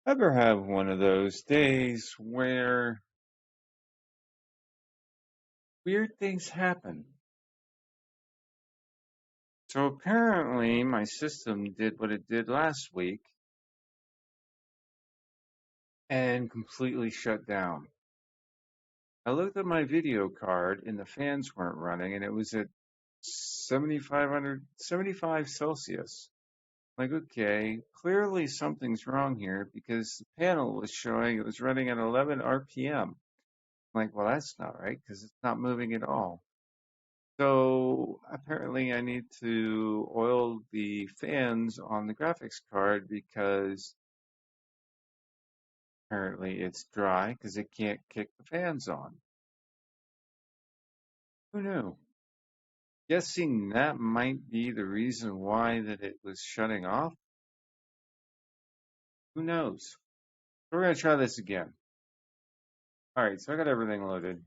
Ever have one of those days where weird things happen? So apparently my system did what it did last week and completely shut down. I looked at my video card and the fans weren't running and it was at 75 Celsius. Like, okay, clearly something's wrong here because the panel was showing it was running at 11 RPM. I'm like, well, that's not right because it's not moving at all. So apparently I need to oil the fans on the graphics card because apparently it's dry because it can't kick the fans on. Who knew? Guessing that might be the reason why that it was shutting off. Who knows? We're going to try this again. All right, so I got everything loaded.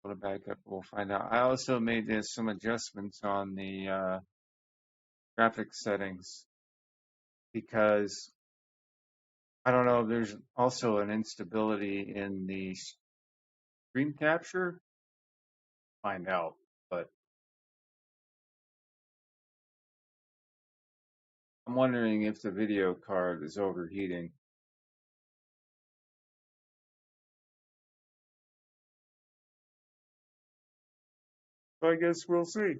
Put it back up. We'll find out. I also made some adjustments on the graphics settings because I don't know. There's also an instability in the screen capture. Find out, but I'm wondering if the video card is overheating. So I guess we'll see.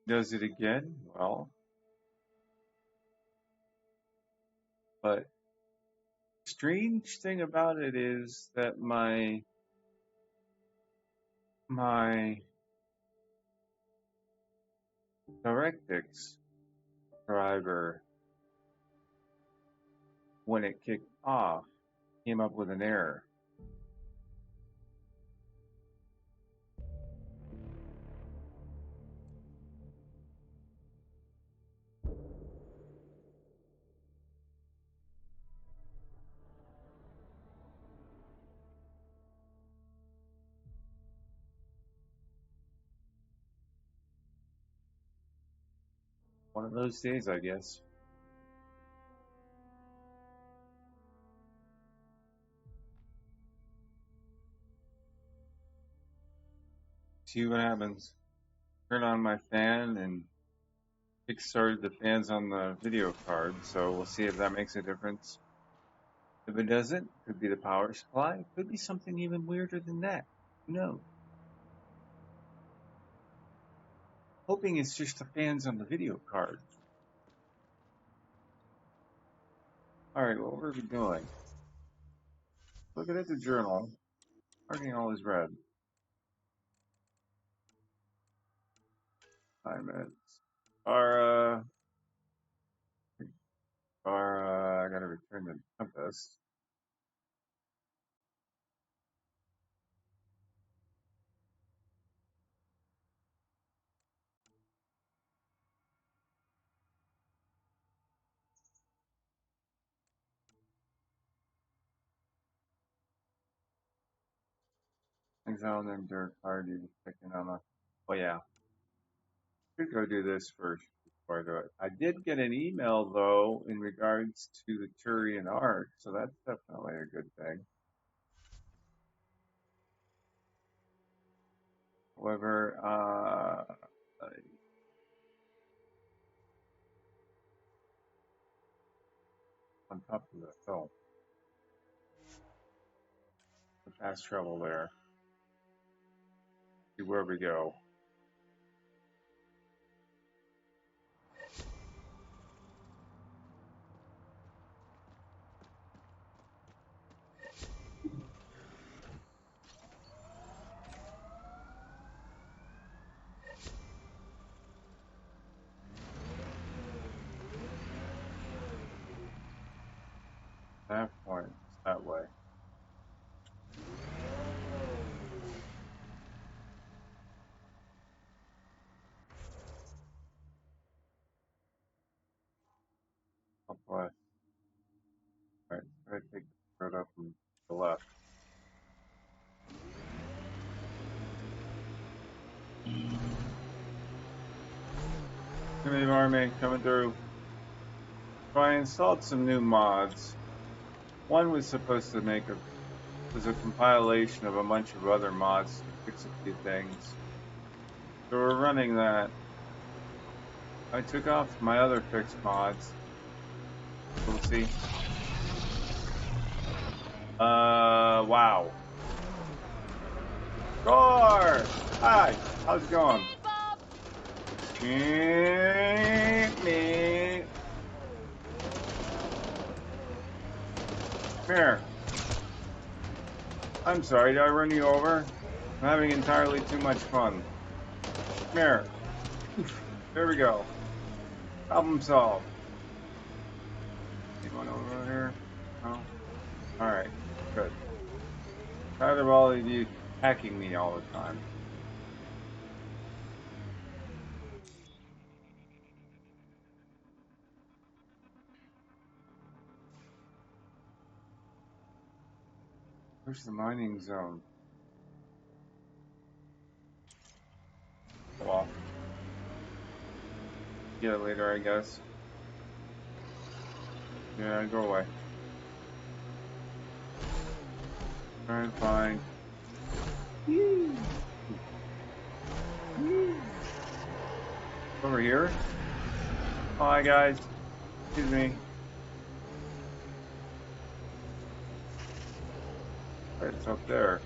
Does it again? Well, but strange thing about it is that my DirectX driver, when it kicked off, came up with an error. One of those days, I guess. See what happens. Turn on my fan and kickstarted the fans on the video card, so we'll see if that makes a difference. If it doesn't, could be the power supply. Could be something even weirder than that. Who knows? Hoping it's just the fans on the video card. Alright, what were we doing? Looking at the journal. Marking all is red. 5 minutes. I gotta return the compass. Exile and dirt party checking on the. Oh yeah, could go do this first before I do it. I did get an email though in regards to the Turian Ark, so that's definitely a good thing. However, on top of the hill, the fast travel there. See where we go. That point, that way. Up west. Right, I take the road up and the left. Enemy army coming through. So I installed some new mods. One was supposed to was a compilation of a bunch of other mods to fix a few things. So we're running that. I took off my other fixed mods. We'll see. Wow. Cora! Hi, how's it going? Me. Come here. I'm sorry, did I run you over? I'm having entirely too much fun. Come here. There we go. Problem solved. Anyone over here? No? Alright, good. Tired of all of you hacking me all the time. Where's the mining zone? Well, get it later, I guess. Yeah, go away. Try and find. Over here? Hi, guys. Excuse me. Right, it's up there.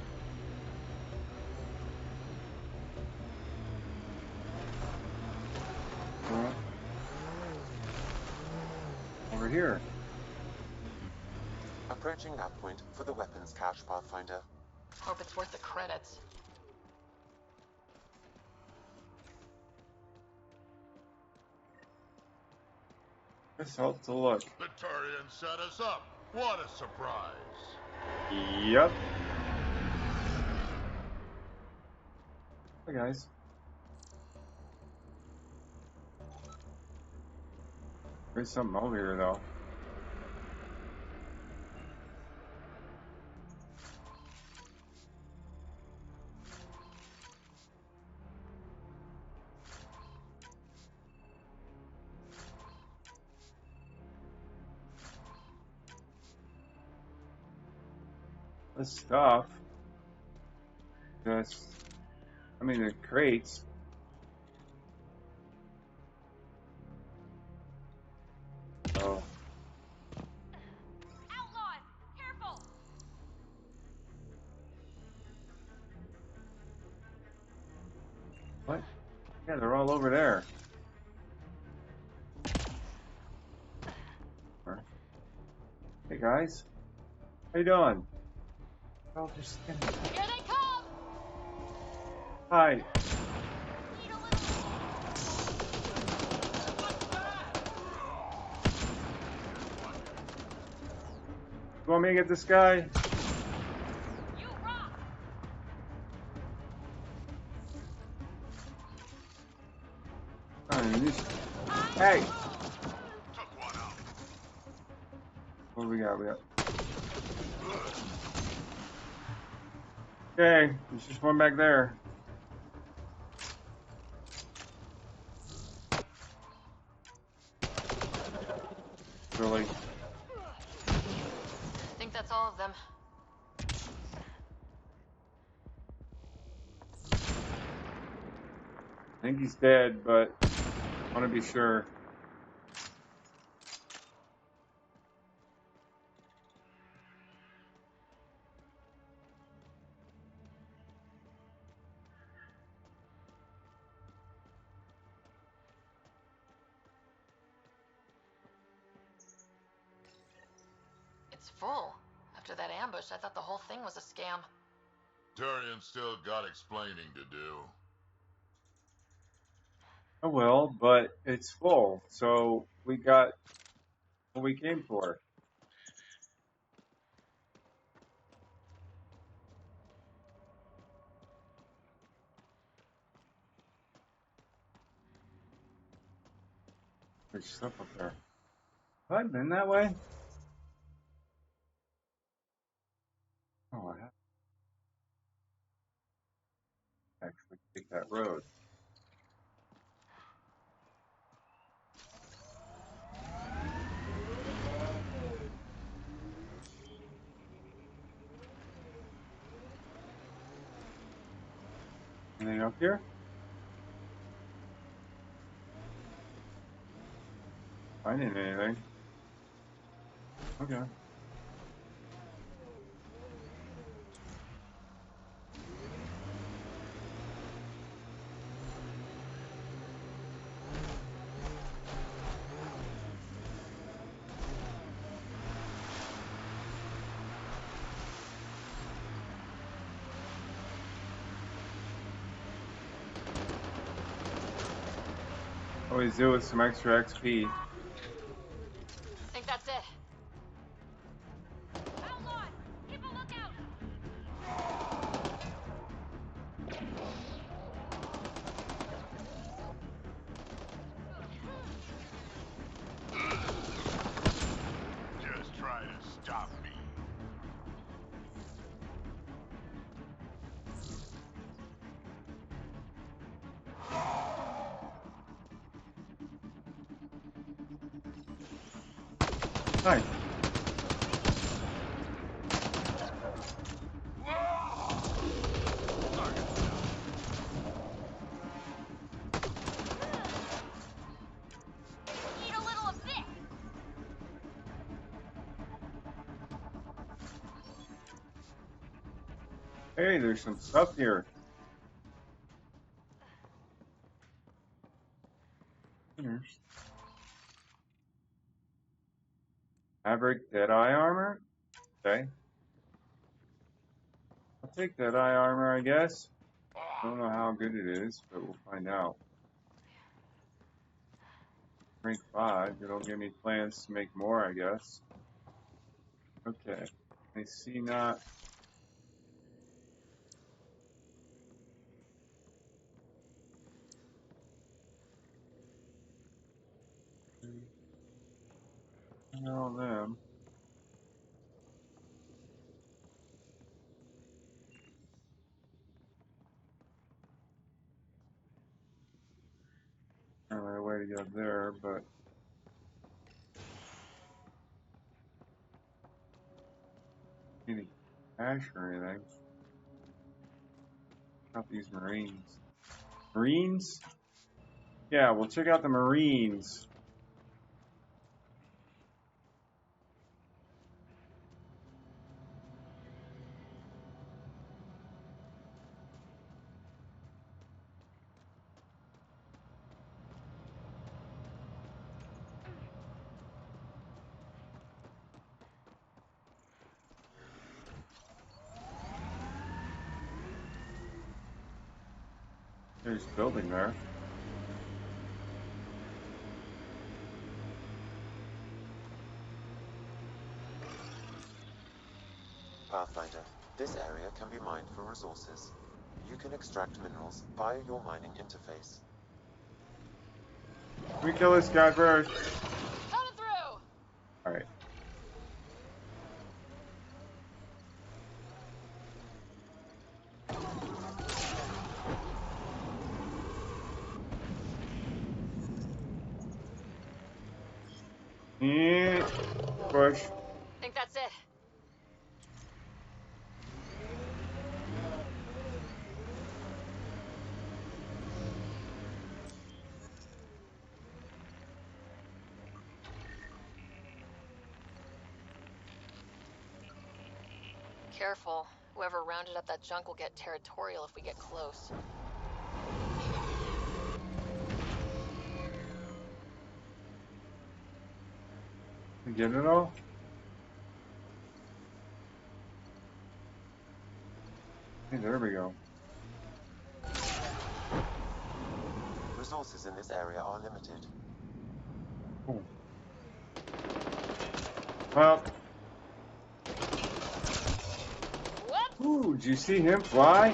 Over here. Approaching that point for the weapons cache, Pathfinder. Hope it's worth the credits. Just help to look. The Turians set us up. What a surprise. Yep. Hi, guys. There's something over here, though. This stuff. Just, the crates. Oh. Outlaws! Careful! What? Yeah, they're all over there. Hey, guys. How you doing? Oh, just Here they come! Hi. Need a little... You want me to get this guy? You rock! Hey! Took one out. What do we got? Okay, there's just one back there. Really? I think that's all of them. I think he's dead, but I want to be sure. It's full. After that ambush, I thought the whole thing was a scam. Turians still got explaining to do. I will, but it's full, so we got what we came for. There's stuff up there. Have I been that way? Oh, I have to actually take that road. Anything up here? Finding anything? Okay. Always do with some extra XP. Think that's it. Outlaws! Keep a lookout! Just try to stop me. Nice. Need a little of this! Hey, there's some stuff here. Fabric Deadeye armor? Okay. I'll take Deadeye armor, I guess. I don't know how good it is, but we'll find out. Rank 5. It'll give me plans to make more, I guess. Okay. I see not. All them. Not really a way to go there, but any cash or anything. Not these Marines. Marines? Yeah, we'll check out the Marines. There's a building there. Pathfinder, this area can be mined for resources. You can extract minerals via your mining interface. Let me kill this guy first. Coming through! Alright. Yeah. Push. Think that's it. Careful. Whoever rounded up that junk will get territorial if we get close. You get it all? Hey, there we go. Resources in this area are limited. Cool. Well. Whoops! Ooh, did you see him fly?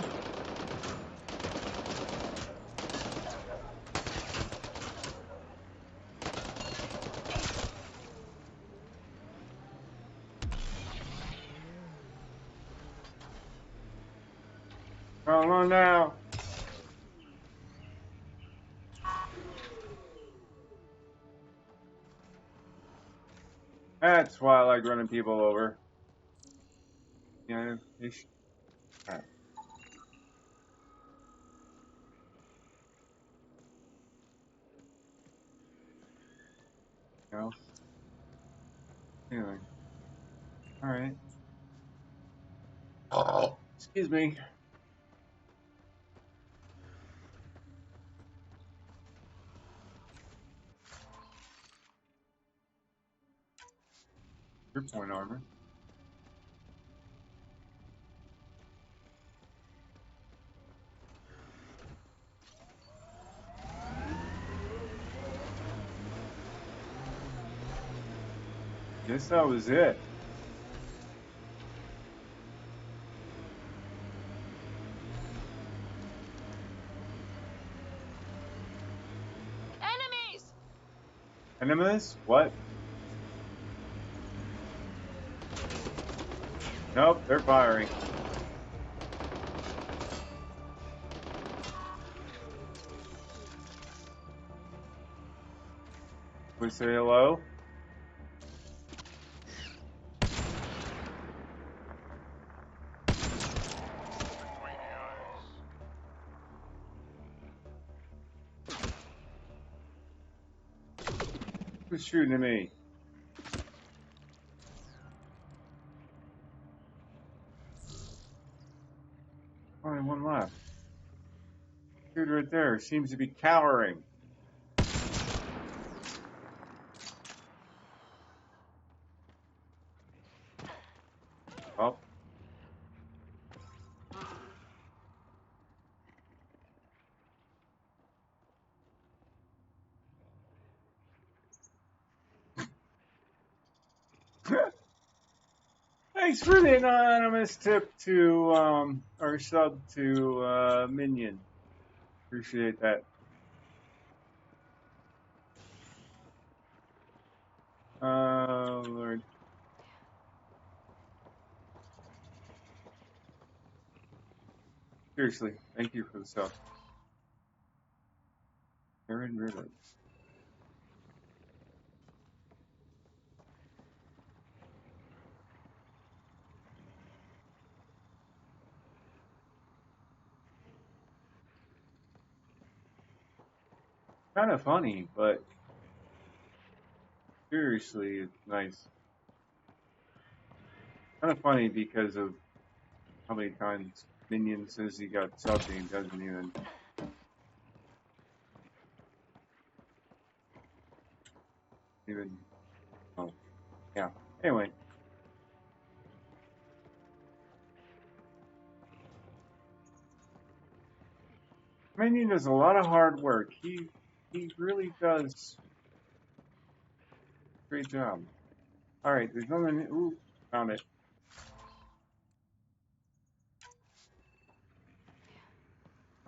Come on now. That's why I like running people over. Yeah, they should. Right. No. Anyway. All right. Oh, excuse me. Your point armor. Guess that was it. Enemies! Enemies? What? Nope, they're firing. We say hello? Between the eyes. Who's shooting at me? Only one left. Dude right there seems to be cowering. Oh. Thanks for the anonymous tip to, or sub to, Minion. Appreciate that. Oh, Lord. Seriously, thank you for the sub. Aaron River. Kind of funny, but seriously, it's nice. Kind of funny because of how many times Minion says he got subbed and he doesn't even, oh, yeah. Anyway. Minion does a lot of hard work. He really does a great job. Alright, there's nothing, ooh, found it.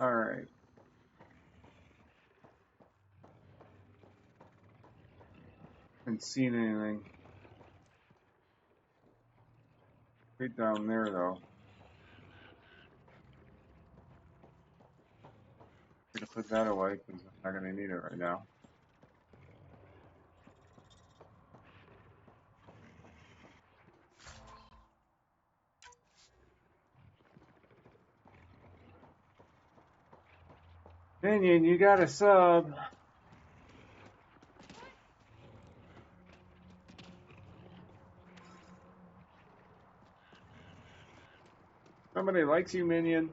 Alright. Haven't seen anything. Right down there though. I'm gonna put that away because I'm not gonna need it right now. Minion, you got a sub. Somebody likes you, Minion.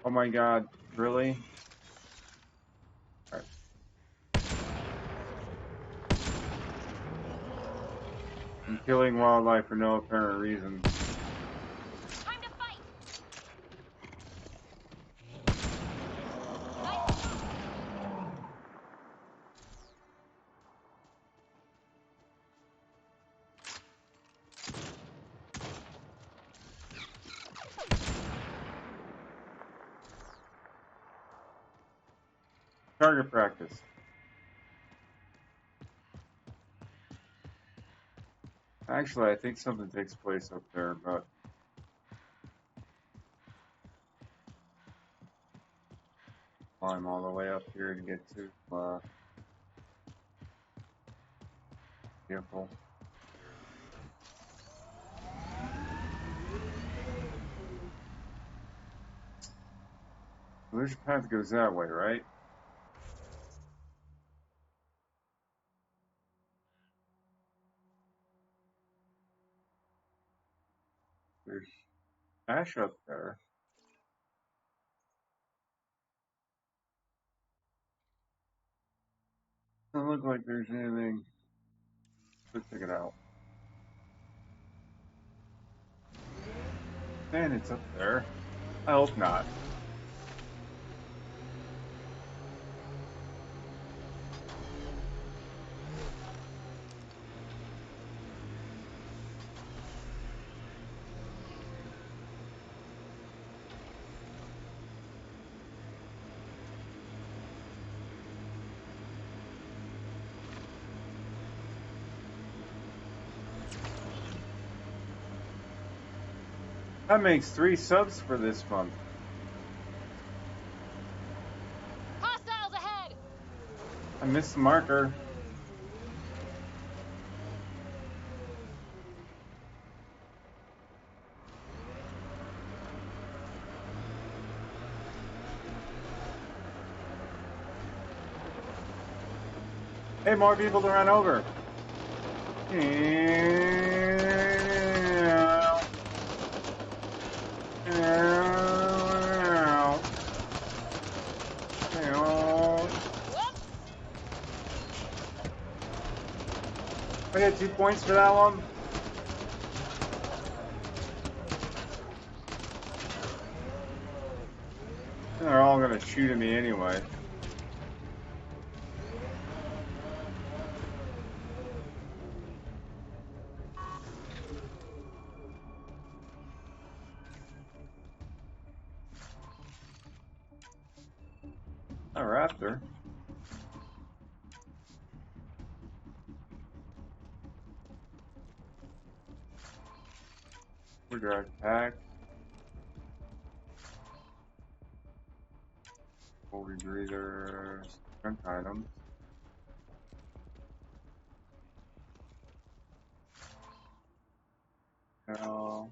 Oh my god, really? Alright. I'm killing wildlife for no apparent reason. Time to fight! Nice. Target practice. Actually, I think something takes place up there, but climb all the way up here to get to vehicle. There's a path that goes that way, right? There's ash up there. Doesn't look like there's anything. Let's check it out. Man, it's up there. I hope not. That makes 3 subs for this month. Hostiles ahead! I missed the marker. Hey, more people to run over. I get 2 points for that one. They're all gonna shoot at me anyway. A raptor. We're direct pack. Full rebreathers. Junk items. Hell.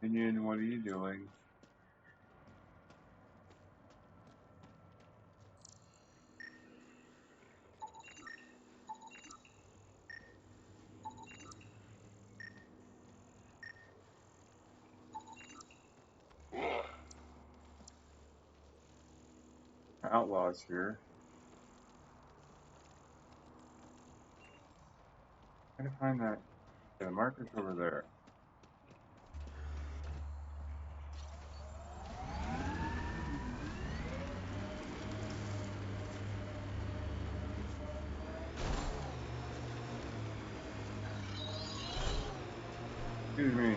Minion, what are you doing? Outlaws here. Trying to find that. Yeah, the marker's over there. Excuse me.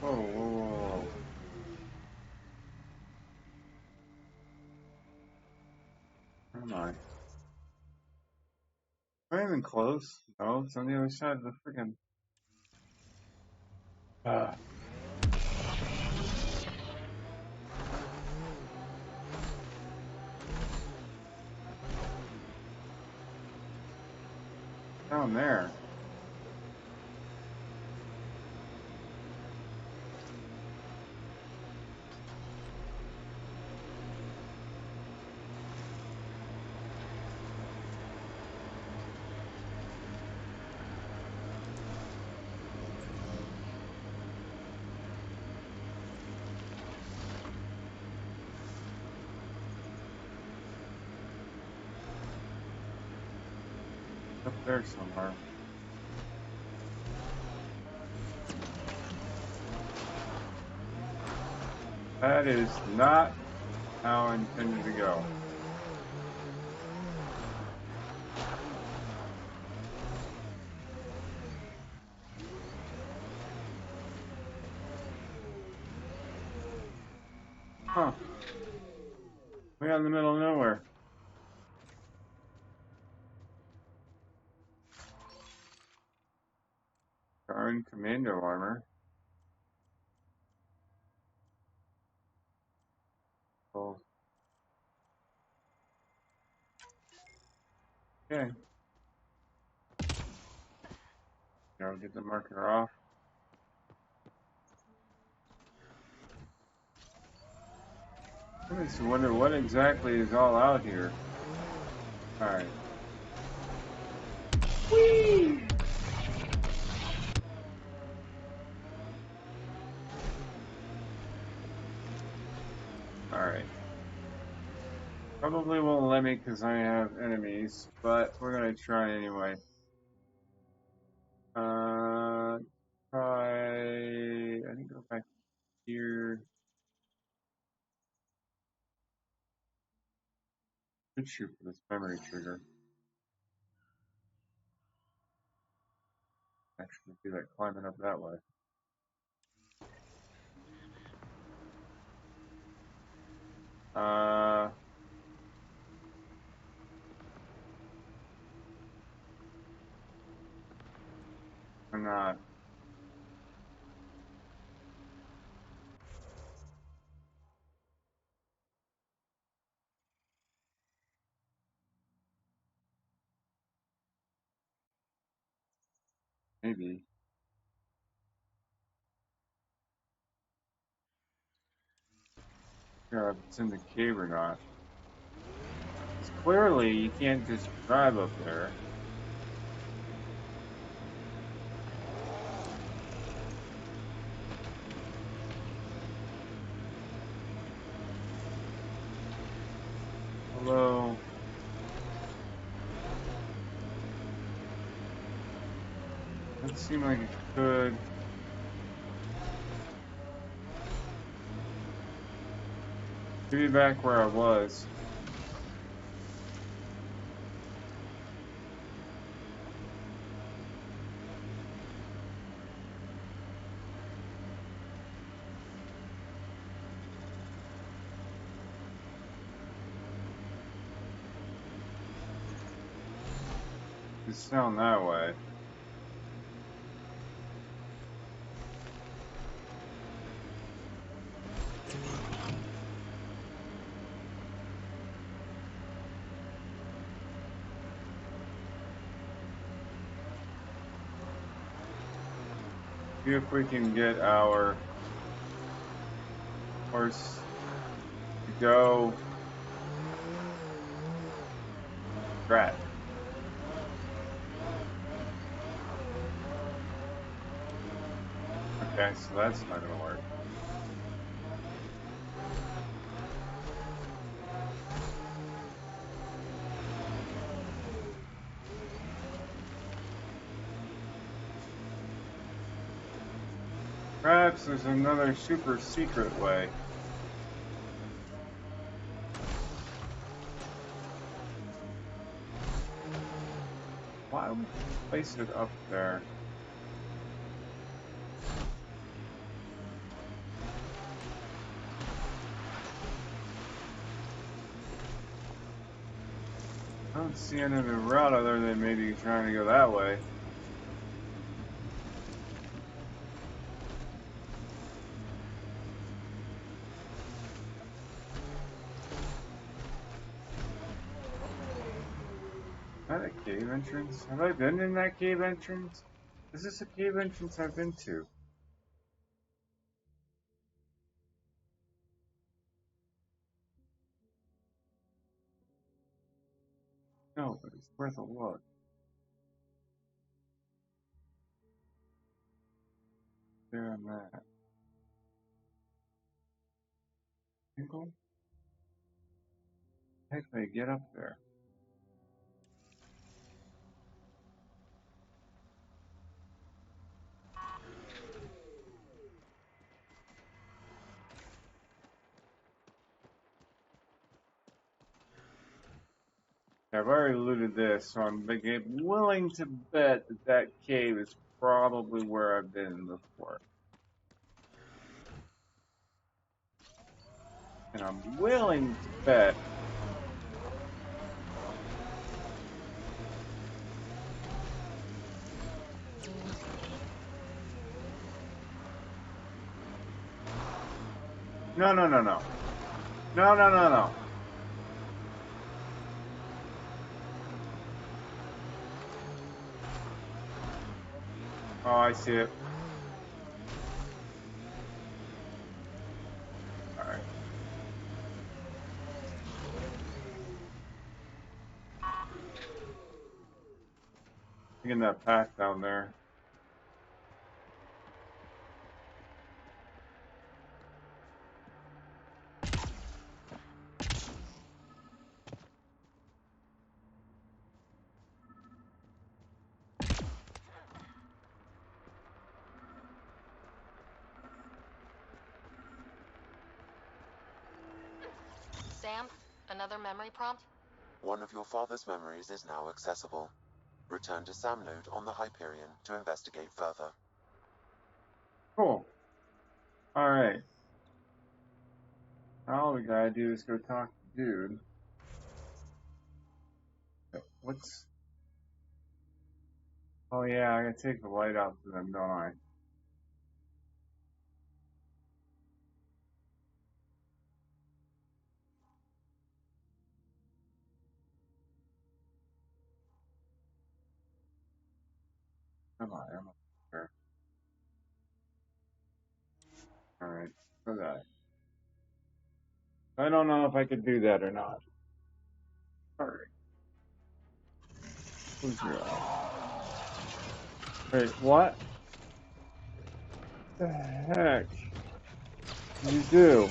Whoa, whoa, whoa, whoa. Where am I? Am I even close? No, it's on the other side of the freaking. Down there. Up there somewhere. That is not how I intended to go. Huh. Way out in the middle of nowhere. Darn commando armor. Okay. Now get the marker off. I just wonder what exactly is all out here. Alright. Whee! Alright. Probably won't let me because I have enemies, but we're gonna try anyway. Try. I think go back here. Should shoot for this memory trigger. Actually, do that climbing up that way. I'm not. Maybe. Sure, if it's in the cave or not. Clearly, you can't just drive up there. Hello. Doesn't seem like it could. Maybe back where I was. It's down that way. See if we can get our horse to go. Rat. Okay, so that's not gonna work. Perhaps there's another super secret way. Why would you place it up there? I don't see any other route other than maybe trying to go that way. Is that a cave entrance? Have I been in that cave entrance? Is this a cave entrance I've been to? No, but it's worth a look. There on that. Tinkle? Heck, they get up there. I've already looted this, so I'm willing to bet that that cave is probably where I've been before. And I'm willing to bet no, no, no, no. No, no, no, no. Oh, I see it. All right. Taking that path down there. Sam, another memory prompt? One of your father's memories is now accessible. Return to Sam Node on the Hyperion to investigate further. Cool. All right. Now all we gotta do is go talk to dude. What's... Oh yeah, I gotta take the light out for them, don't I? Come on, I'm up here. All right, for that. I don't know if I could do that or not. All right. Close your eyes. Wait, what? The heck did you do?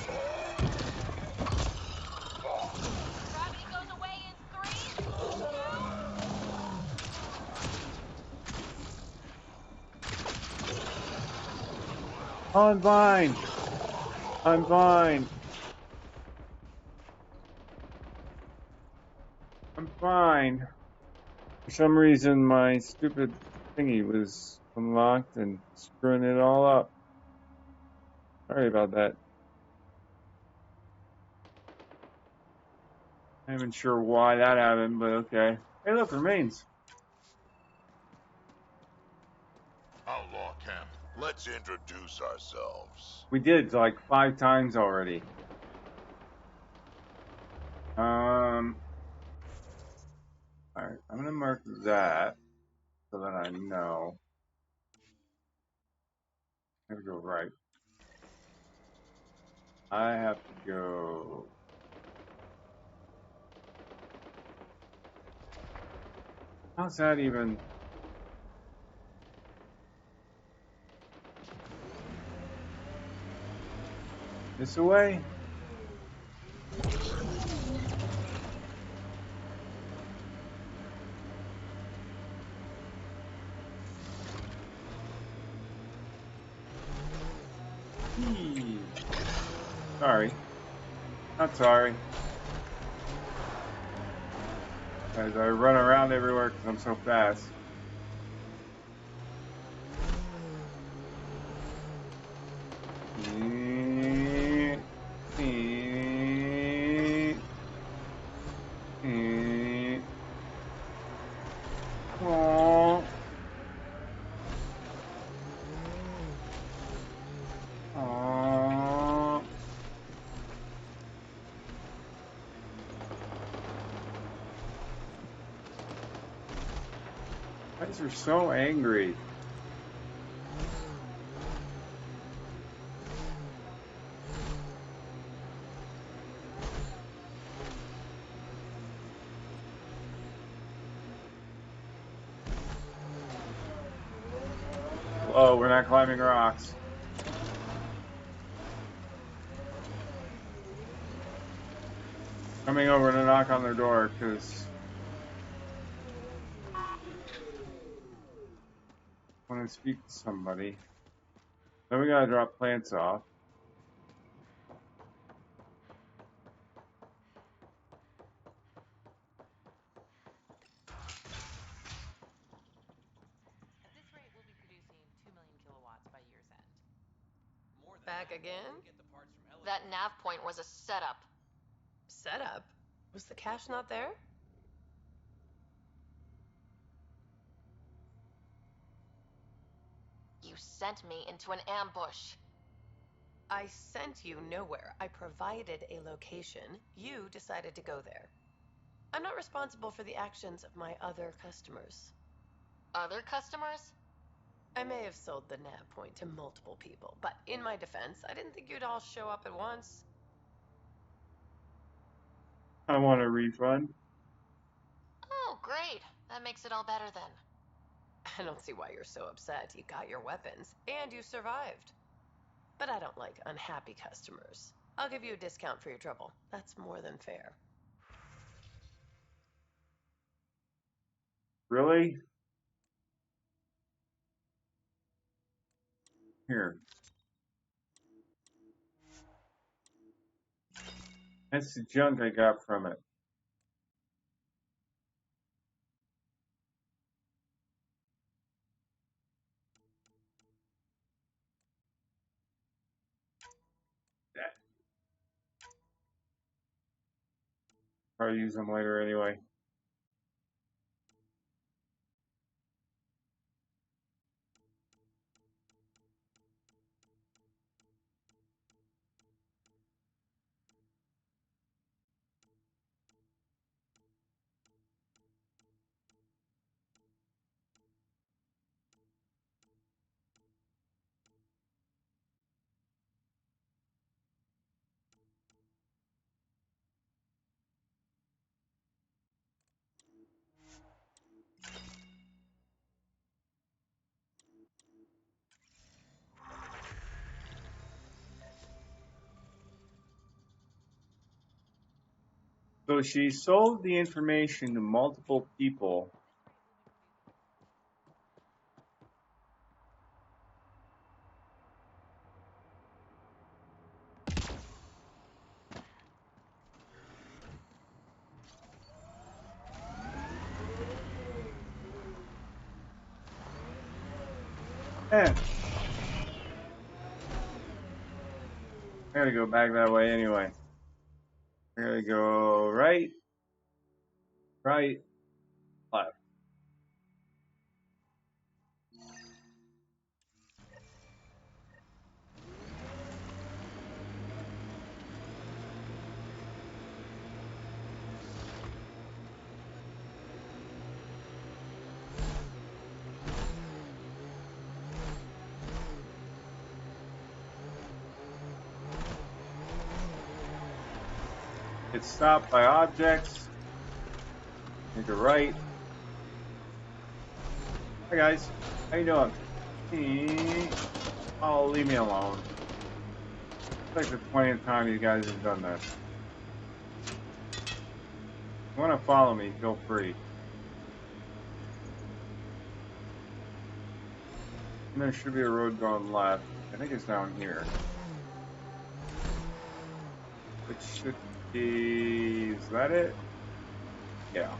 Gravity goes away in 3, 2. Oh, I'm fine. I'm fine. I'm fine. For some reason, my stupid thingy was unlocked and screwing it all up. Sorry about that. I'm not even sure why that happened, but okay. Hey, look, remains. Outlaw camp, let's introduce ourselves. We did like 5 times already. Alright, I'm gonna mark that so that I know. I have to go right. I have to go. How's that even? This away? Sorry. Not sorry. As I run around everywhere because I'm so fast. Aww. Aww. You guys are so angry. Oh, we're not climbing rocks. Coming over to knock on their door because I want to speak to somebody. Then we gotta drop plants off. At this rate, we'll be producing 2 million kilowatts by year's end. Back again? That nav point was a setup. Setup? Was the cache not there? You sent me into an ambush. I sent you nowhere. I provided a location. You decided to go there. I'm not responsible for the actions of my other customers. Other customers? I may have sold the nav point to multiple people, but in my defense, I didn't think you'd all show up at once. I want a refund. Oh, great. That makes it all better then. I don't see why you're so upset. You got your weapons, and you survived. But I don't like unhappy customers. I'll give you a discount for your trouble. That's more than fair. Really? Here. That's the junk I got from it. Probably use them later anyway. So she sold the information to multiple people. I gotta go back that way anyway. I gotta go right, left. Get stopped by objects. Make a right. Hi guys, how you doing? Oh, leave me alone. It's like the 20th time you guys have done this. If you want to follow me, feel free. And there should be a road going left. I think it's down here. It should be... Is that it? Yeah.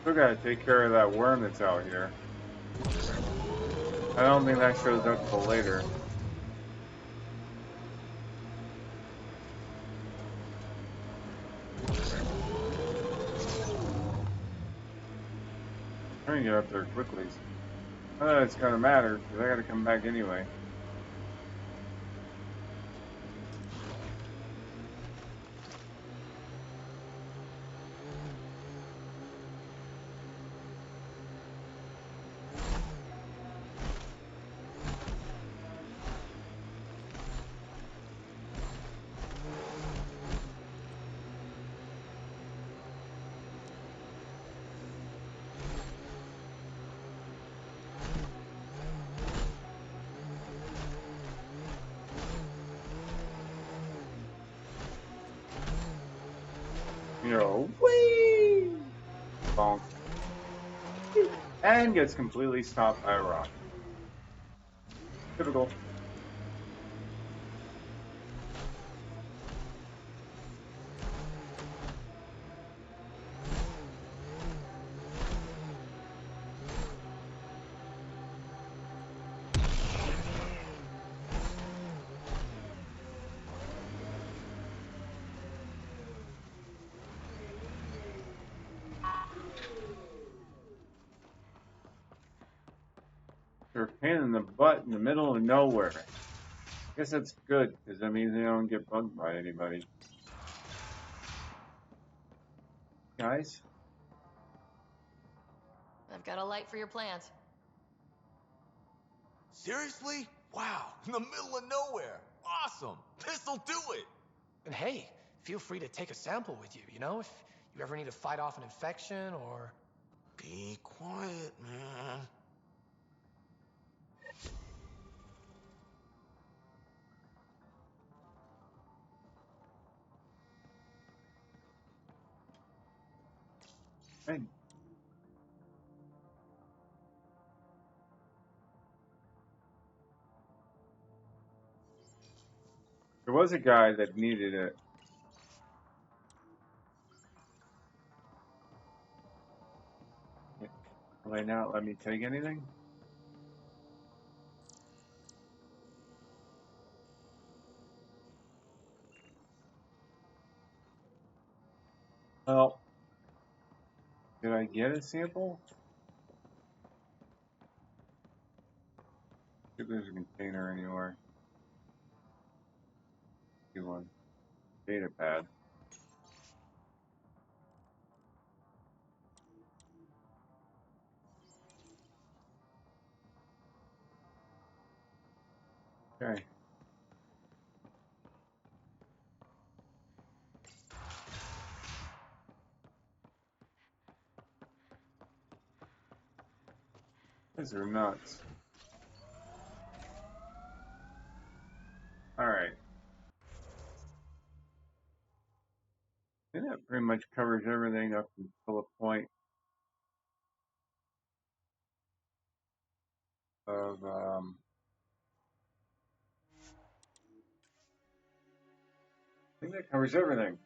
Still gotta take care of that worm that's out here. I don't think that shows up till later. I'm trying to get up there quickly. Not that it's gonna matter, because I gotta come back anyway. You know, whee! Bonk. And gets completely stopped by a rock. Typical. are a pain in the butt in the middle of nowhere. I guess that's good, because that means they don't get bugged by anybody. Guys? I've got a light for your plants. Seriously? Wow, in the middle of nowhere. Awesome. This'll do it. And hey, feel free to take a sample with you, you know, if you ever need to fight off an infection or... Be quiet, man. Hey. There was a guy that needed it. Will they not let me take anything? Well, did I get a sample? If there's a container anywhere. See one. Data pad. Okay. These are nuts. Alright. I think that pretty much covers everything up until the point of, I think that covers everything.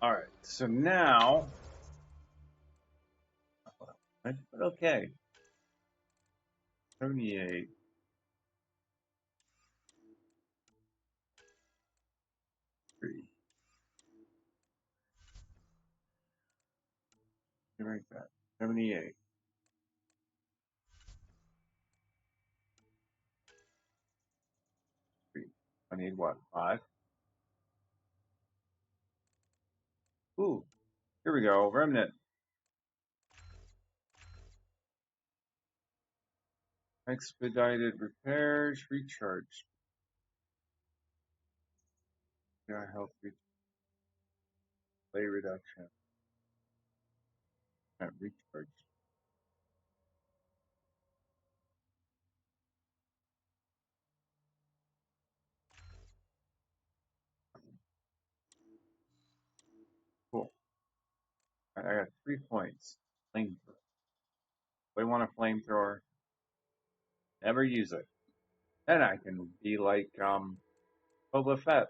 Alright, so now, but okay. 78. 3. Like that. 78. 3. I need what? 5? Ooh, here we go. Remnant. Expedited repairs. Recharge. Yeah, help delay reduction. Can't recharge. Cool. I got 3 points. Flamethrower. We want a flamethrower. Never use it. Then I can be like Boba Fett.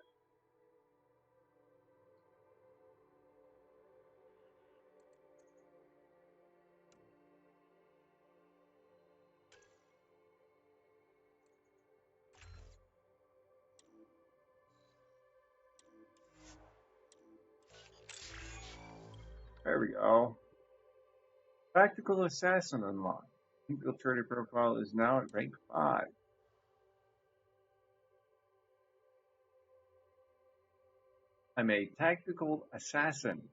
There we go. Tactical Assassin unlocked. Infiltrator profile is now at rank 5. I'm a tactical assassin.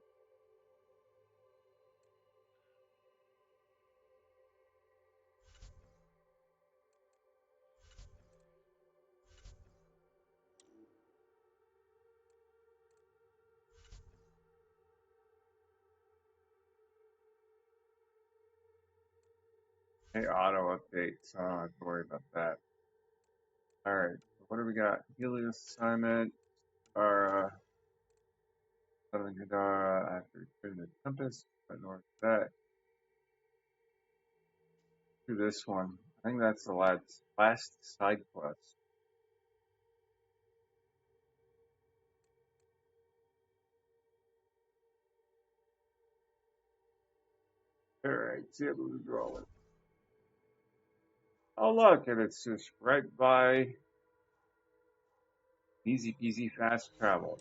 Hey, auto updates. I don't have to worry about that. Alright, what do we got? Helios assignment. Our Southern Gadara after returning the Tempest. But north of that. Do this one. I think that's the last side quest. Alright, see able to draw it. Oh look, and it's just right by Easy peasy fast travel.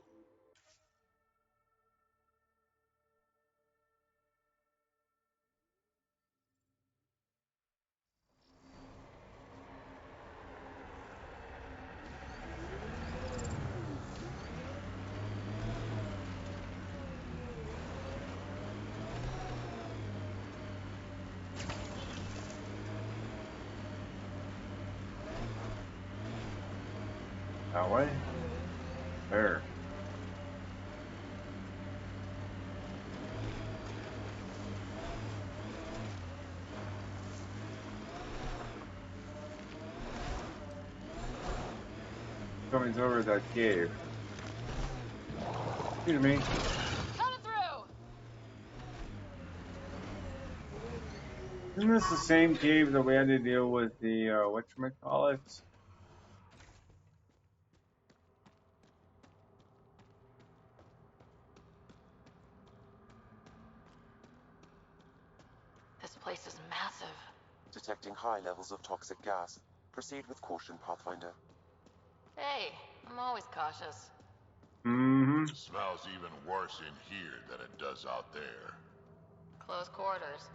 That way? There. Somebody's over that cave. Excuse me. Coming through! Isn't this the same cave that we had to deal with the, whatchamacallit? This place is massive. Detecting high levels of toxic gas. Proceed with caution, Pathfinder. Hey, I'm always cautious. Mm-hmm. Smells even worse in here than it does out there. Close quarters.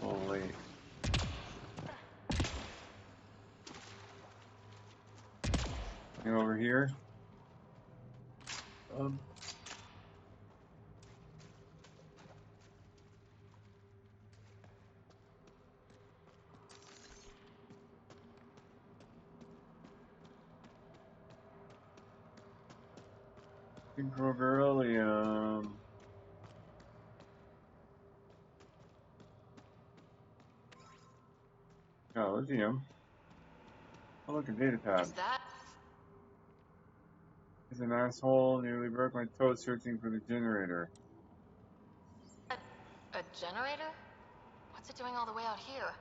Holy. You over here? Beryllium. Oh, lithium. Oh, look, a data pad. Is that? He's an asshole. Nearly broke my toe searching for the generator. A generator? What's it doing all the way out here?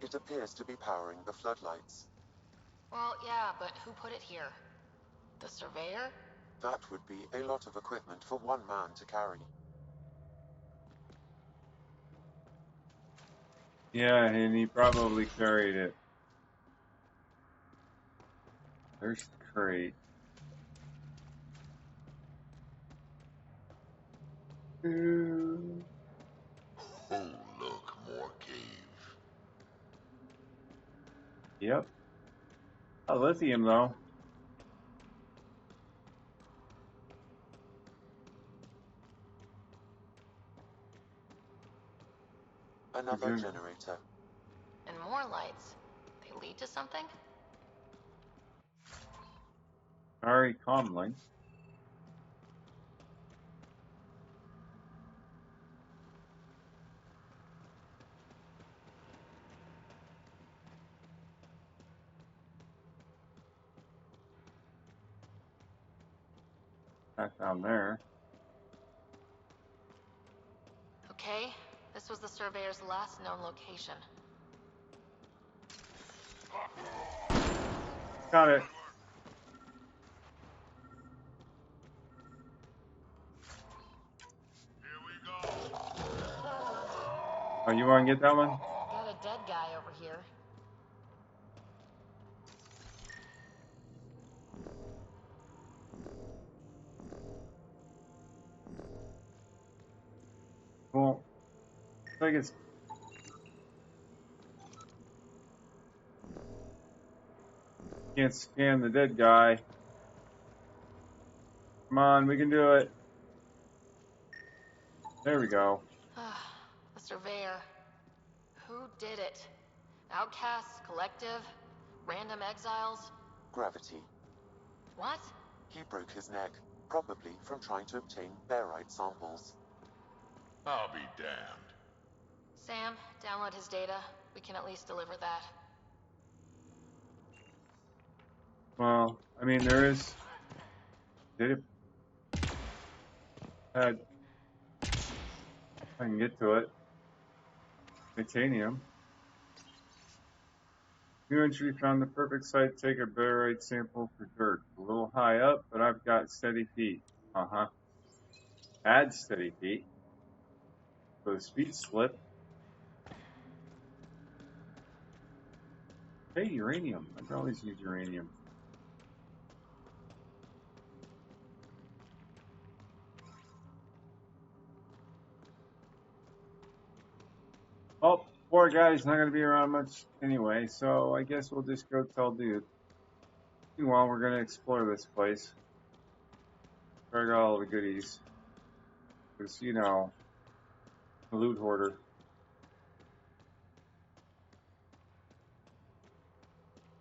It appears to be powering the floodlights. Well, yeah, but who put it here? The surveyor? That would be a lot of equipment for one man to carry. Yeah, and he probably carried it. There's the crate. Ooh. Oh, look, more cave. Yep. Oh, lithium, though. Another Good. generator. And more lights. They lead to something? Sorry, comlink. Back down there. Okay, this was the surveyor's last known location. Got it. Here we go. Oh, you want to get that one? Got a dead guy over here. Cool. Looks like it's... Can't scan the dead guy. Come on, we can do it. There we go. The surveyor. Who did it? Outcasts, collective, random exiles? Gravity. What? He broke his neck, probably from trying to obtain barite samples. I'll be damned. Sam, download his data. We can at least deliver that. Well, I mean, there is... Data pad. I can get to it. Titanium. New entry found the perfect site to take a barite sample for dirt. A little high up, but I've got steady feet. Uh-huh. Add steady feet. So his feet slip. Hey, uranium. I can always use uranium. Oh, poor guy's not going to be around much anyway, so I guess we'll just go tell dude. Meanwhile, we're going to explore this place. Drag out all the goodies. Because, you know, the loot hoarder.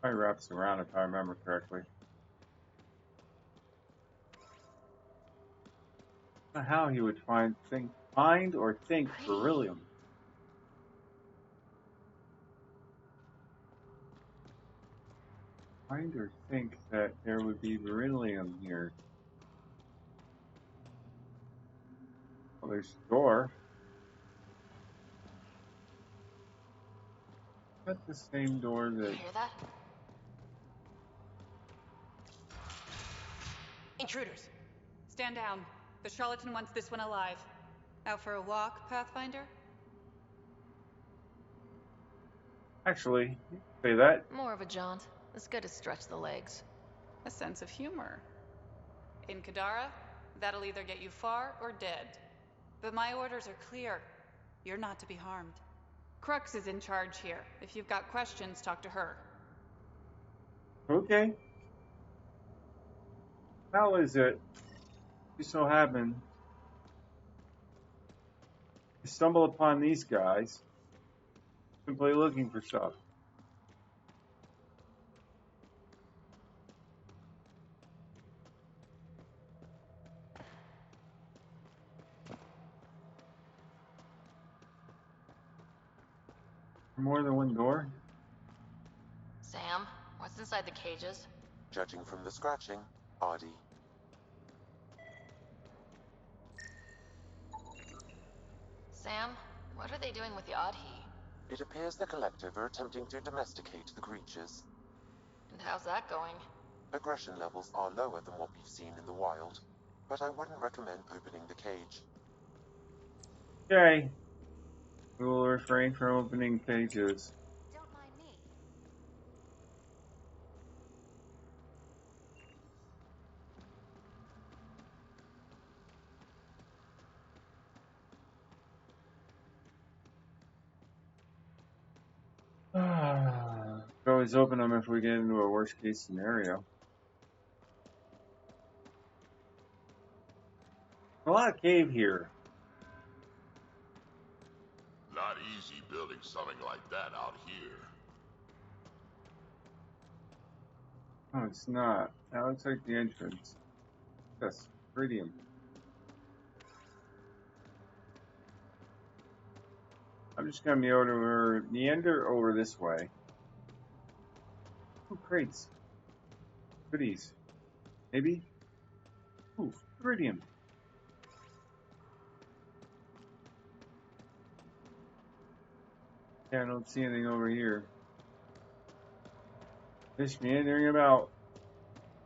Probably wraps around if I remember correctly. I don't know how he would find or think beryllium. Find or think that there would be beryllium here. Well, there's a door. That's the same door You that... hear that? Intruders. Stand down. The charlatan wants this one alive. Out for a walk, Pathfinder? Actually, you can say that. More of a jaunt. It's good to stretch the legs. A sense of humor. In Kadara, that'll either get you far or dead. But my orders are clear. You're not to be harmed. Crux is in charge here. If you've got questions, talk to her. Okay. How is it? You so happen to stumble upon these guys simply looking for stuff. More than one door? Sam, what's inside the cages? Judging from the scratching, Ardy. Sam, what are they doing with the Adhi? It appears the Collective are attempting to domesticate the creatures. And how's that going? Aggression levels are lower than what we've seen in the wild, but I wouldn't recommend opening the cage. Okay. We will refrain from opening pages. Don't mind me. We always open them if we get into a worst case scenario. A lot of cave here. Not easy building something like that out here. No, it's not. That looks like the entrance. Yes, iridium. I'm just gonna meander over this way. Ooh, crates. Goodies. Maybe? Ooh, iridium. Yeah, I don't see anything over here. Just meandering about.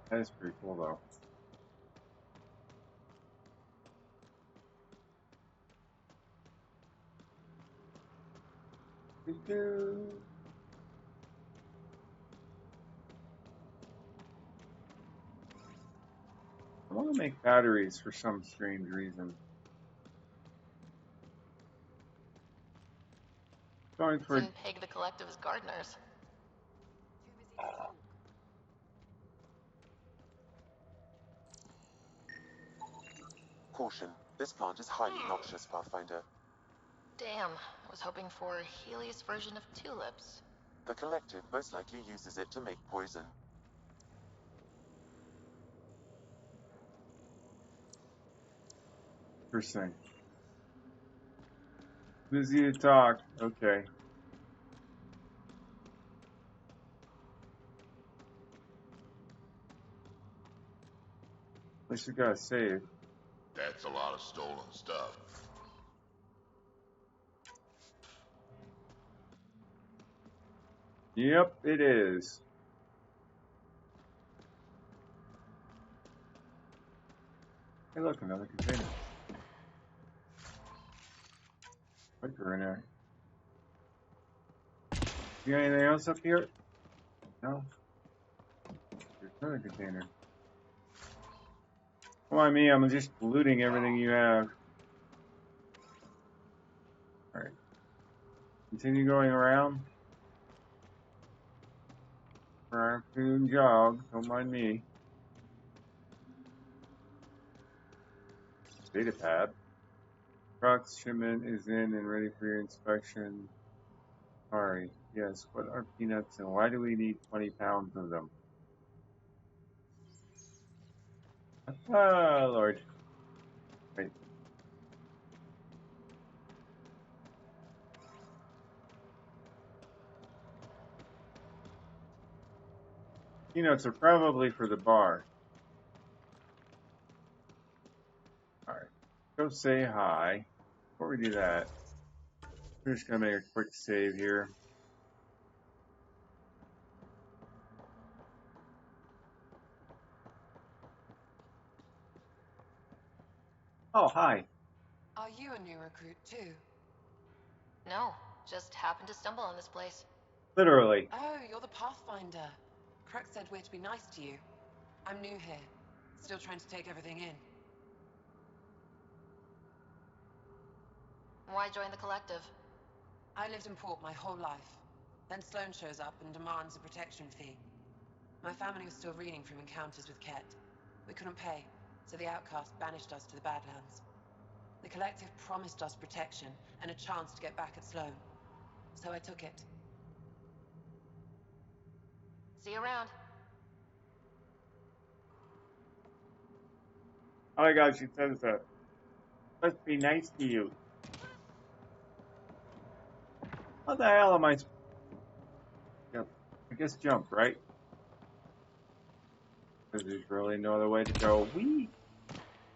That's pretty cool though. I want to make batteries for some strange reason. Going for Didn't peg the Collective as gardeners. Caution, this plant is highly noxious, Pathfinder. Damn, I was hoping for a Helios version of tulips. The Collective most likely uses it to make poison. interesting. Busy to talk. Okay. At least we got a save. That's a lot of stolen stuff. Yep, it is. Hey, look, another container. Quicker in there. You got anything else up here? No. There's another container. Come on, me. I'm just looting everything you have. All right. Continue going around. Raccoon jog. Don't mind me. Data pad. Trucks shipment is in and ready for your inspection. Sorry. Yes. What are peanuts and why do we need 20 pounds of them? Ah, Lord. Wait. Peanuts are probably for the bar. Alright. Go say hi. Before we do that, we're just gonna make a quick save here. Oh, hi. Are you a new recruit too? No, just happened to stumble on this place. Literally. Oh, you're the Pathfinder. Crux said we're to be nice to you. I'm new here. Still trying to take everything in. Why join the collective? I lived in port my whole life. Then Sloan shows up and demands a protection fee. My family was still reeling from encounters with Ket. We couldn't pay, so the outcast banished us to the Badlands. The collective promised us protection and a chance to get back at Sloan. So I took it. See you around. Oh my god, she says that. Let's be nice to you. What the hell am I? Yep. I guess jump, right? Because there's really no other way to go. Whee!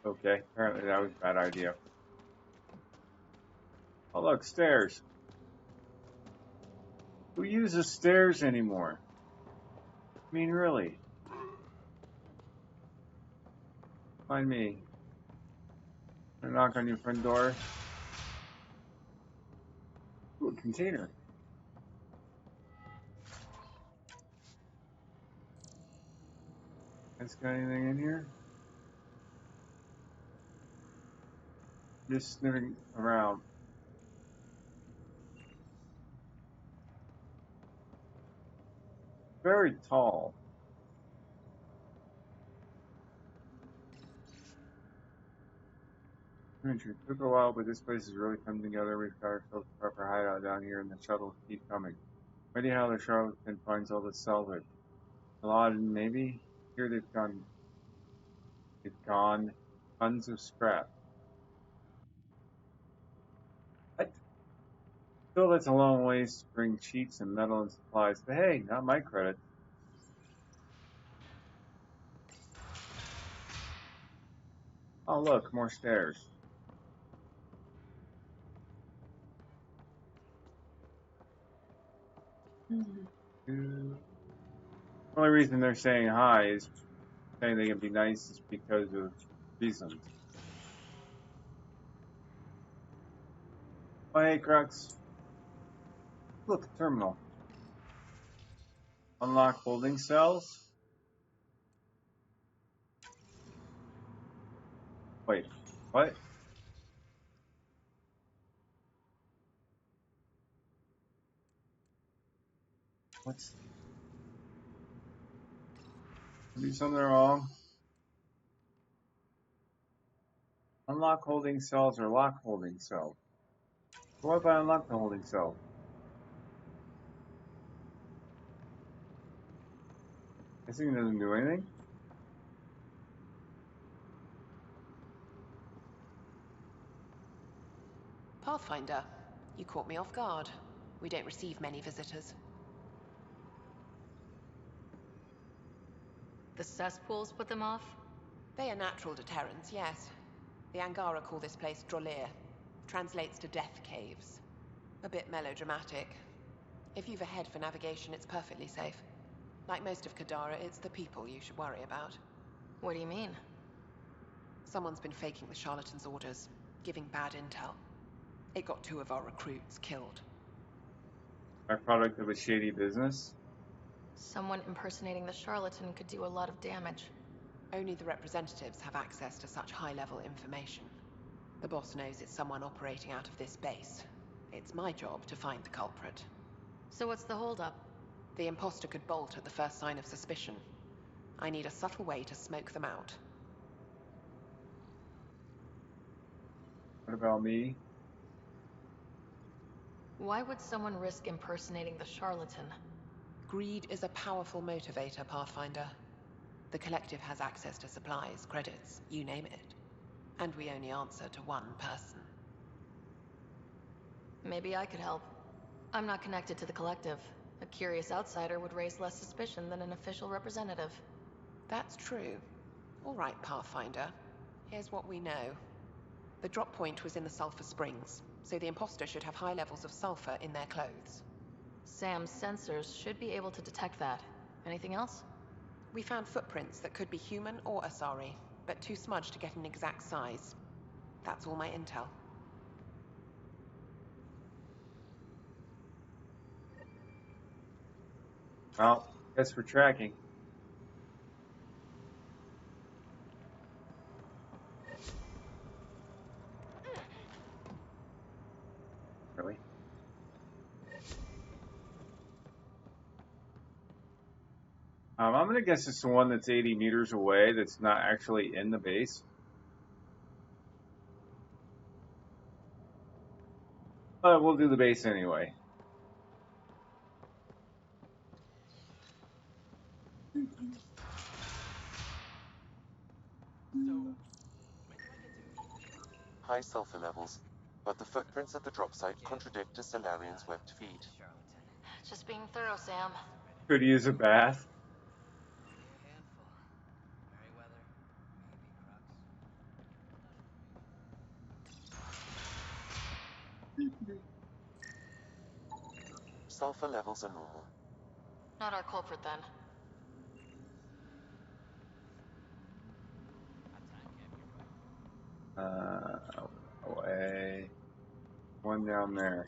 Okay, apparently that was a bad idea. Oh look, stairs. Who uses stairs anymore? I mean, really? Find me. I knock on your front door. Ooh, a container. Has got anything in here? Just sniffing around. Very tall. It took a while, but this place has really come together. We've got ourselves a proper hideout down here, and the shuttles keep coming. Ready how the charlatan finds all the salvage. A lot, maybe? Here they've gone tons of scrap. What? Still, that's a long ways to bring sheets and metal and supplies, but hey, not my credit. Oh look, more stairs. The only reason they're saying hi is saying they can be nice is because of reasons. Oh hey, Crux. Look, terminal. Unlock holding cells. Wait, what? What's... Do something wrong? Unlock holding cells or lock holding cells? What if I unlock the holding cell? This thing doesn't do anything? Pathfinder, you caught me off guard. We don't receive many visitors. The cesspools put them off? They are natural deterrents, yes. The Angara call this place Drolir. Translates to death caves. A bit melodramatic. If you've a head for navigation, it's perfectly safe. Like most of Kadara, it's the people you should worry about. What do you mean? Someone's been faking the charlatan's orders, giving bad intel. It got 2 of our recruits killed. Byproduct of a shady business? Someone impersonating the charlatan could do a lot of damage. Only the representatives have access to such high-level information. The boss knows it's someone operating out of this base. It's my job to find the culprit. So what's the holdup? The imposter could bolt at the first sign of suspicion. I need a subtle way to smoke them out. What about me? Why would someone risk impersonating the charlatan? Greed is a powerful motivator, Pathfinder. The Collective has access to supplies, credits, you name it. And we only answer to one person. Maybe I could help. I'm not connected to the Collective. A curious outsider would raise less suspicion than an official representative. That's true. All right, Pathfinder. Here's what we know. The drop point was in the sulfur springs, so the imposter should have high levels of sulfur in their clothes. Sam's sensors should be able to detect that. Anything else? We found footprints that could be human or Asari, but too smudged to get an exact size. That's all my intel. Well, guess we're tracking. Really? I'm gonna guess it's the one that's 80 meters away that's not actually in the base. But we'll do the base anyway. High sulfur levels, but the footprints at the drop site contradict a Solarian's webbed feet. Just being thorough, Sam. Could use a bath. Sulfur levels are normal. Not our culprit, then. Away. One down there.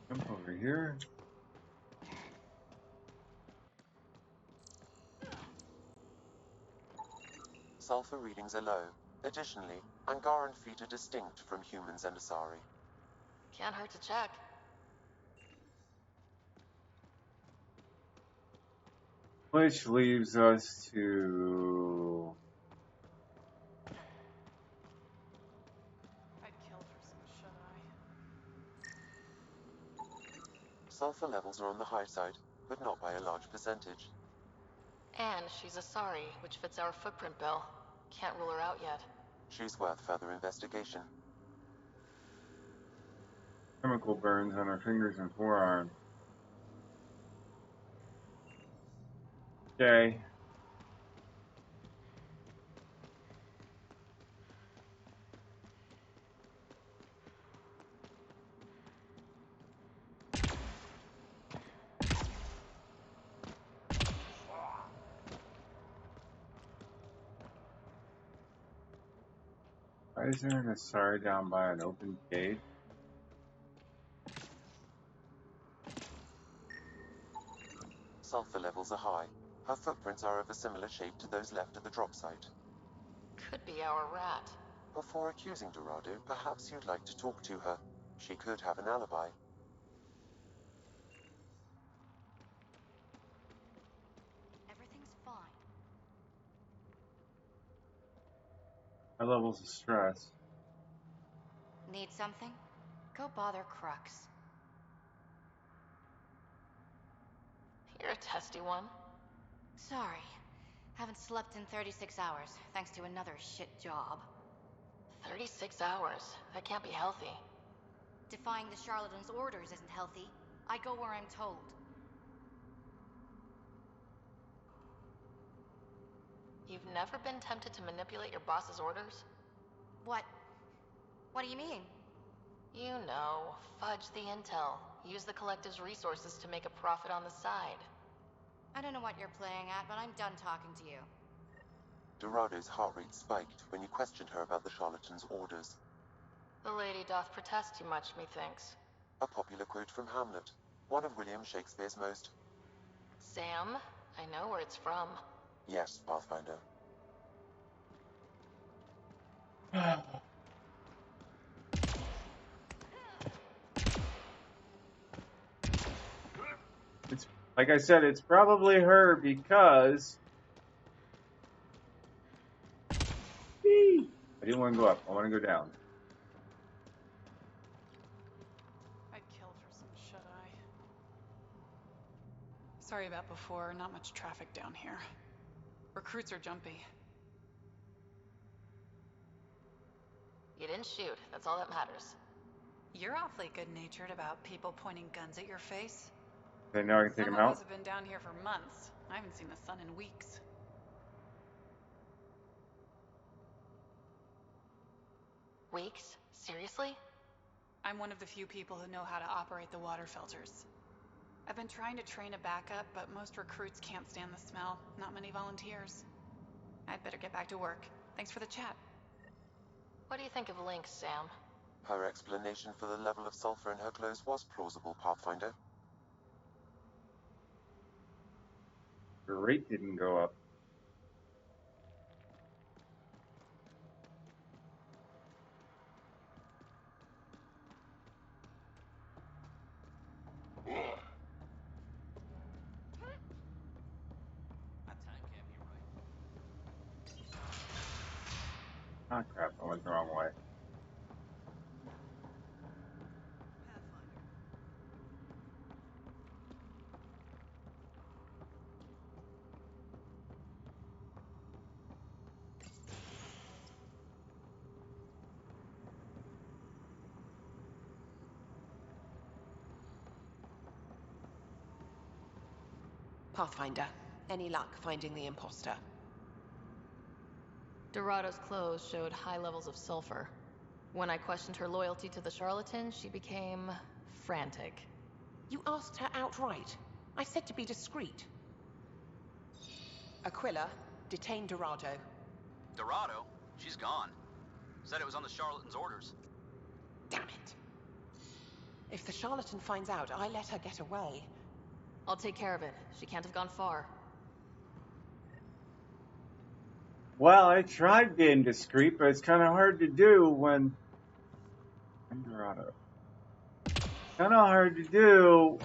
Jump over here. Sulfur readings are low. Additionally, Angaran feet are distinct from humans and Asari. Can't hurt to check. Which leaves us to... I'd kill for some shut-eye. Sulfur levels are on the high side, but not by a large percentage. And she's a Sari, which fits our footprint bill. Can't rule her out yet. She's worth further investigation. chemical burns on her fingers and forearm. Okay. Why is there an Asari down by an open cave? Sulfur levels are high. Her footprints are of a similar shape to those left at the drop site. Could be our rat. Before accusing Dorado, perhaps you'd like to talk to her. She could have an alibi. Everything's fine. High levels of stress. Need something? Go bother Crux. You're a testy one. Sorry. Haven't slept in 36 hours, thanks to another shit job. 36 hours. That can't be healthy. Defying the charlatan's orders isn't healthy. I go where I'm told. You've never been tempted to manipulate your boss's orders? What? What do you mean? You know, fudge the intel. Use the collective's resources to make a profit on the side. I don't know what you're playing at, but I'm done talking to you. Dorado's heart rate spiked when you questioned her about the charlatan's orders. The lady doth protest too much, methinks. A popular quote from Hamlet, one of William Shakespeare's most... Sam, I know where it's from. Yes, Pathfinder. It's like I said, it's probably her because I didn't want to go up. I want to go down. I'd kill for some shut-eye. Sorry about before, not much traffic down here. Recruits are jumpy. You didn't shoot, that's all that matters. You're awfully good-natured about people pointing guns at your face. Okay, now I can take Some him of out. us have been down here for months. I haven't seen the sun in weeks. Weeks? Seriously? I'm one of the few people who know how to operate the water filters. I've been trying to train a backup, but most recruits can't stand the smell. Not many volunteers. I'd better get back to work. Thanks for the chat. What do you think of Lynx, Sam? Her explanation for the level of sulfur in her clothes was plausible, Pathfinder. Your rate didn't go up. Ah, crap. I went the wrong way. Pathfinder, any luck finding the imposter? Dorado's clothes showed high levels of sulfur. When I questioned her loyalty to the charlatan, she became frantic. You asked her outright. I said to be discreet. Aquila, detain Dorado. Dorado? She's gone. Said it was on the charlatan's orders. Damn it. If the charlatan finds out, I let her get away. I'll take care of it. She can't have gone far. Well, I tried being discreet, but it's kind of hard to do when... Dorado. Kind of hard to do.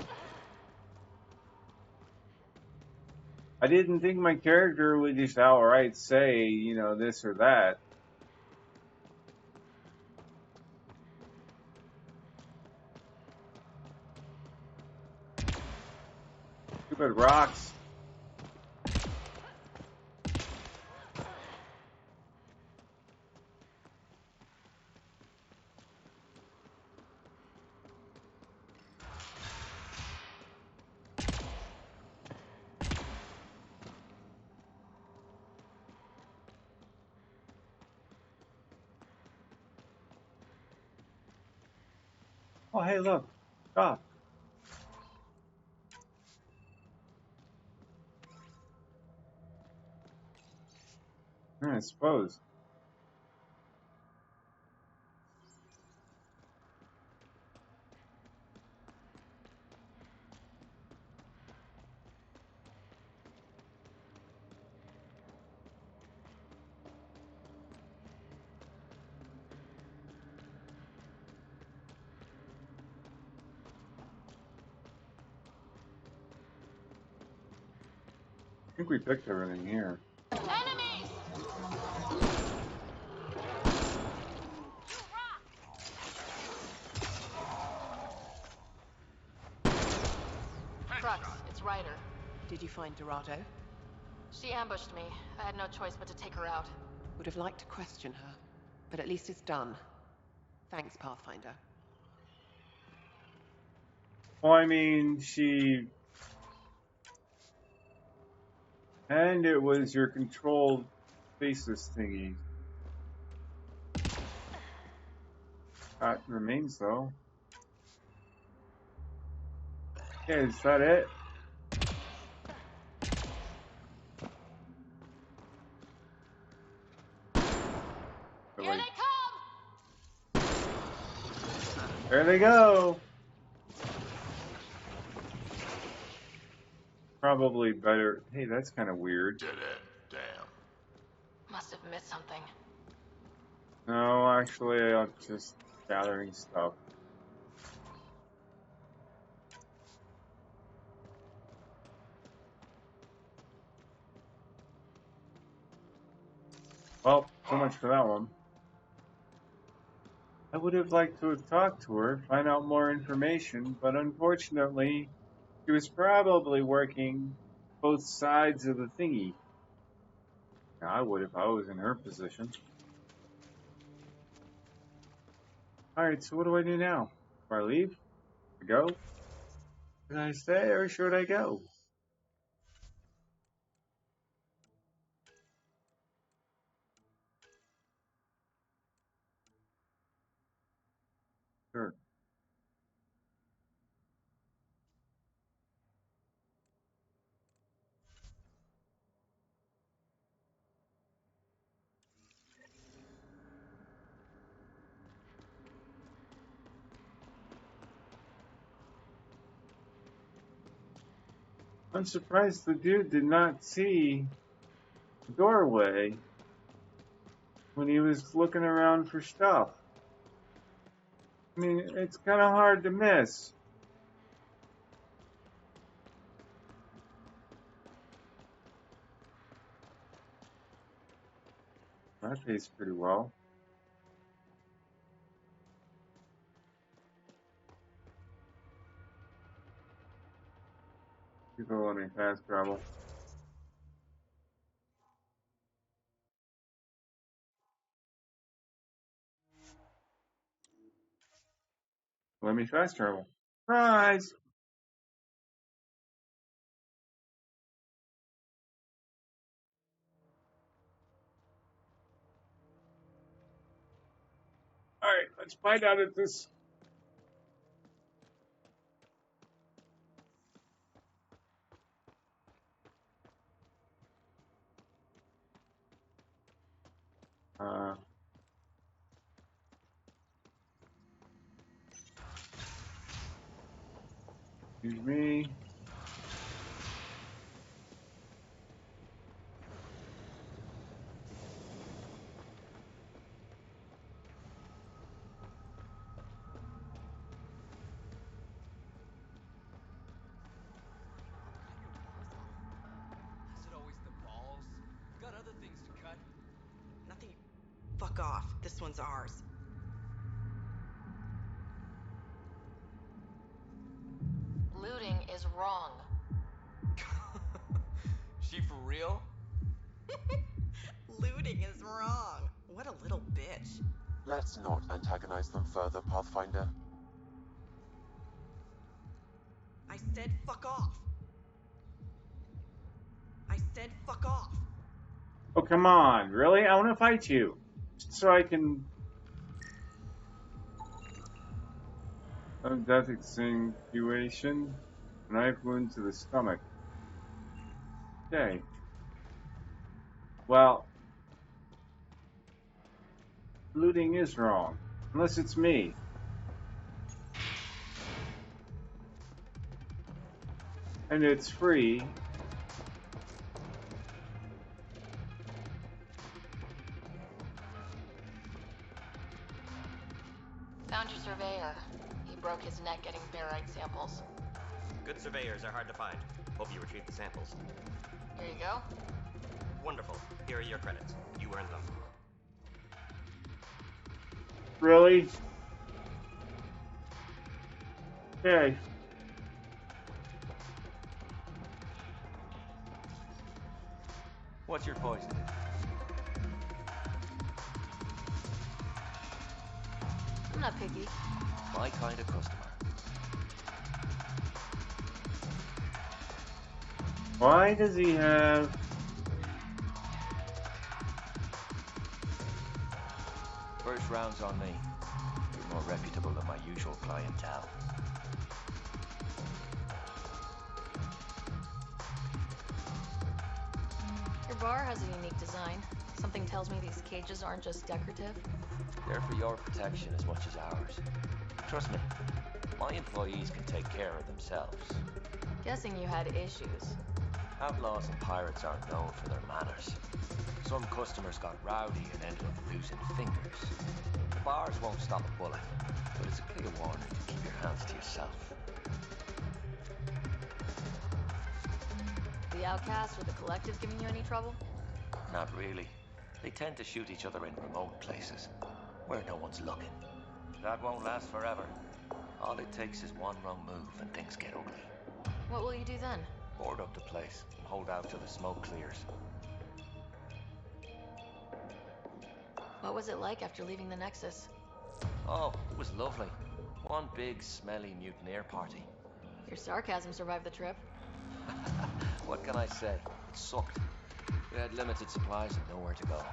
I didn't think my character would just outright say, you know, this or that. Stupid rocks. Oh, hey, look. Stop. I suppose. I think we picked everything here. Enemies! Crux, it's Ryder. Did you find Dorado? She ambushed me. I had no choice but to take her out. Would have liked to question her, but at least it's done. Thanks, Pathfinder. Well, I mean, she... And it was your controlled faceless thingy. That remains though. Okay, is that it? Here Really? they come! There they go! Probably better. Hey, that's kind of weird. Dead end. Damn. Must have missed something. No, actually, I'm just gathering stuff. Well, so much for that one. I would have liked to have talked to her, find out more information, but unfortunately, she was probably working both sides of the thingy. Now, I would if I was in her position. Alright, so what do I do now? Do I leave? I go? Should I stay or should I go? Sure. I'm surprised the dude did not see the doorway when he was looking around for stuff. I mean, it's kind of hard to miss. That pays pretty well. People let me fast travel. Let me fast travel. Surprise! Alright, let's find out if this... Excuse me. Is it always the balls? We've got other things to cut. Nothing. Fuck off. This one's ours. Looting is wrong. She for real? Looting is wrong. What a little bitch. Let's not antagonize them further, Pathfinder. I said fuck off. I said fuck off. Oh, come on. Really? I want to fight you. So I can... Death exsanguination. Knife wound to the stomach. Okay. Well... Looting is wrong. Unless it's me. And it's free. Found your surveyor. He broke his neck getting barite samples. Good surveyors are hard to find. Hope you retrieved the samples. Here you go. Wonderful. Here are your credits. You earned them. Really? Okay. What's your poison? I'm not picky. My kind of customer. Why does he have... First round's on me. more reputable than my usual clientele. Your bar has a unique design. Something tells me these cages aren't just decorative. They're for your protection as much as ours. Trust me, my employees can take care of themselves. Guessing you had issues. Outlaws and pirates aren't known for their manners. Some customers got rowdy and ended up losing fingers. The bars won't stop a bullet, but it's a clear warning to keep your hands to yourself. The Outcast or the Collective giving you any trouble? Not really. They tend to shoot each other in remote places, where no one's looking. That won't last forever. All it takes is one wrong move and things get ugly. What will you do then? Board up the place and hold out till the smoke clears. What was it like after leaving the Nexus? Oh, it was lovely. One big, smelly mutineer party. Your sarcasm survived the trip. What can I say? It sucked. We had limited supplies and nowhere to go.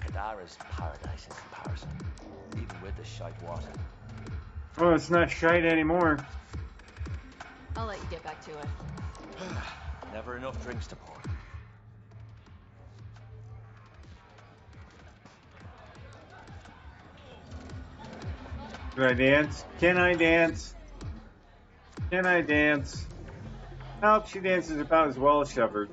Kadara's paradise in comparison, even with the shite water. Oh, it's not shite anymore. I'll let you get back to it. Never enough drinks to pour. Can I dance? Can I dance? Can I dance? Nope, she dances about as well as Shepard.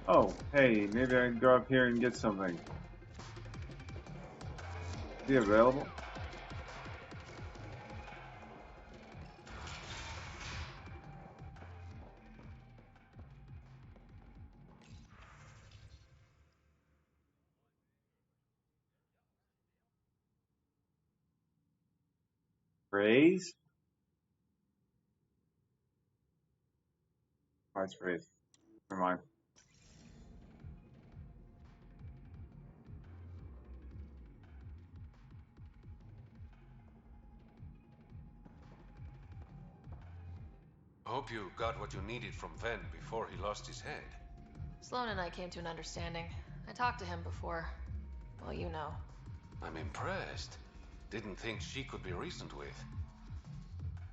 Oh, hey, maybe I can go up here and get something. Is he available? Phrase? Oh, it's phrase. Never mind. Hope you got what you needed from Ven before he lost his head. Sloan and I came to an understanding. I talked to him before. Well, you know. I'm impressed. Didn't think she could be reasoned with.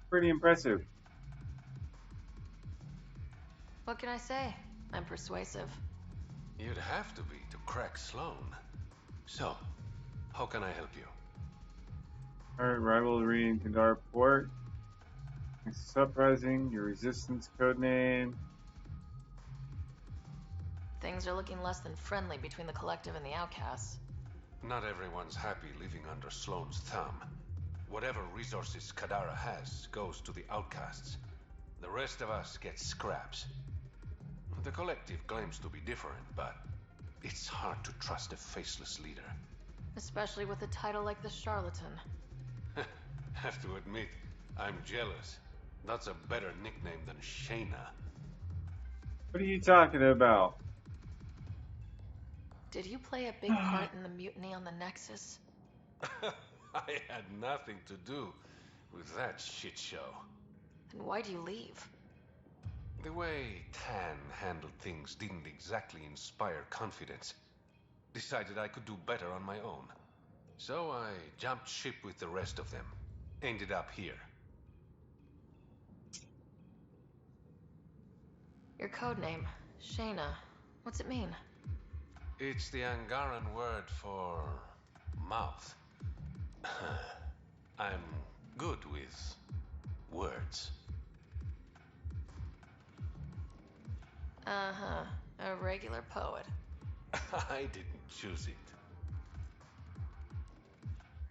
Pretty impressive. What can I say? I'm persuasive. You'd have to be to crack Sloan. So, how can I help you? Alright, rivalry in Kadar Port. Uprising, your resistance codename. Things are looking less than friendly between the Collective and the Outcasts. Not everyone's happy living under Sloan's thumb. Whatever resources Kadara has goes to the outcasts. The rest of us get scraps. The Collective claims to be different, but it's hard to trust a faceless leader. Especially with a title like the Charlatan. Have to admit, I'm jealous. That's a better nickname than Shayna. What are you talking about? Did you play a big part in the mutiny on the Nexus? I had nothing to do with that shit show. Then why do you leave? The way Tan handled things didn't exactly inspire confidence. Decided I could do better on my own. So I jumped ship with the rest of them. Ended up here. Your codename, Shayna. What's it mean? It's the Angaran word for mouth. I'm good with words. Uh-huh. A regular poet. I didn't choose it.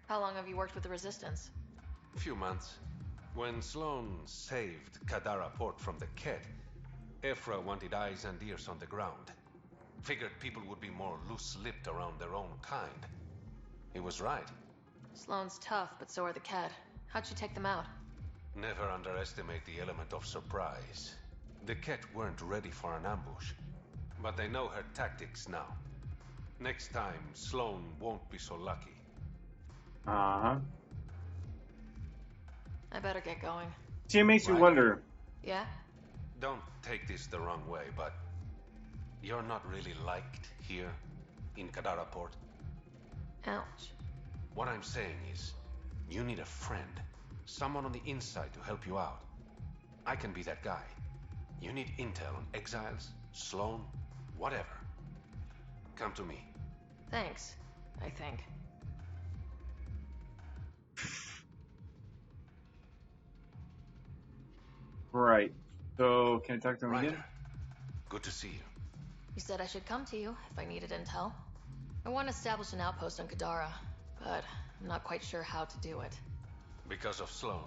How long have you worked with the Resistance? A few months. When Sloan saved Kadara Port from the Ket, Ephra wanted eyes and ears on the ground. Figured people would be more loose-lipped around their own kind. He was right. Sloan's tough, but so are the Ket. How'd you take them out? Never underestimate the element of surprise. The Ket weren't ready for an ambush, but they know her tactics now. Next time, Sloan won't be so lucky. Uh-huh. I better get going. See, it makes you Ryder, wonder. Yeah? don't take this the wrong way, but you're not really liked here in Kadara Port. Ouch. What I'm saying is, you need a friend, someone on the inside to help you out. I can be that guy. You need intel on exiles, Sloan, whatever. Come to me. Thanks, I think. Right. So, can I talk to him again? Ryder, good to see you. You said I should come to you if I needed intel. I want to establish an outpost on Kadara, but I'm not quite sure how to do it. Because of Sloan.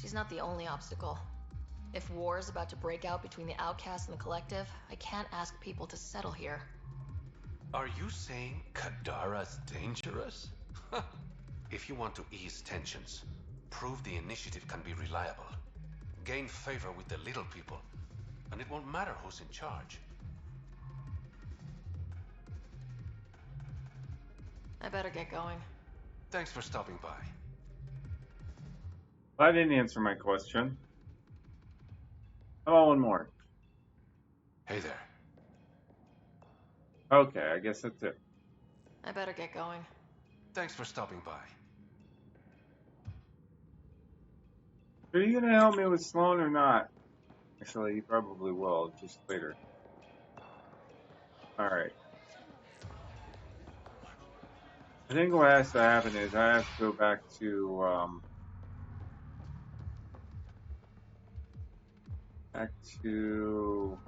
She's not the only obstacle. If war is about to break out between the outcasts and the collective, I can't ask people to settle here. Are you saying Kadara's dangerous? If you want to ease tensions, prove the initiative can be reliable. Gain favor with the little people, and it won't matter who's in charge. I better get going. Thanks for stopping by. I didn't answer my question. How about one more? Hey there. Okay, I guess that's it. I better get going. Thanks for stopping by. Are you gonna help me with Sloan or not? Actually, you probably will, just later. Alright. I think what has to happen is I have to go back to, back to...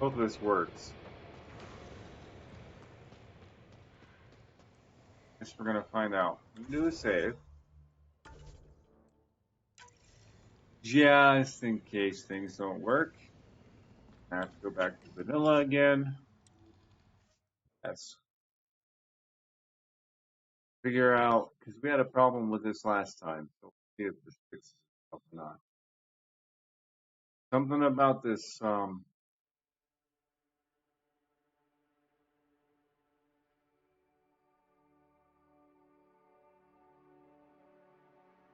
Hope this works. Guess we're gonna find out. Do a save. Just in case things don't work. I have to go back to vanilla again. Yes. Figure out, because we had a problem with this last time. So see if this fixes it or not. Something about this,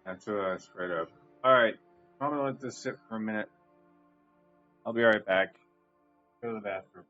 that's straight up. Alright. I'm gonna let this sit for a minute. I'll be right back. Go to the bathroom.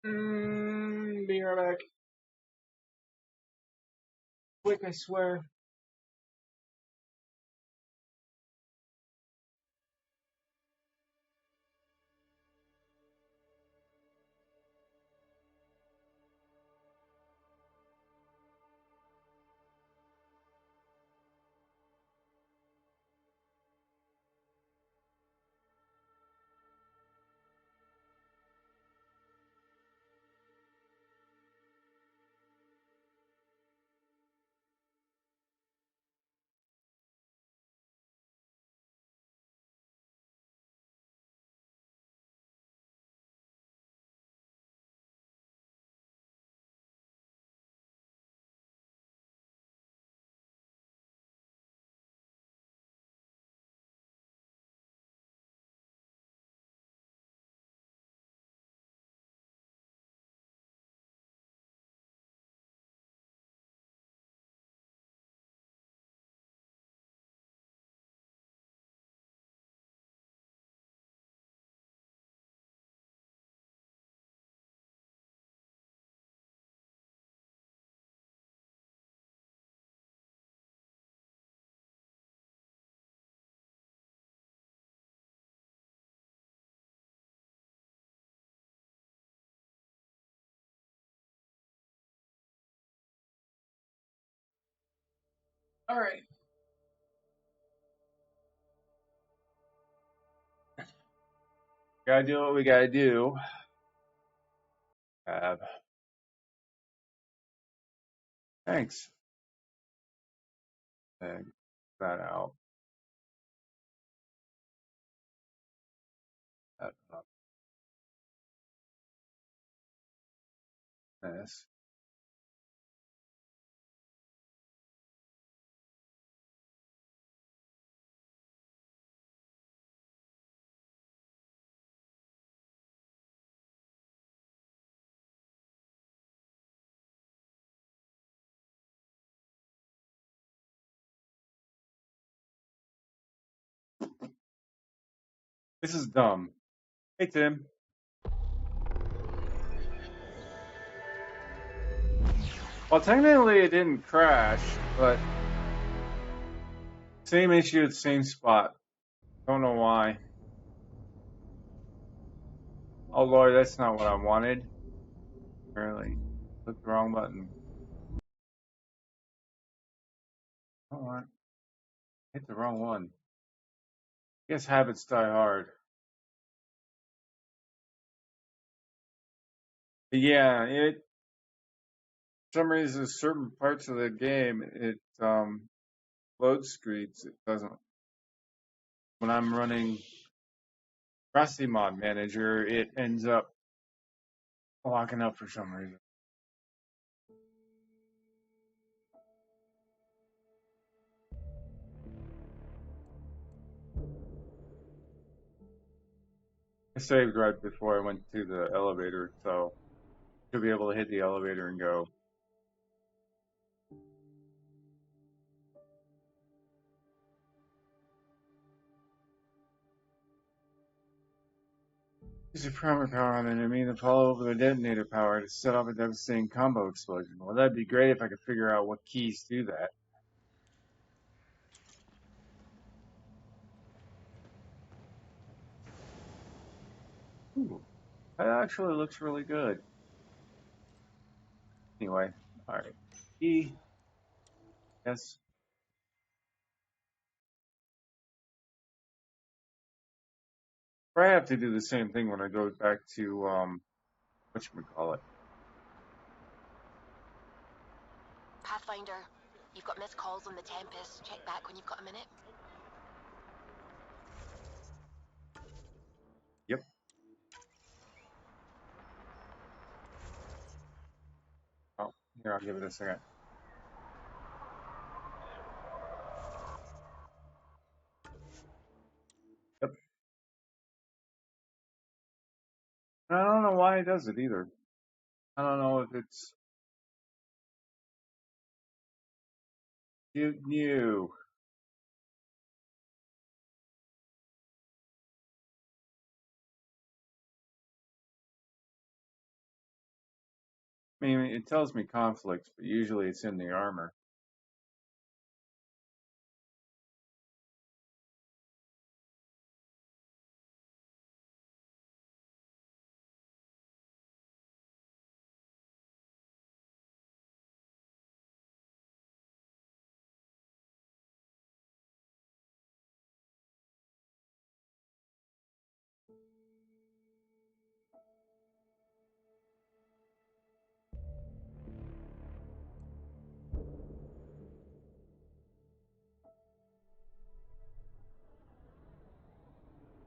Be right back. Quick, I swear. All right. Gotta do what we gotta do. Thanks. And that out. That up. This. This is dumb. Hey, Tim. Well, technically it didn't crash, but same issue at same spot. Don't know why. Oh, Lord, that's not what I wanted. Apparently, clicked the wrong button. Hold on. Hit the wrong one. Guess habits die hard. But yeah, for some reason, certain parts of the game, it load screens. It doesn't. When I'm running Rusty Mod Manager, it ends up locking up for some reason. I saved right before I went to the elevator, so to be able to hit the elevator and go. Use your primary power on an enemy and follow over the detonator power to set off a devastating combo explosion. Well, that'd be great if I could figure out what keys do that. Ooh, that actually looks really good. Anyway, alright. E. Yes. I have to do the same thing when I go back to, whatchamacallit. Pathfinder, you've got missed calls on the Tempest. Check back when you've got a minute. Yep. Oh, here, I'll give it a second. Yep. I don't know why it does it either. I don't know if it's new. I mean, it tells me conflicts, but usually it's in the armor.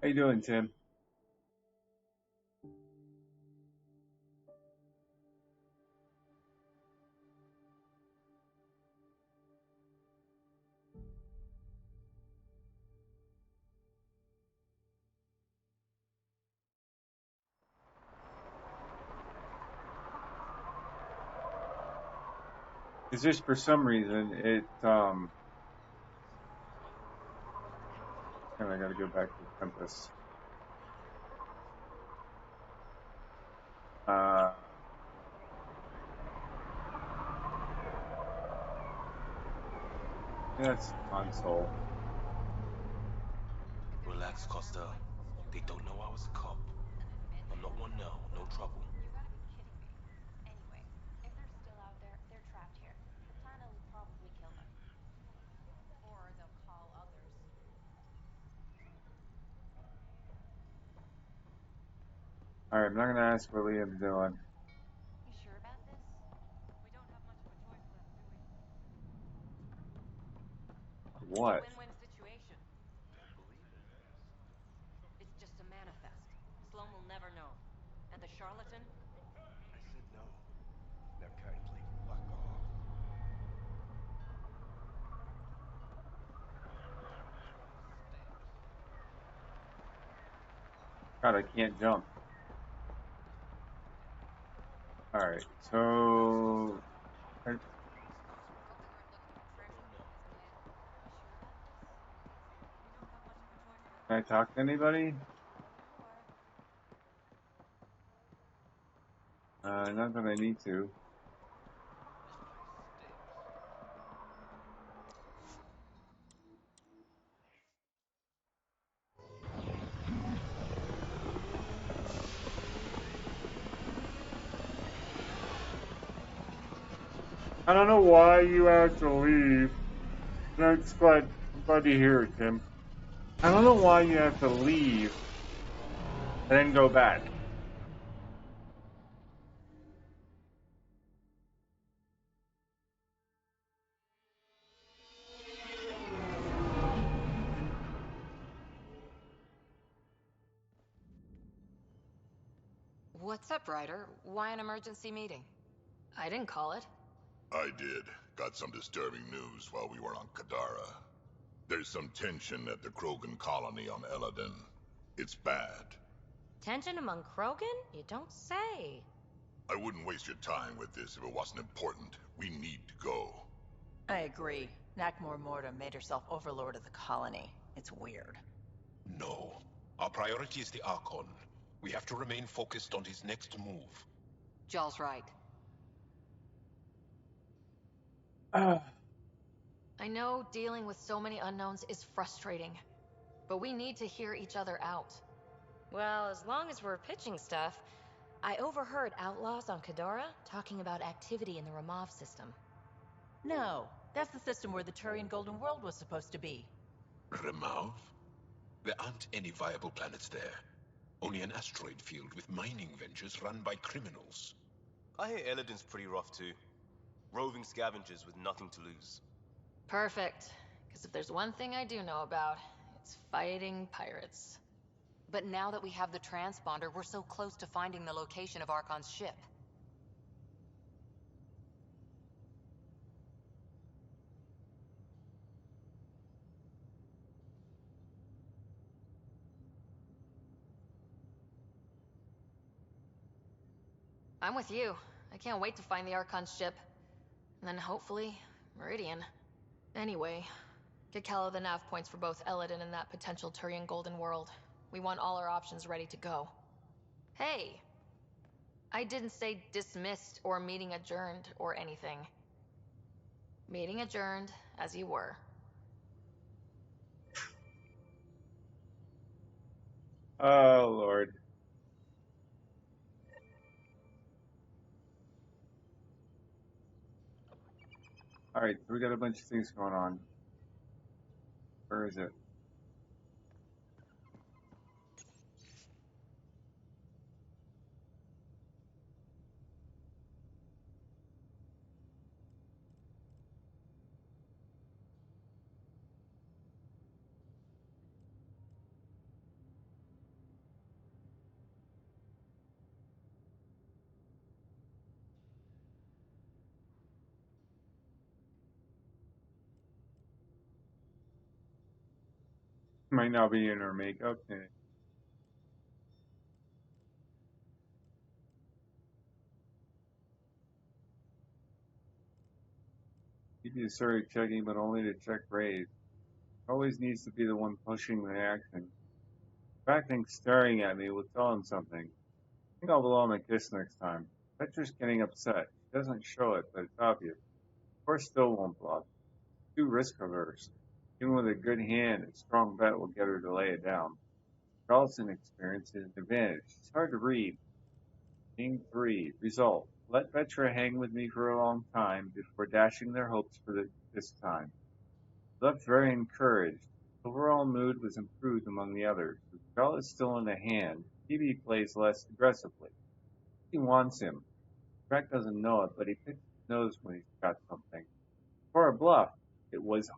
How you doing, Tim? It's just for some reason it and I gotta go back to Tempest. That's console. Relax, Costa. They don't know I was a cop. I'm not one now, no trouble. You gotta be kidding me. Anyway, if they're still out there, they're trapped here. The planet will probably kill them. Alright, I'm not gonna ask what Liam's doing. You sure about this? We don't have much of a choice left, do we? It's a What? win-win situation. Don't believe it. It's just a manifest. Sloan will never know. And the charlatan? I said no. Now kindly fuck off. God, I can't jump. Alright, so... Can I talk to anybody? Not that I need to. I don't know why you have to leave. No, I'm glad to hear it, Tim. I don't know why you have to leave and then go back. What's up, Ryder? Why an emergency meeting? I didn't call it. I did. Got some disturbing news while we were on Kadara. There's some tension at the Krogan colony on Eladin. It's bad. Tension among Krogan? You don't say. I wouldn't waste your time with this if it wasn't important. We need to go. I agree. Nakmor Morta made herself overlord of the colony. It's weird. No. Our priority is the Archon. We have to remain focused on his next move. Jall's right. I know dealing with so many unknowns is frustrating, but we need to hear each other out. Well, as long as we're pitching stuff, I overheard outlaws on Kadara talking about activity in the Ramov system. No, that's the system where the Turian Golden World was supposed to be. Remav? There aren't any viable planets there. Only an asteroid field with mining ventures run by criminals. I hear Eladin's pretty rough too. Roving scavengers with nothing to lose. Perfect. Because if there's one thing I do know about, it's fighting pirates. But now that we have the transponder, we're so close to finding the location of Archon's ship. I'm with you. I can't wait to find the Archon's ship. And then hopefully, Meridian. Anyway, get Callow the nav points for both Eladin and that potential Turian Golden World. We want all our options ready to go. Hey! I didn't say dismissed or meeting adjourned or anything. Meeting adjourned, as you were. Oh, Lord. Alright, so we got a bunch of things going on. Where is it? Might not be in our make. Okay. You started checking, but only to check raids. Always needs to be the one pushing the action. Acting staring at me will tell him something. I think I'll blow him a kiss next time. Petra's getting upset. She doesn't show it, but it's obvious. Horse still won't bluff. Too risk averse. Even with a good hand, a strong bet will get her to lay it down. Charleston experience is an advantage. It's hard to read. Game 3. Result. Let Petra hang with me for a long time before dashing their hopes for this time. Left very encouraged. Overall mood was improved among the others. The draw is still in the hand. Phoebe plays less aggressively. He wants him. Shrek doesn't know it, but he picks his nose when he's got something. For a bluff, it was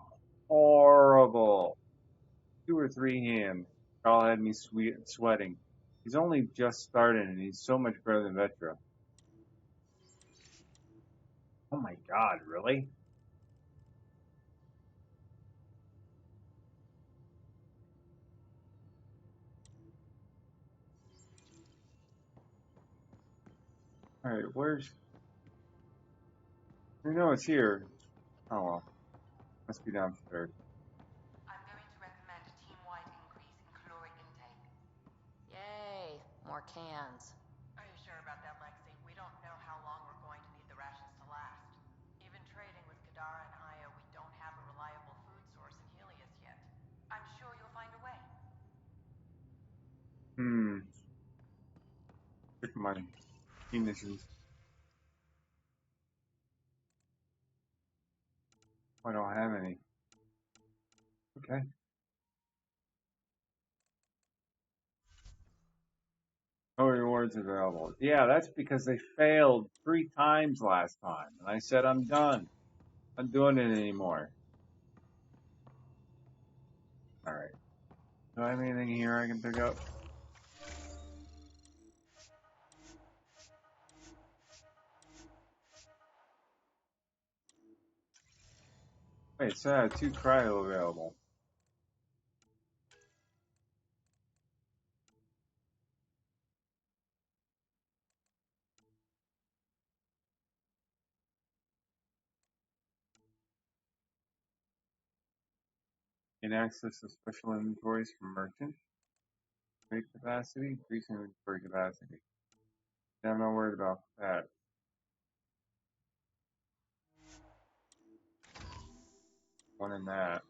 horrible. 2 or 3 hands. All had me sweating. He's only just started, and he's so much better than Vetra. Oh my god, really? Alright, where's... I know it's here. Oh well. Must be downstairs. I'm going to recommend a team-wide increase in caloric intake. Yay, more cans. Are you sure about that, Lexi? We don't know how long we're going to need the rations to last. Even trading with Kadara and Io, we don't have a reliable food source in Helios yet. I'm sure you'll find a way. Check my munitions. I don't have any. Okay. No rewards available. Yeah, that's because they failed 3 times last time. And I said, I'm done. I'm not doing it anymore. Alright. Do I have anything here I can pick up? Wait, so I have 2 cryo available. Can access to special inventories from merchant. Trade capacity, increase inventory capacity. Yeah, I'm not worried about that. One in that.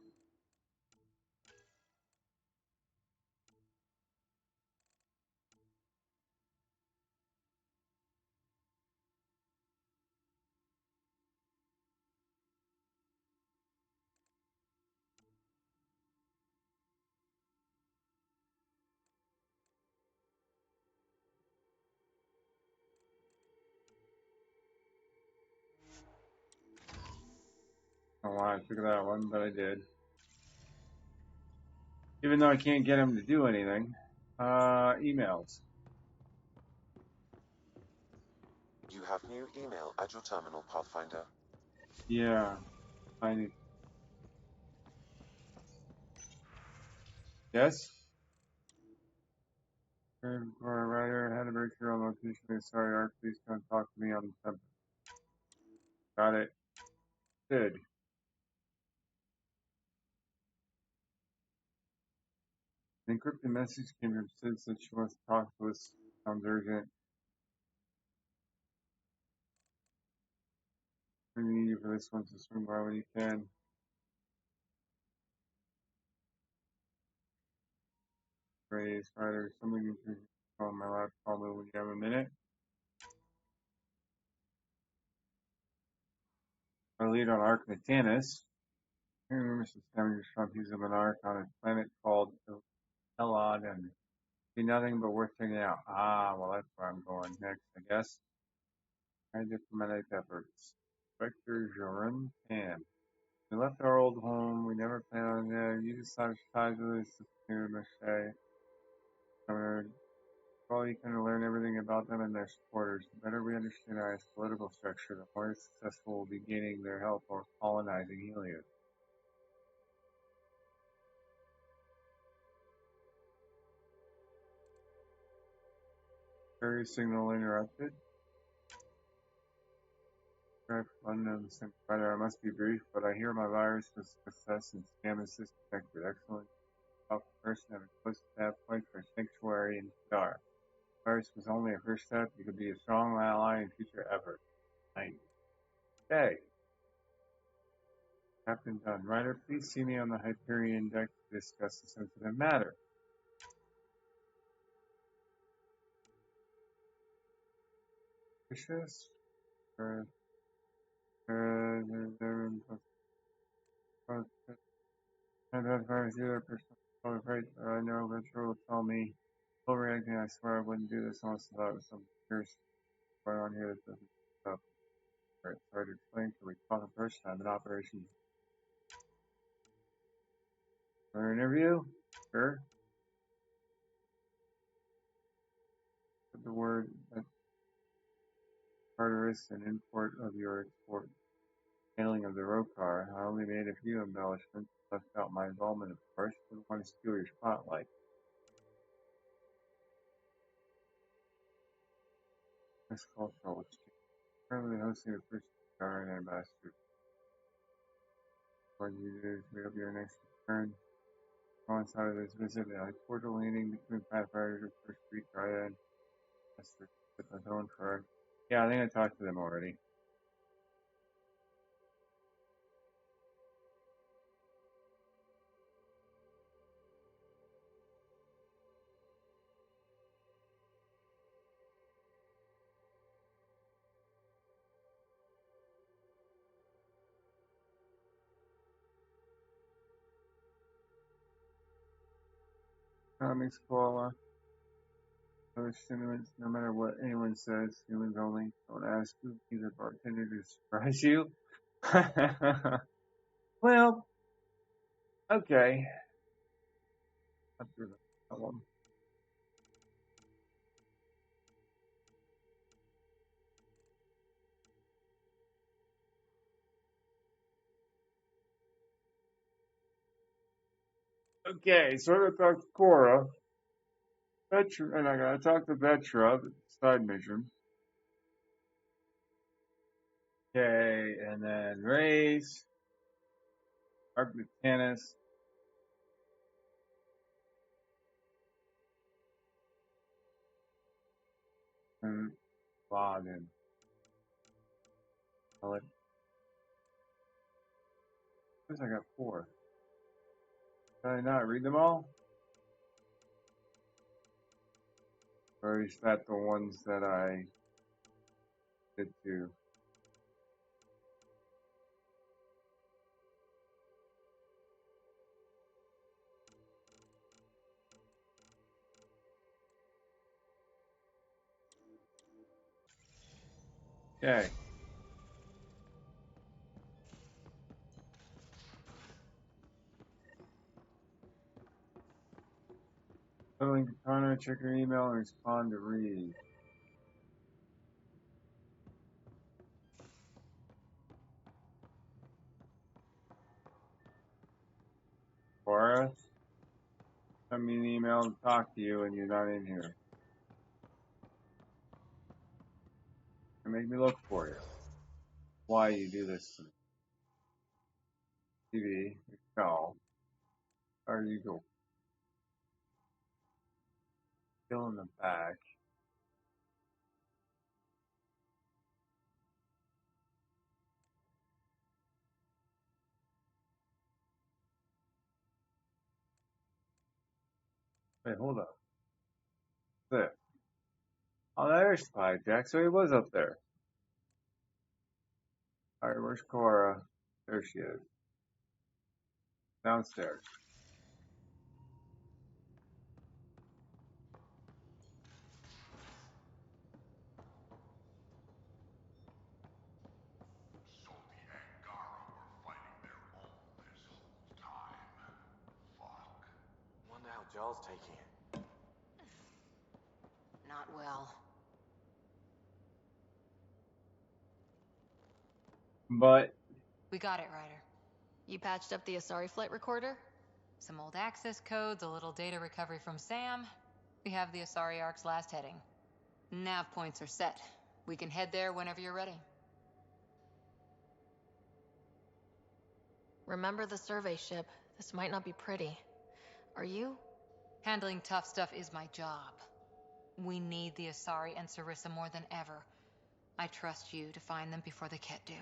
I don't know why I took that one, but I did. Even though I can't get him to do anything. Emails. You have new email at your terminal, Pathfinder. Yeah. I need. Yes? For a writer, had a breakthrough on location. Sorry, Art, please come talk to me on the temp. Got it. Good. The encrypted message came from Sid that she wants to talk to us. Sounds urgent. We need you for this one, so swing by when you can. Praise, writer, something you can on my lap. Call me when you have a minute. Our lead on Ark Natanus. I remember some scavengers found pieces of an Ark on a planet called Elod and see nothing but worth checking out. Ah, well, that's where I'm going next, I guess. High diplomatic efforts. Vector Joran Pan. We left our old home. We never planned on it. You decided to tie to this new Mache. Well, you can learn everything about them and their supporters. The better we understand our political structure, the more successful we'll be gaining their help or colonizing Helios. Carrier signal interrupted. Unknown provider. I must be brief, but I hear my virus was success and scam assist detected. Excellent. Person having close stab point for sanctuary and star. Virus was only a first step. You could be a strong ally in future efforts. Nice. Okay. Captain Dunn. Ryder, please see me on the Hyperion deck to discuss the sensitive matter. Vicious? And that virus either person right, I know Venture will tell me Overreacting, I swear I wouldn't do this unless I thought it was some serious going on here that doesn't stuff. Alright, sorry to explain till we talk the first time in operation. Another interview? Sure. Put the word that Carteris and import of your export handling of the Rokar. I only made a few embellishments, left out my involvement, of course. Didn't want to steal your spotlight. This cultural exchange. Currently hosting the first Guard ambassador. What you do to up your next return? Coincide with this visit, a cordial meeting between Pathfinders and First Street Guard and with the zone for. Yeah, I think I talked to them already. Comics, koala. Other stimulants, no matter what anyone says, humans only. Don't ask who he's a bartender to surprise you. Well, okay. After that one. Okay, so I gotta talk to Cora. Vetra, and I gotta talk to Vetra, the side mission. Okay, and then Race, Arctic Tennis, and Login. I got 4. Did I not read them all? Or is that the ones that I did too? Okay. Filling Connor, check your email and respond to read. Cora, send me an email to talk to you and you're not in here. And make me look for you. Why you do this to me? TV, call. Or you go. Still in the back. Wait, hold up. There. Oh, there's Spy Jack. So he was up there. Alright, where's Cora? There she is. Downstairs. So the Angara were fighting their own this whole time. Fuck. Wonder how Joel's taking it. Not well. But We got it, Ryder. You patched up the Asari flight recorder? Some old access codes, a little data recovery from Sam. We have the Asari Ark's last heading. Nav points are set. We can head there whenever you're ready. Remember the survey ship. This might not be pretty. Are you? Handling tough stuff is my job. We need the Asari and Sarissa more than ever. I trust you to find them before the Ket do.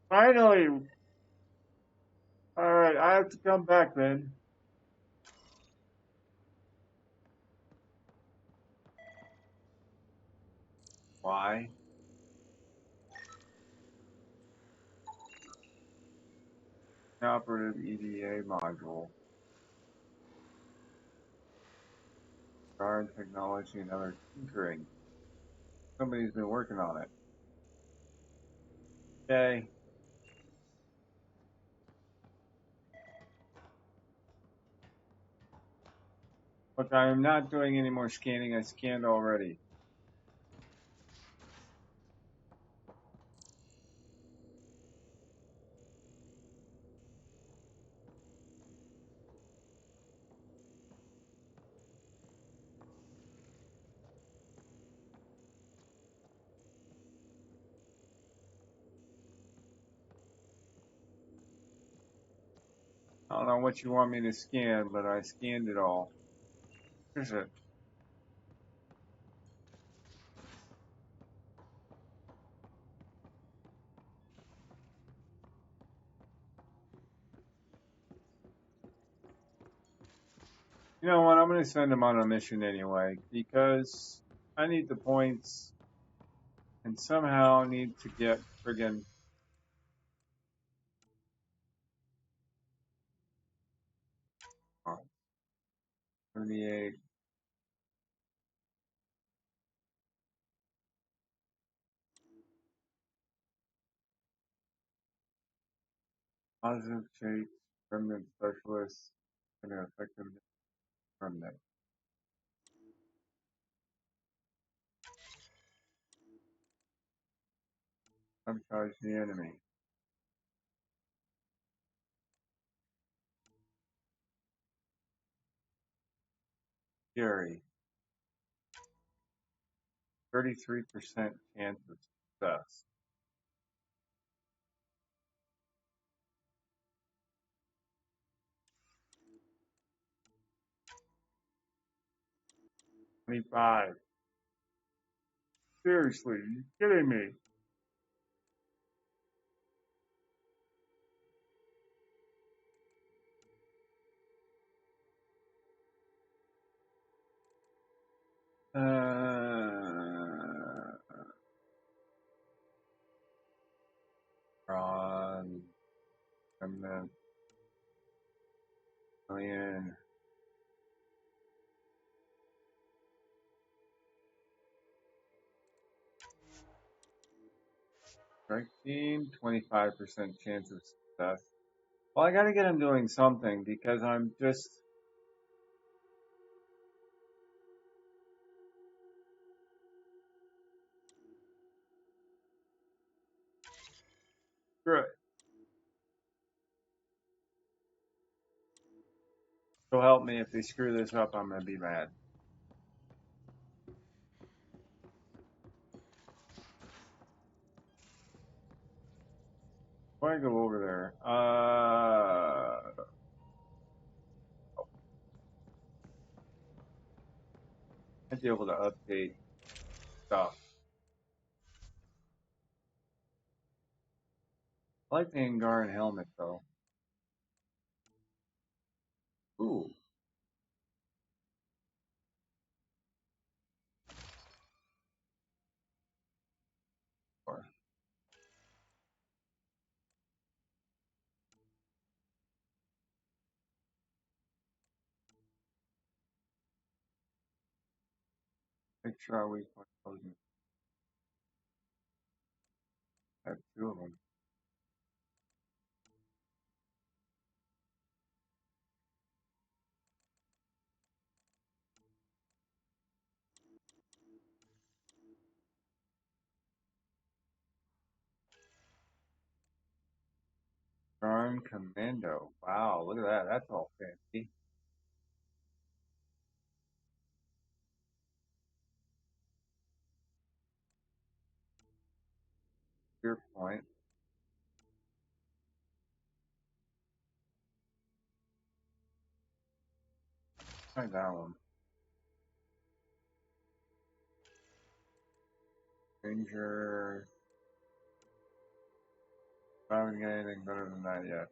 finally. Alright, I have to come back then. Why? Operative EDA module. Guard technology and other tinkering. Somebody's been working on it. Okay. Look, I am not doing any more scanning. I scanned already. I don't know what you want me to scan, but I scanned it all. Here's it. You know what? I'm going to send them on a mission anyway because I need the points and somehow need to get friggin' 38. Positive traits, permanent specialist, and effectiveness permanent. Sabotage the enemy. Scary. 33% chance of success. $25. Seriously, you kidding me? Ron, permanent, million. Strike team, 25% chance of success. Well, I gotta get him doing something because I'm just. Screw it. So help me, if they screw this up, I'm gonna be mad. Before I go over there, I'd be able to update stuff. I like the Angaran helmet though. Ooh. Make sure I wait for closing. I have two of them. Charm Commando. Wow, look at that. That's all fancy. Spear point. Try that one. Ranger. I haven't got anything better than that yet.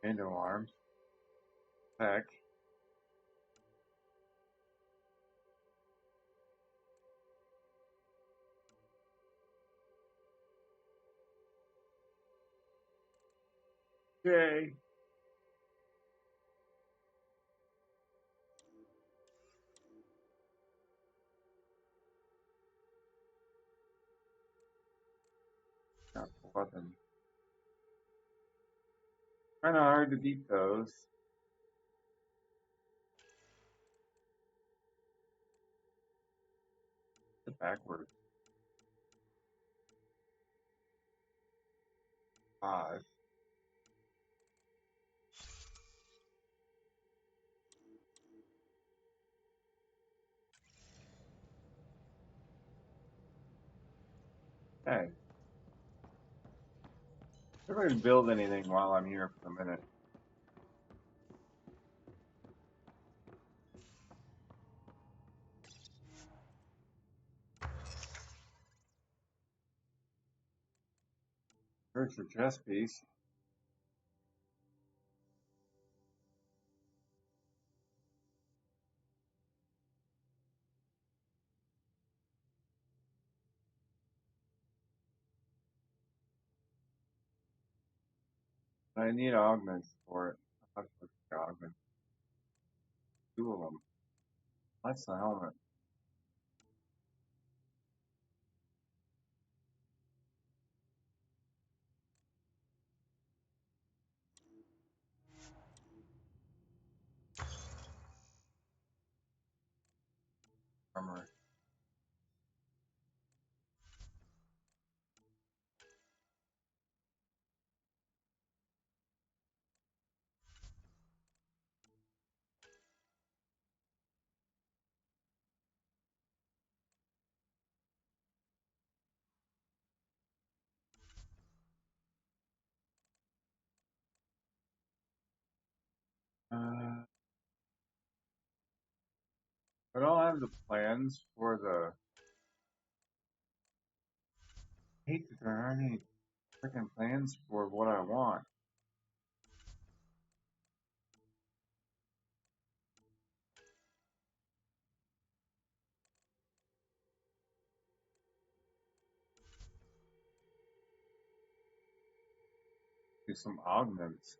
Commando arms. Heck. Okay. Got 11. Kind of hard to beat those. The backwards. 5. Okay. I'm not going to build anything while I'm here for a minute. There's your chess piece. I need augments for it. I'll have to look for augments. 2 of them. That's the helmet. Armor. I don't have the plans for the. I hate that there aren't any freaking plans for what I want. Do some augments.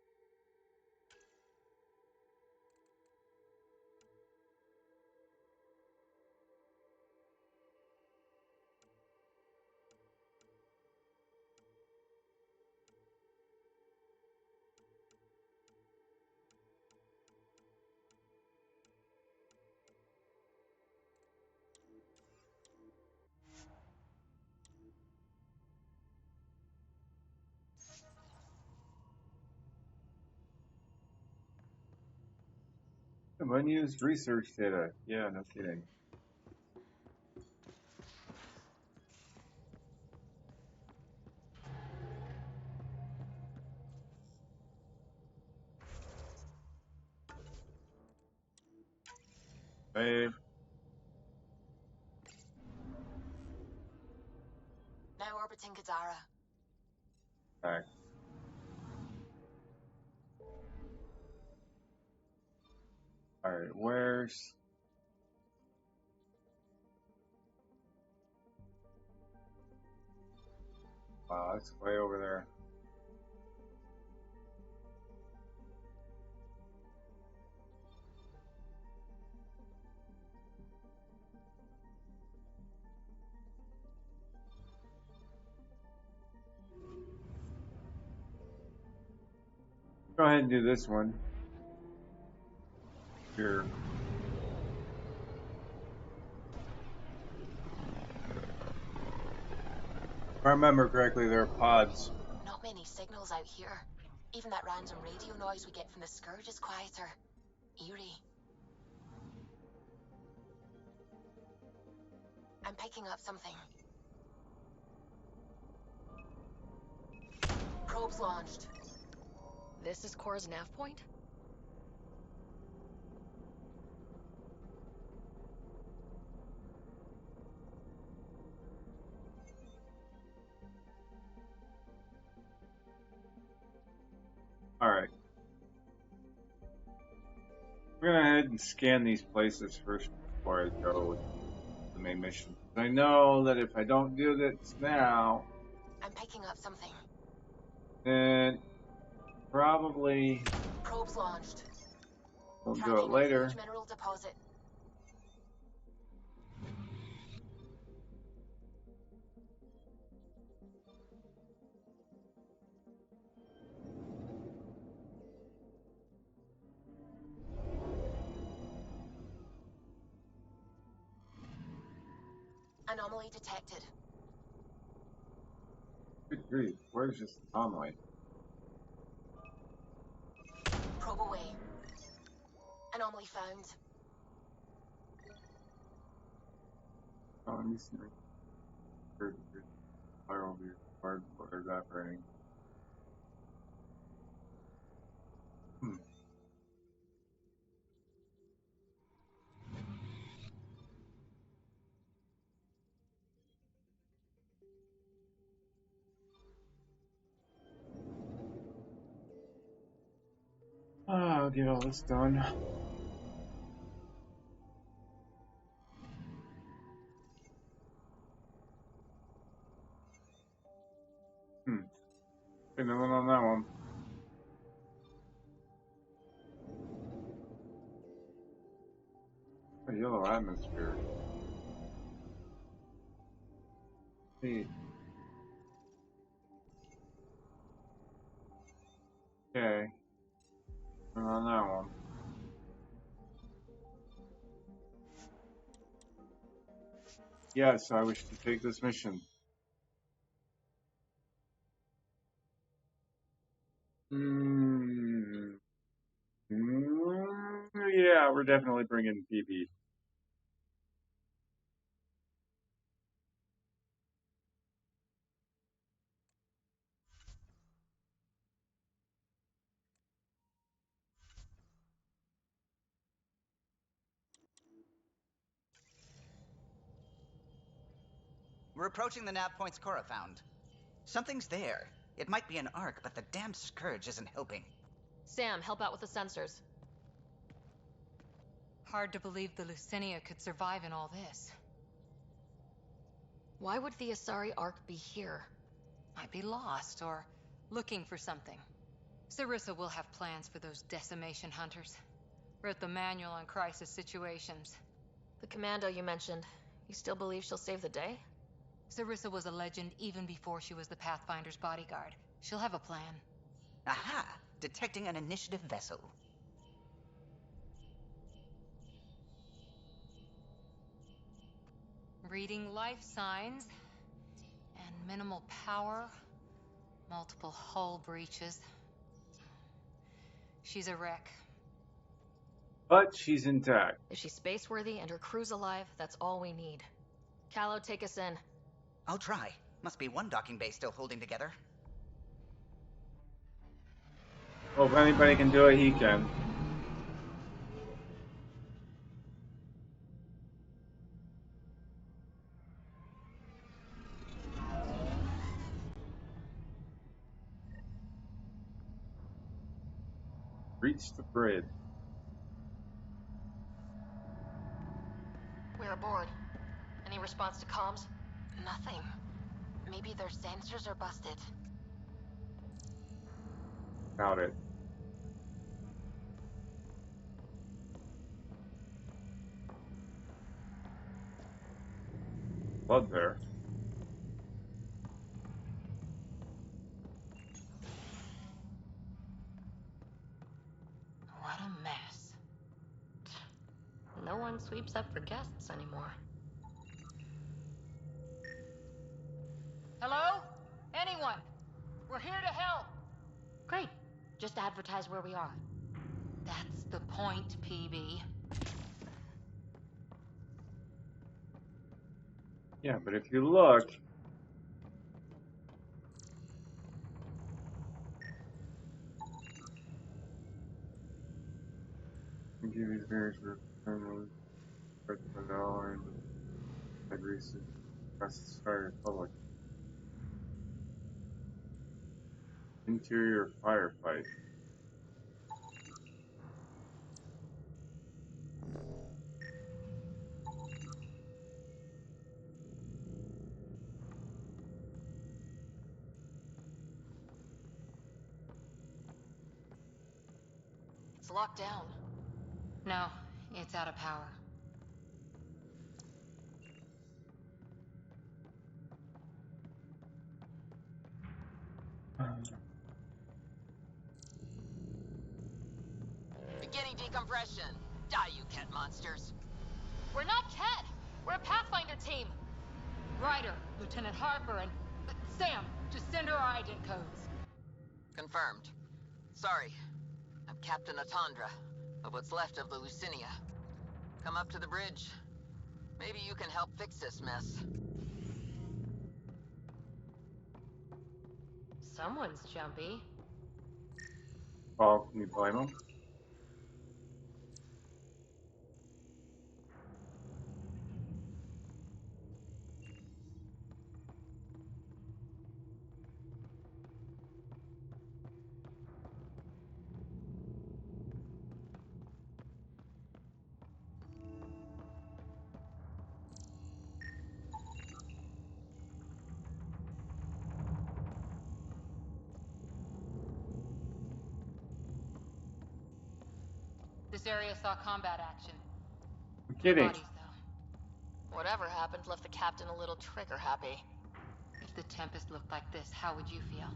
Unused research data. Yeah, no kidding. Babe. Now orbiting Kadara. Back. Alright, where's. Wow, that's way over there. Go ahead and do this one. Here. If I remember correctly, there are pods. Not many signals out here. Even that random radio noise we get from the Scourge is quieter. Eerie. I'm picking up something. Probes launched. This is Cora's nav point? Alright. We're gonna head and scan these places first before I go with the main mission. I know that if I don't do this now, I'm picking up something. then probably Probes launched. we'll do Tracking it later. a huge mineral deposit. Anomaly detected. Good grief, where's this anomaly? Probe away. Anomaly found. Oh, I'm using fire will be required for evaporating. I'll get all this done. Okay, nothing on that one. A yellow atmosphere. Hey. Okay. Nothing on that one. Yes, I wish to take this mission. Yeah, we're definitely bringing PB. We're approaching the nav points Cora found. Something's there. It might be an arc, but the damn scourge isn't helping. Sam, help out with the sensors. Hard to believe the Lucinia could survive in all this. Why would the Asari Ark be here? Might be lost or looking for something. Sarissa will have plans for those decimation hunters. Wrote the manual on crisis situations. The commando you mentioned, you still believe she'll save the day? Sarissa was a legend even before she was the Pathfinder's bodyguard. She'll have a plan. Aha! Detecting an initiative vessel. Reading life signs. And minimal power. Multiple hull breaches. She's a wreck. But she's intact. If she's space-worthy and her crew's alive, that's all we need. Callow, take us in. I'll try. Must be one docking bay still holding together. Well, if anybody can do it, he can. Reach the bridge. We're aboard. Any response to comms? Nothing. Maybe their sensors are busted. Got it. Blood there. What a mess. No one sweeps up for guests anymore. Hello? Anyone? We're here to help. Great. Just advertise where we are. That's the point, PB. Yeah, but if you look, give these various terminals, but all are in the recent across the Sky Republic. Interior firefight. It's locked down. No, it's out of power. Beginning decompression. Die, you cat monsters. We're not Ket! We're a Pathfinder team! Ryder, Lieutenant Harper, and Sam, just send her our agent codes. Confirmed. Sorry. I'm Captain Atandra, of what's left of the Lucinia. Come up to the bridge. Maybe you can help fix this mess. Someone's jumpy. Well, can you blame them? This area saw combat action. I'm No kidding. bodies, though. Whatever happened left the captain a little trigger happy. If the Tempest looked like this, how would you feel?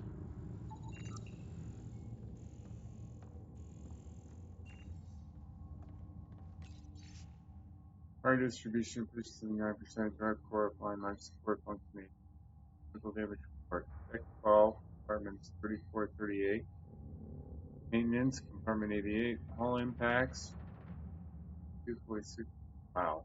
Power distribution pushes 79% drive core applying life support function. Critical damage report. Tech call, compartments 3438. Maintenance, compartment 88. All impacts 246. Wow.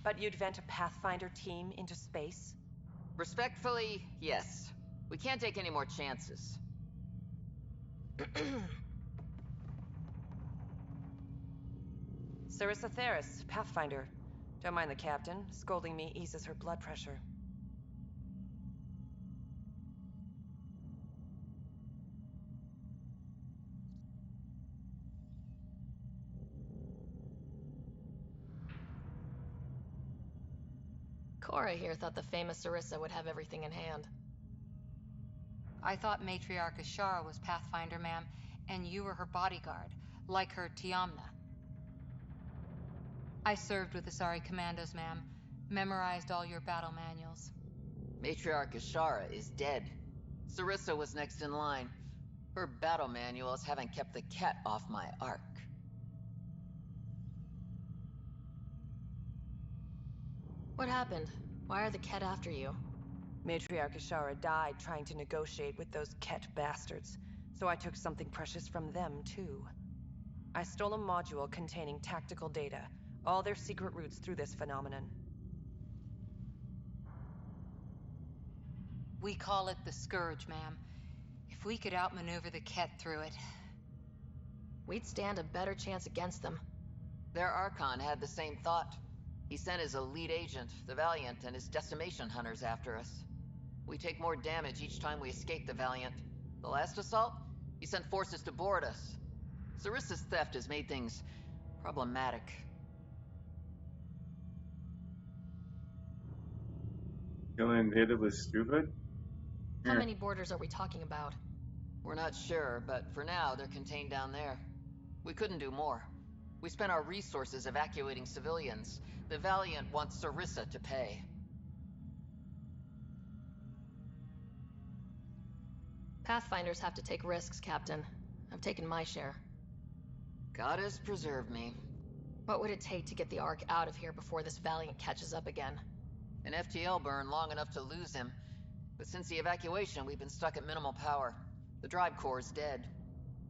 But you'd vent a Pathfinder team into space? Respectfully, yes. We can't take any more chances. Sarissa Theris, Pathfinder. Don't mind the captain. Scolding me eases her blood pressure. Cora here thought the famous Sarissa would have everything in hand. I thought Matriarch Ashara was Pathfinder, ma'am, and you were her bodyguard, like her Tiamna. I served with the Asari Commandos, ma'am. Memorized all your battle manuals. Matriarch Ashara is dead. Sarissa was next in line. Her battle manuals haven't kept the cat off my ark. What happened? Why are the Ket after you? Matriarch Ashara died trying to negotiate with those Ket bastards, so I took something precious from them, too. I stole a module containing tactical data, all their secret routes through this phenomenon. We call it the Scourge, ma'am. If we could outmaneuver the Ket through it... We'd stand a better chance against them. Their Archon had the same thought. He sent his elite agent, the Valiant, and his decimation hunters after us. We take more damage each time we escape the Valiant. The last assault, he sent forces to board us. Sarissa's theft has made things problematic. Killing data was stupid? How many boarders are we talking about? We're not sure, but for now, they're contained down there. We couldn't do more. We spent our resources evacuating civilians. The Valiant wants Sarissa to pay. Pathfinders have to take risks, Captain. I've taken my share. God has preserved me. What would it take to get the Ark out of here before this Valiant catches up again? An FTL burn long enough to lose him. But since the evacuation, we've been stuck at minimal power. The drive core is dead.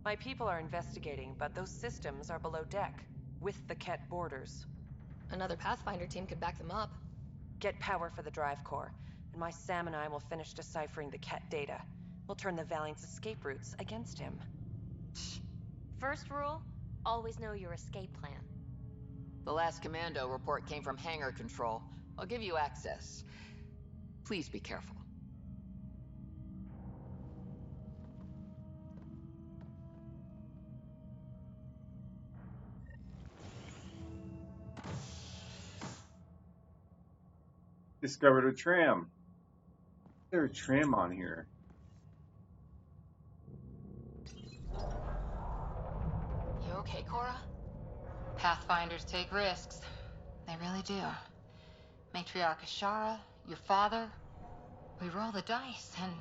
My people are investigating, but those systems are below deck, with the Ket borders. Another Pathfinder team could back them up. Get power for the drive core, and my Sam and I will finish deciphering the Ket data. We'll turn the Valiant's escape routes against him. First rule, always know your escape plan. The last commando report came from hangar control. I'll give you access. Please be careful. Discovered a tram. There's a tram on here. You okay, Cora? Pathfinders take risks. They really do. Matriarch Ashara, your father. We roll the dice and...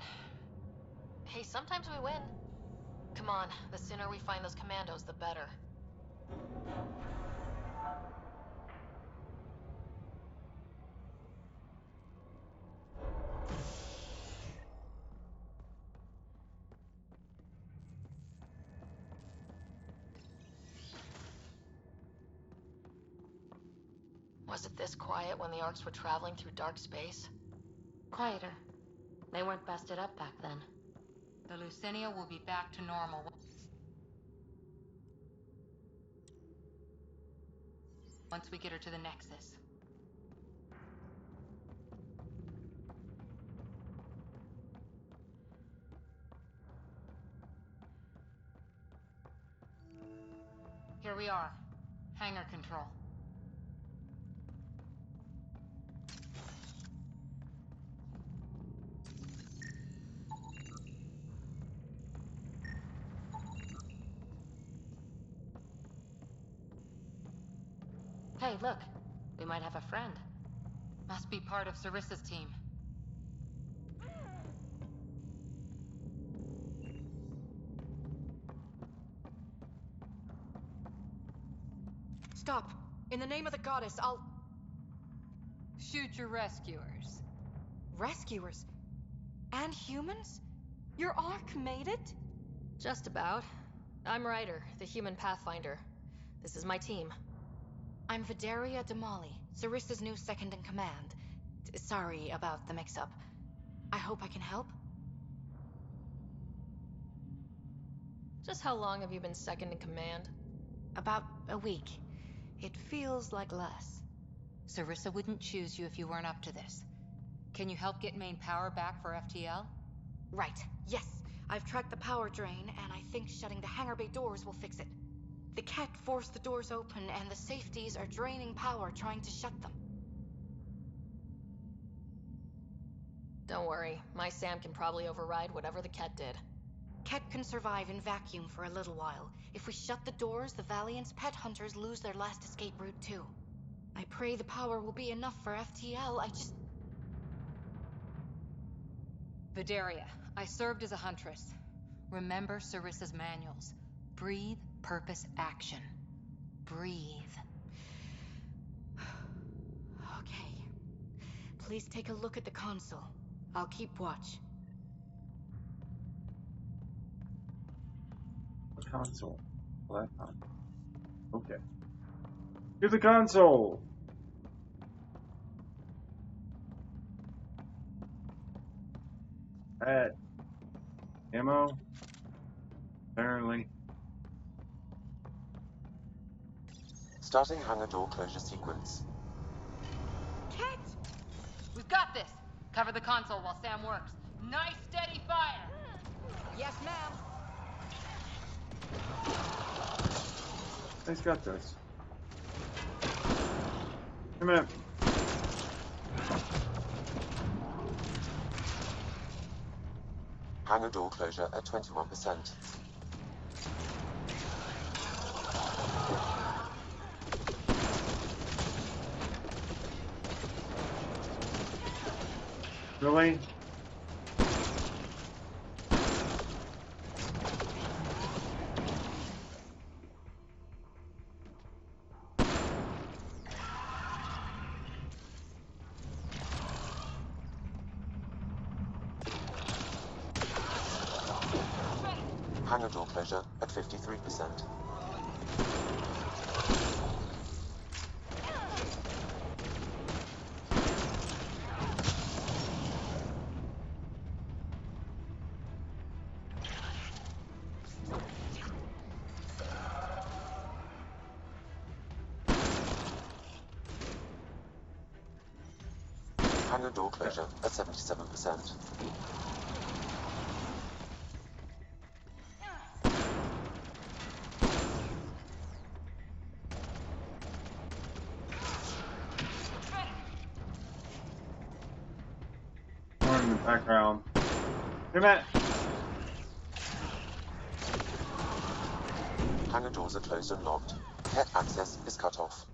Hey, sometimes we win. Come on, the sooner we find those commandos, the better. Was it this quiet when the Arks were traveling through dark space? Quieter. They weren't busted up back then. The Lucinia will be back to normal. Once we get her to the Nexus. Here we are. Hangar control. Hey, look. We might have a friend. Must be part of Sarissa's team. Stop. In the name of the goddess, I'll... Shoot your rescuers. Rescuers? And humans? Your Ark made it? Just about. I'm Ryder, the human pathfinder. This is my team. I'm Vidaria Damali, Sarissa's new second-in-command. Sorry about the mix-up. I hope I can help? Just how long have you been second in command? About a week. It feels like less. Sarissa wouldn't choose you if you weren't up to this. Can you help get main power back for FTL? Right. Yes. I've tracked the power drain, and I think shutting the hangar bay doors will fix it. The Ket forced the doors open, and the safeties are draining power trying to shut them. Don't worry, my Sam can probably override whatever the Ket did. Ket can survive in vacuum for a little while. If we shut the doors, the Valiant's pet hunters lose their last escape route too. I pray the power will be enough for FTL, Vidaria, I served as a huntress. Remember Sarissa's manuals. Breathe, purpose, action. Breathe. Okay. Please take a look at the console. I'll keep watch. The console. Well, that's not... Okay. To the console! Add. Ammo. Apparently. Starting hangar door closure sequence. Ket! We've got this! Cover the console while Sam works. Nice steady fire! Yes, ma'am! He's got this. Come in. Hangar door closure at 21%. Really? Hangar door closure at 53%. Hangar door closure at 77%. More in the background. Hey, Matt. Hangar doors are closed and locked. Cat access is cut off.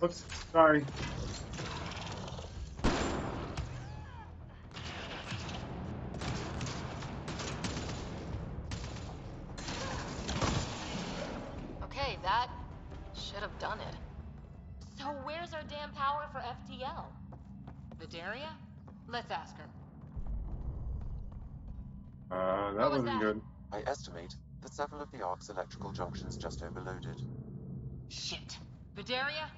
Oops, sorry. Okay, that should have done it. So where's our damn power for FTL? Vidaria? Let's ask her. That wasn't good. I estimate that several of the Ark's electrical junctions just overloaded. Shit. Vidaria?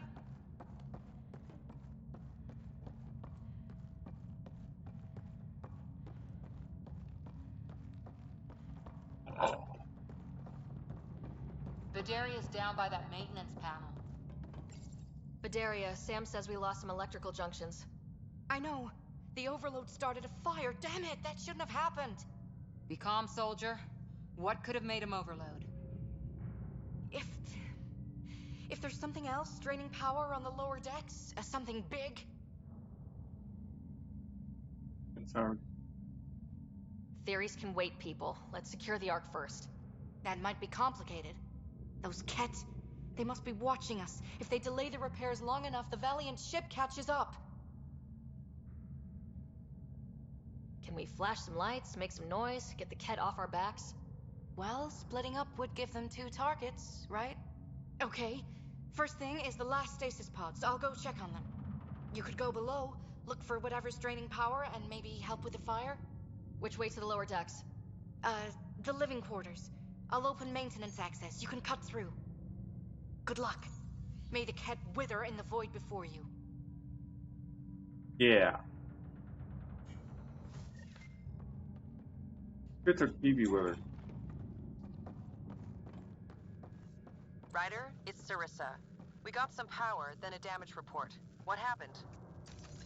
Vidaria's down by that maintenance panel. Vidaria, Sam says we lost some electrical junctions. I know. The overload started a fire. Damn it, that shouldn't have happened. Be calm, soldier. What could have made him overload? If there's something else draining power on the lower decks, something big. It's hard. Theories can wait, people. Let's secure the Ark first. That might be complicated. Those Ket, they must be watching us. If they delay the repairs long enough, the Valiant ship catches up. Can we flash some lights, make some noise, get the Ket off our backs? Well, splitting up would give them 2 targets, right? Okay. First thing is the last stasis pods. I'll go check on them. You could go below, look for whatever's draining power, and maybe help with the fire. Which way to the lower decks? The living quarters. I'll open maintenance access. You can cut through. Good luck. May the Ket wither in the void before you. Yeah. It's a TV with her. Ryder, it's Sarissa. We got some power, then a damage report. What happened?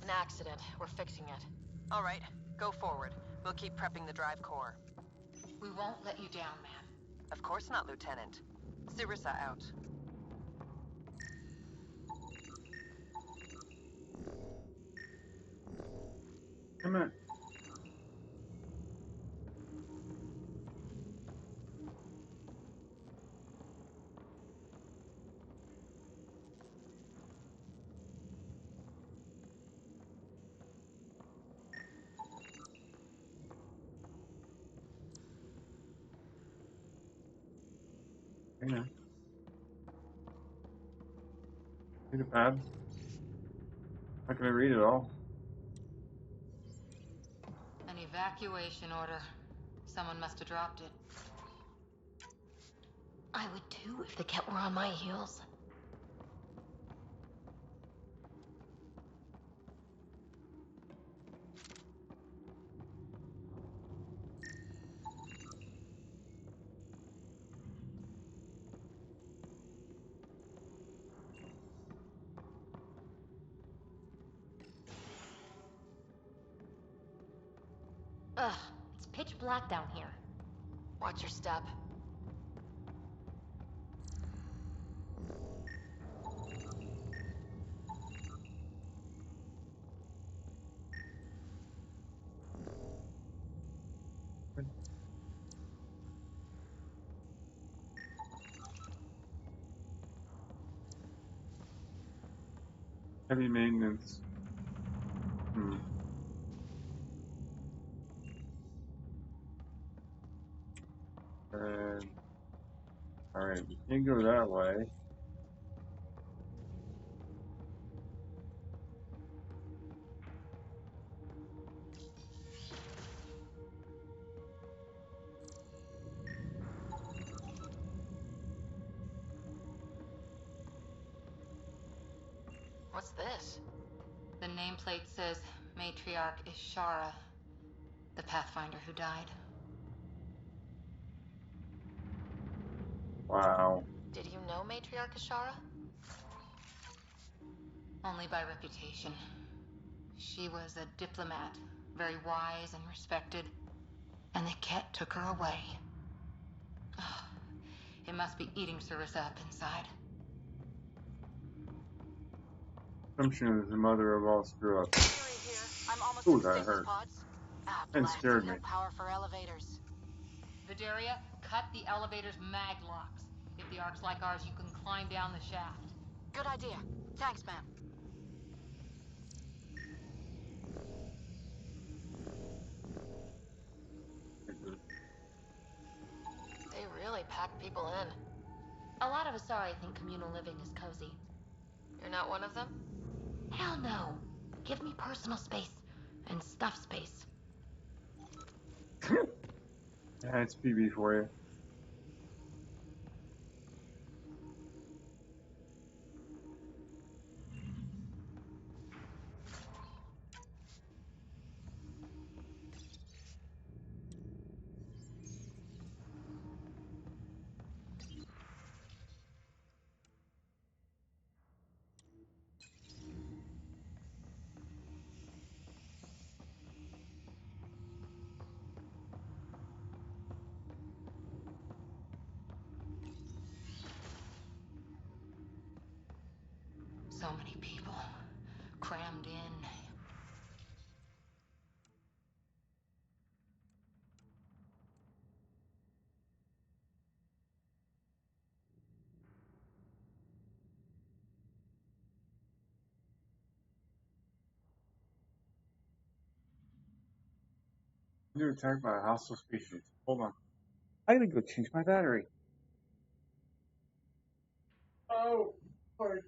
An accident. We're fixing it. All right, go forward. We'll keep prepping the drive core. We won't let you down, man. Of course not, Lieutenant. Sarissa out. Come on. Yeah. Need a pad. Not gonna read it all. An evacuation order. Someone must have dropped it. I would too if the Ket were on my heels. Ugh, it's pitch black down here. Watch your step. Heavy maintenance. Alright, we can't go that way. What's this? The nameplate says Matriarch Ishara. The Pathfinder who died. Wow. Did you know Matriarch Ashara? Only by reputation. She was a diplomat, very wise and respected. And the Ket took her away. Oh, it must be eating Sarissa up inside. Assumption is the mother of all screw ups. I'm almost Ooh, to the that stasis hurt. pods. Ah, And blast. scared No me. power for elevators. Vidaria, cut the elevator's mag locks. If the ark's like ours, you can climb down the shaft. Good idea. Thanks, man. They really pack people in. A lot of Asari think communal living is cozy. You're not one of them? Hell no. Give me personal space. And stuff space. Yeah, it's PB for you. So many people. Crammed in. You're attacked by a hostile species. Hold on. I gotta go change my battery. Oh, sorry.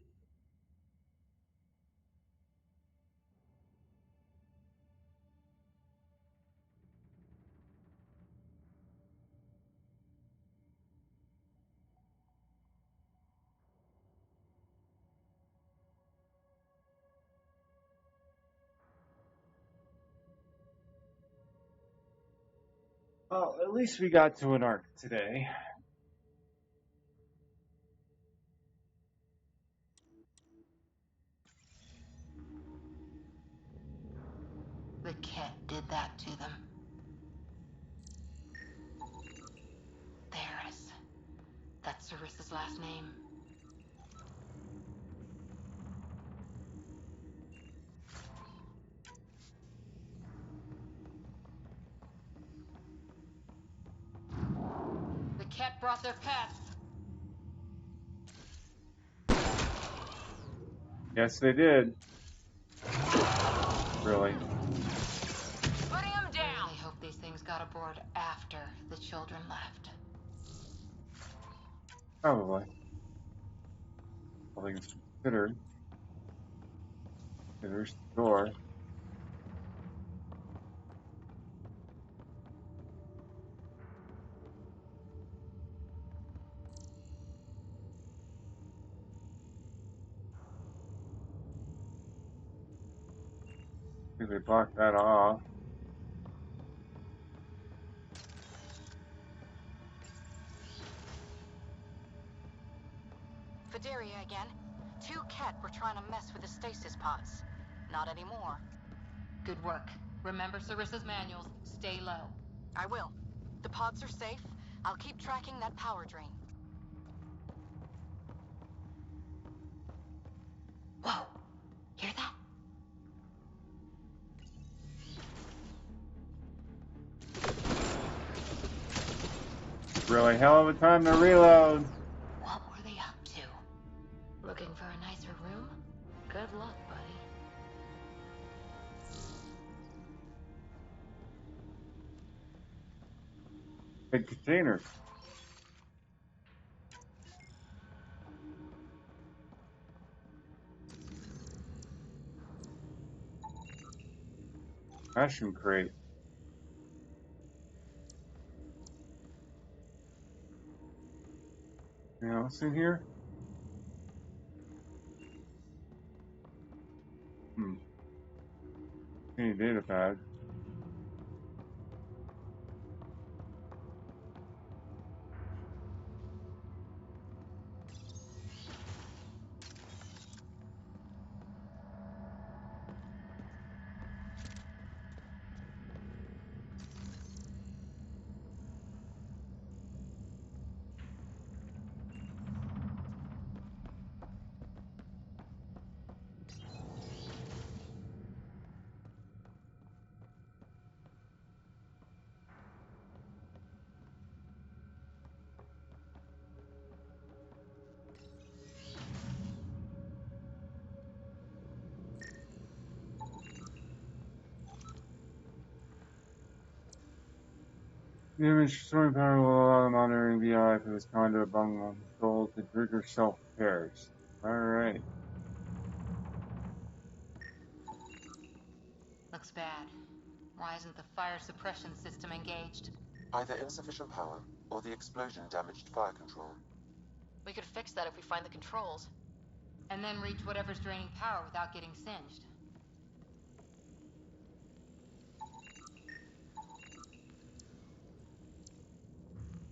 Well, at least we got to an arc today. The Ket did that to them. Theris. That's Sarissa's last name. The Ket brought their pets. Yes, they did. Really. Putting him down! I hope these things got aboard after the children left. Probably. All things considered. Okay, there's the door. I think they blocked that off. Vidaria again. 2 Ket were trying to mess with the stasis pods. Not anymore. Good work. Remember Sarissa's manuals. Stay low. I will. The pods are safe. I'll keep tracking that power drain. Whoa. Hear that? Really hell of a time to reload. What were they up to? Looking for a nicer room? Good luck, buddy. Big container. Ration crate. Anything else in here? Any data pad. The image storing power will allow the monitoring VI for this conduit bungalow control to trigger self-repairs. Alright. Looks bad. Why isn't the fire suppression system engaged? Either insufficient power, or the explosion damaged fire control. We could fix that if we find the controls. And then reach whatever's draining power without getting singed.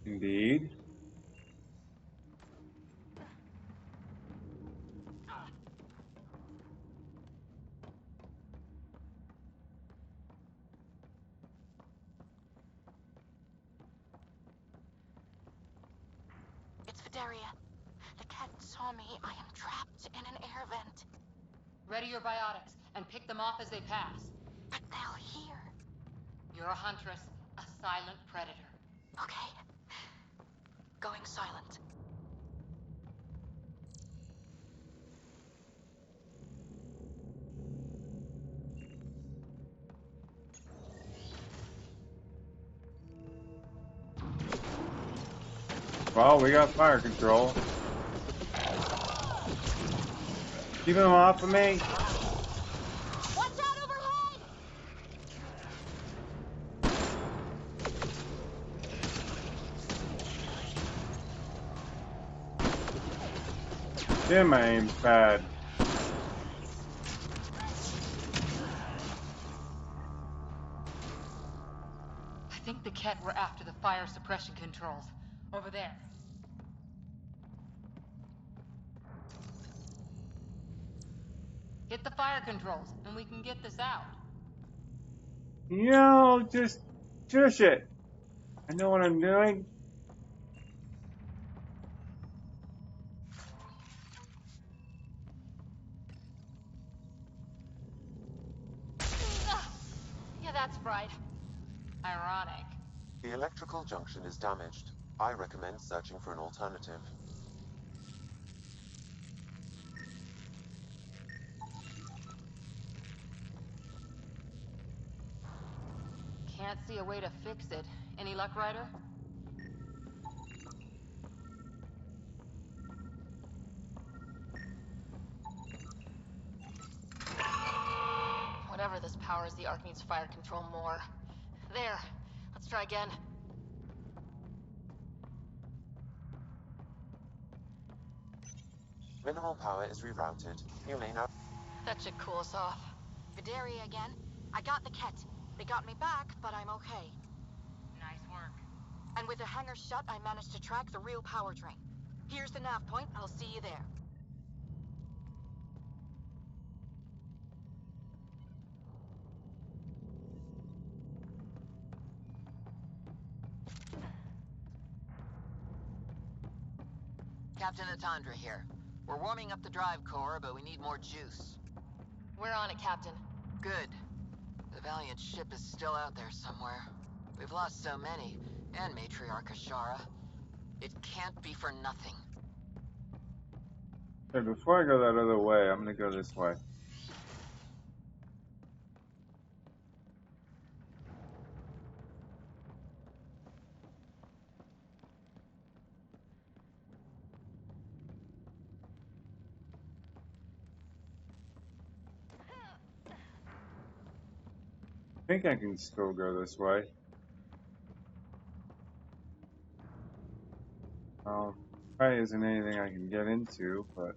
Indeed. It's Vidaria. The cat saw me. I am trapped in an air vent. Ready your biotics, and pick them off as they pass. But they'll hear. You're a huntress, a silent predator. Okay. Going silent. Well, we got fire control. Keep him off of me. Watch out overhead! Damn, my aim's bad. I think the Ket were after the fire suppression controls. Over there. Hit the fire controls, and we can get this out. Yo, just shush it. I know what I'm doing. Yeah, that's fried. Ironic. The electrical junction is damaged. I recommend searching for an alternative. Can't see a way to fix it. Any luck, Ryder? Whatever this powers, the Ark needs fire control more. There. Let's try again. Minimal power is rerouted. You may now... That should cool us off. Vidaria again. I got the Ket. They got me back, but I'm okay. Nice work. And with the hangar shut, I managed to track the real power drain. Here's the nav point. I'll see you there. Captain Atandra here. We're warming up the drive core, but we need more juice. We're on it, Captain. Good. The Valiant ship is still out there somewhere. We've lost so many, and Matriarch Ashara. It can't be for nothing. Hey, before I go that other way, I'm gonna go this way. I think I can still go this way. Probably isn't anything I can get into, but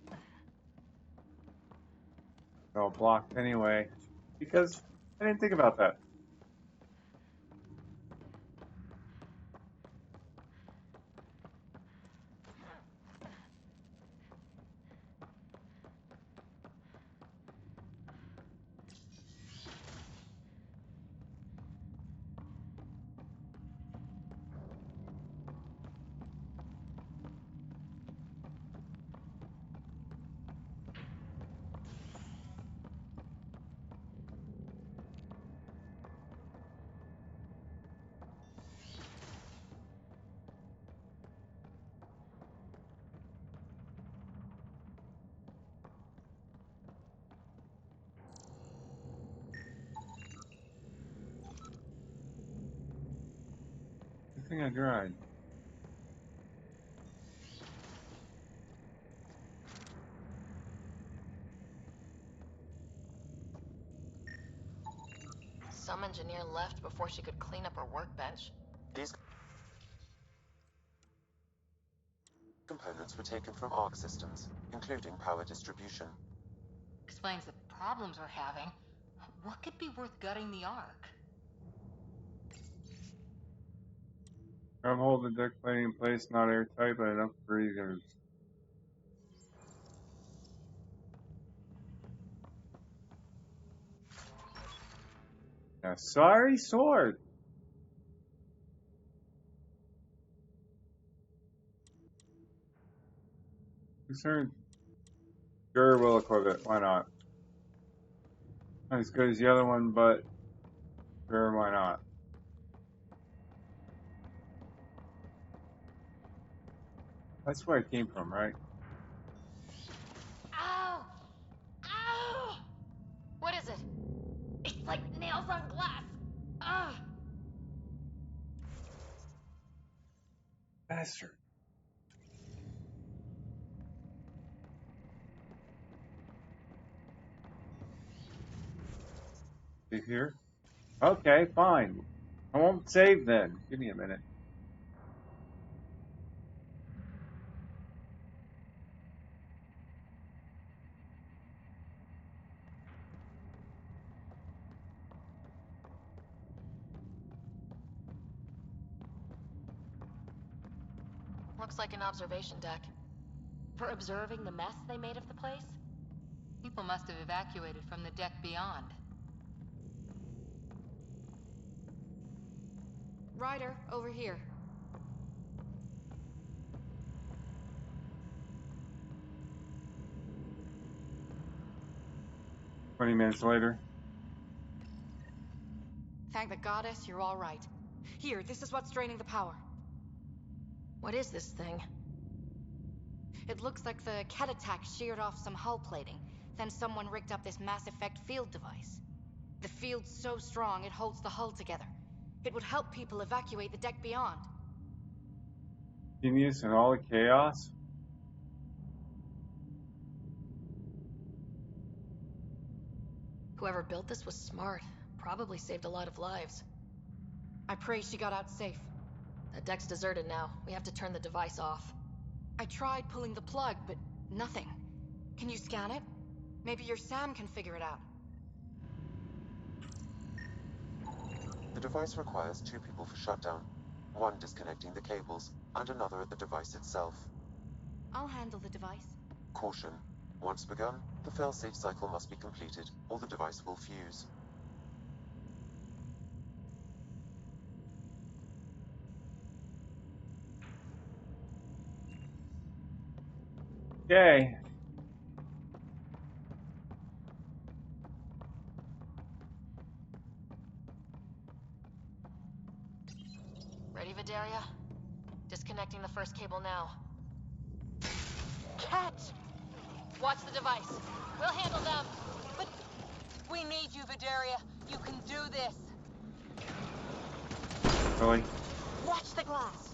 it's all blocked anyway. Because I didn't think about that. thing I tried. Some engineer left before she could clean up her workbench. These components were taken from ARC systems, including power distribution. Explains the problems we're having. What could be worth gutting the Ark? I'm holding the deck plating in place, not airtight, but enough breathers. Yeah, sorry, sword. Concerned. Sure, we'll equip it. Why not? Not as good as the other one, but sure, why not? That's where it came from, right? Ow! Ow! What is it? It's like nails on glass. Ugh! Bastard. You here? Okay, fine. I won't save then. Give me a minute. Looks like an observation deck. For observing the mess they made of the place? People must have evacuated from the deck beyond. Ryder, over here. "20 minutes later." Thank the goddess you're all right. Here, this is what's draining the power. What is this thing? It looks like the Ket attack sheared off some hull plating. Then someone rigged up this Mass Effect field device. The field's so strong it holds the hull together. It would help people evacuate the deck beyond. Genius and all the chaos? Whoever built this was smart. Probably saved a lot of lives. I pray she got out safe. The deck's deserted now. We have to turn the device off. I tried pulling the plug, but nothing. Can you scan it? Maybe your Sam can figure it out. The device requires 2 people for shutdown, one disconnecting the cables, and another at the device itself. I'll handle the device. Caution. Once begun, the failsafe cycle must be completed, or the device will fuse. Okay. Ready, Vidaria? Disconnecting the first cable now. Cat! Watch the device. We'll handle them. But we need you, Vidaria. You can do this. Really? Watch the glass.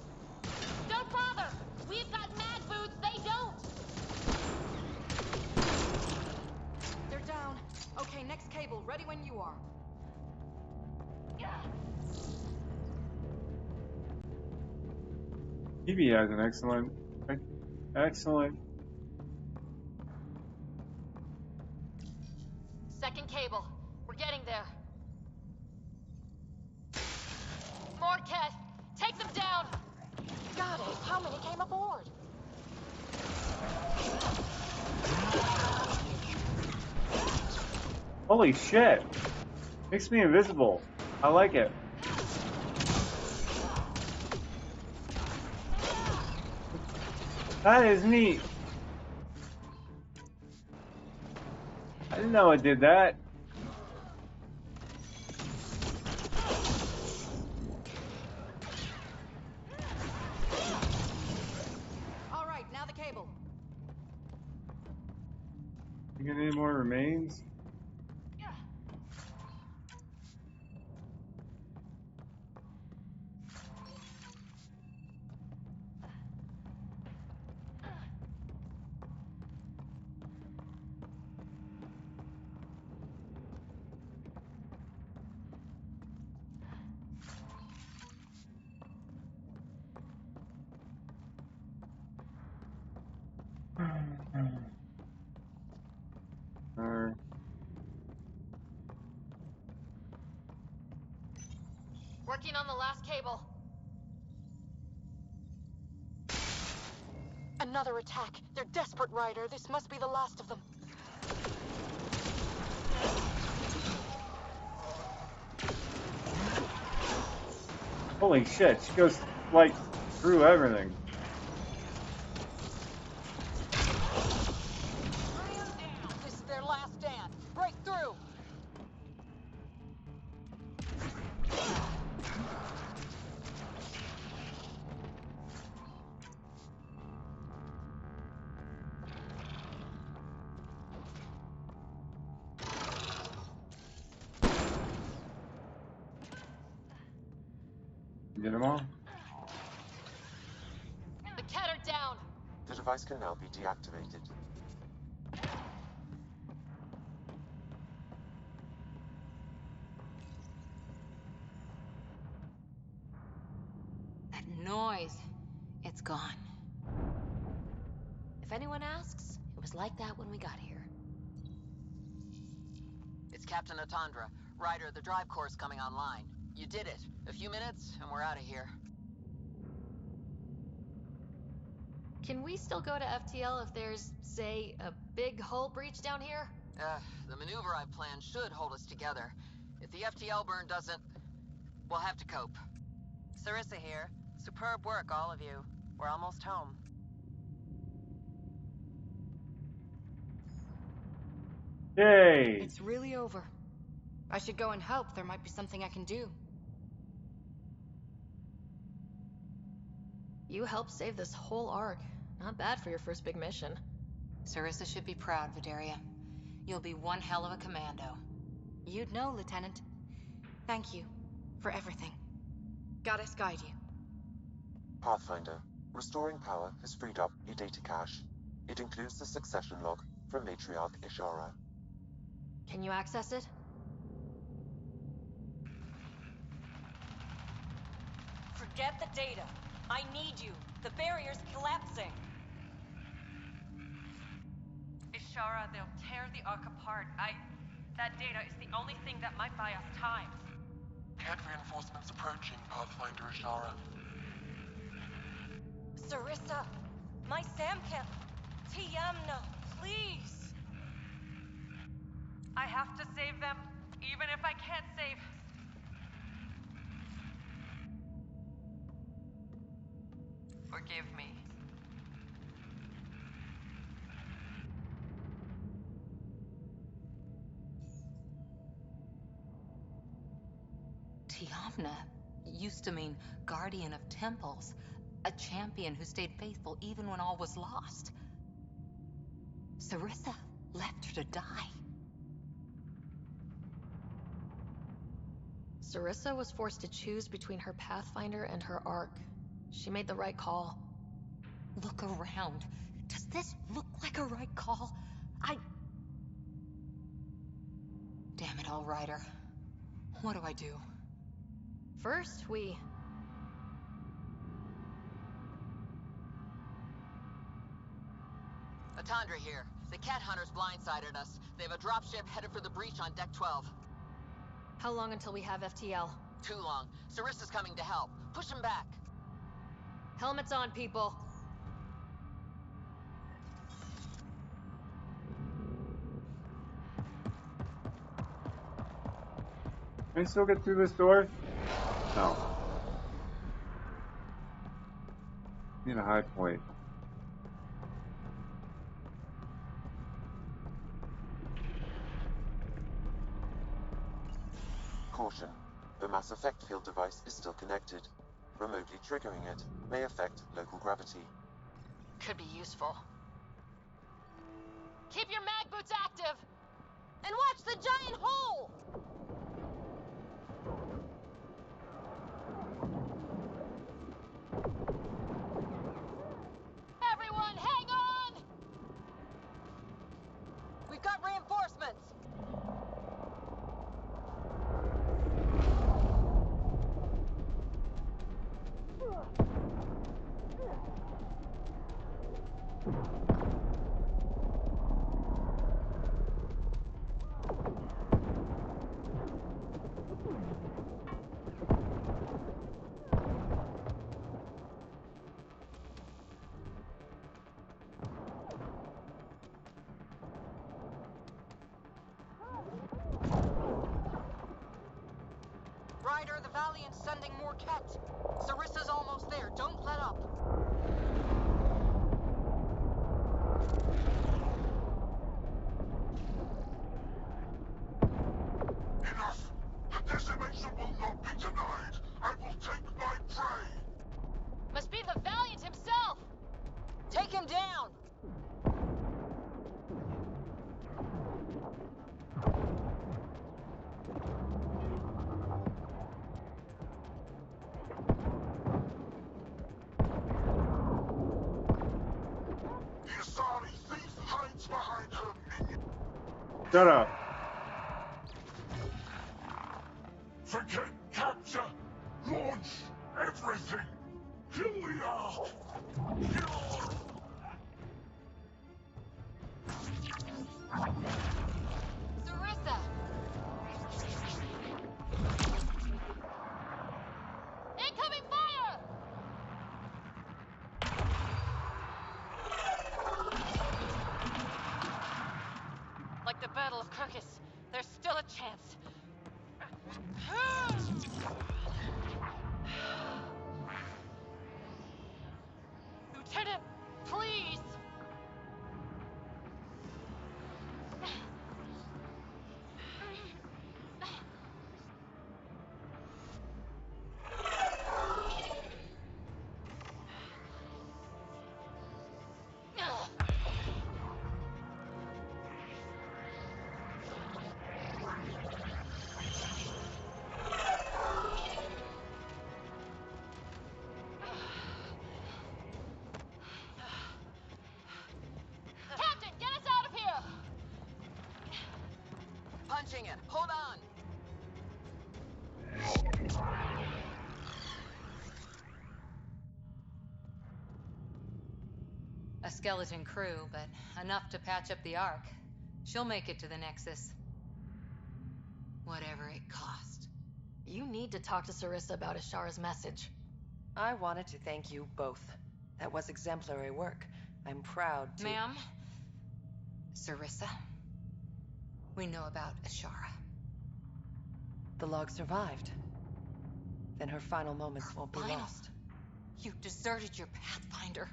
Don't bother! We've got mag boots, they don't! They're down. Okay, next cable, ready when you are. Phoebe has an excellent. Second cable. We're getting there. More Ket. Take them down. Goddess, how many came aboard? Holy shit! Makes me invisible. I like it. That is neat. I didn't know it did that. All right, now the cable. You get any more remains? Working on the last cable. Another attack. They're desperate, Ryder. This must be the last of them. Holy shit, she goes, like, through everything. This is their last stand. Break through! Get them all? The Ket are down. The device can now be deactivated. That noise, it's gone. If anyone asks, it was like that when we got here. It's Captain Atandra. Ryder, the drive core's coming online. You did it. A few minutes, and we're out of here. Can we still go to FTL if there's, say, a big hull breach down here? The maneuver I've planned should hold us together. If the FTL burn doesn't, we'll have to cope. Sarissa here. Superb work, all of you. We're almost home. Yay! It's really over. I should go and help. There might be something I can do. You helped save this whole arc. Not bad for your first big mission. Sarissa should be proud, Vidaria. You'll be one hell of a commando. You'd know, Lieutenant. Thank you for everything. Goddess guide you. Pathfinder, restoring power has freed up your data cache. It includes the succession log from Matriarch Ishara. Can you access it? Forget the data. I need you. The barrier's collapsing. Ishara, they'll tear the Ark apart. That data is the only thing that might buy us time. Cat reinforcements approaching, Pathfinder Ishara. Sarissa, my Samcamp. Tiamna, please. I have to save them, even if I can't save. Forgive me. Tiamna used to mean guardian of temples, a champion who stayed faithful even when all was lost. Sarissa left her to die. Sarissa was forced to choose between her Pathfinder and her Ark. She made the right call. Look around. Does this look like a right call? Damn it all, Ryder. What do I do? First, we... Atandra here. The Cat Hunters blindsided us. They have a dropship headed for the breach on Deck 12. How long until we have FTL? Too long. Sarissa's coming to help. Push him back. Helmets on, people. Can I still get through this door? No. Need a high point. Caution. The mass effect field device is still connected. Remotely triggering it may affect local gravity. Could be useful. Keep your mag boots active! And watch the giant hole! Everyone, hang on! We've got reinforcements! Ryder, the Valiant's sending more Ket. Sarissa's almost there. Don't let up. Enough! The decimation will not be denied! I will take my prey! Must be the Valiant himself! Take him down! The Asari thief hides behind her minion. Shut up. Forget capture! Launch everything! Kill the Ark! Sarissa! Incoming fire! Like the Battle of Kirkus, there's still a chance. Lieutenant, please! Captain, get us out of here! Punching it. Hold on. A skeleton crew, but enough to patch up the Ark. She'll make it to the Nexus. Whatever it cost. You need to talk to Sarissa about Ashara's message. I wanted to thank you both. That was exemplary work. I'm proud to... Ma'am? Sarissa? We know about Ashara. The log survived. Then her final moments won't be Final? lost. You deserted your Pathfinder.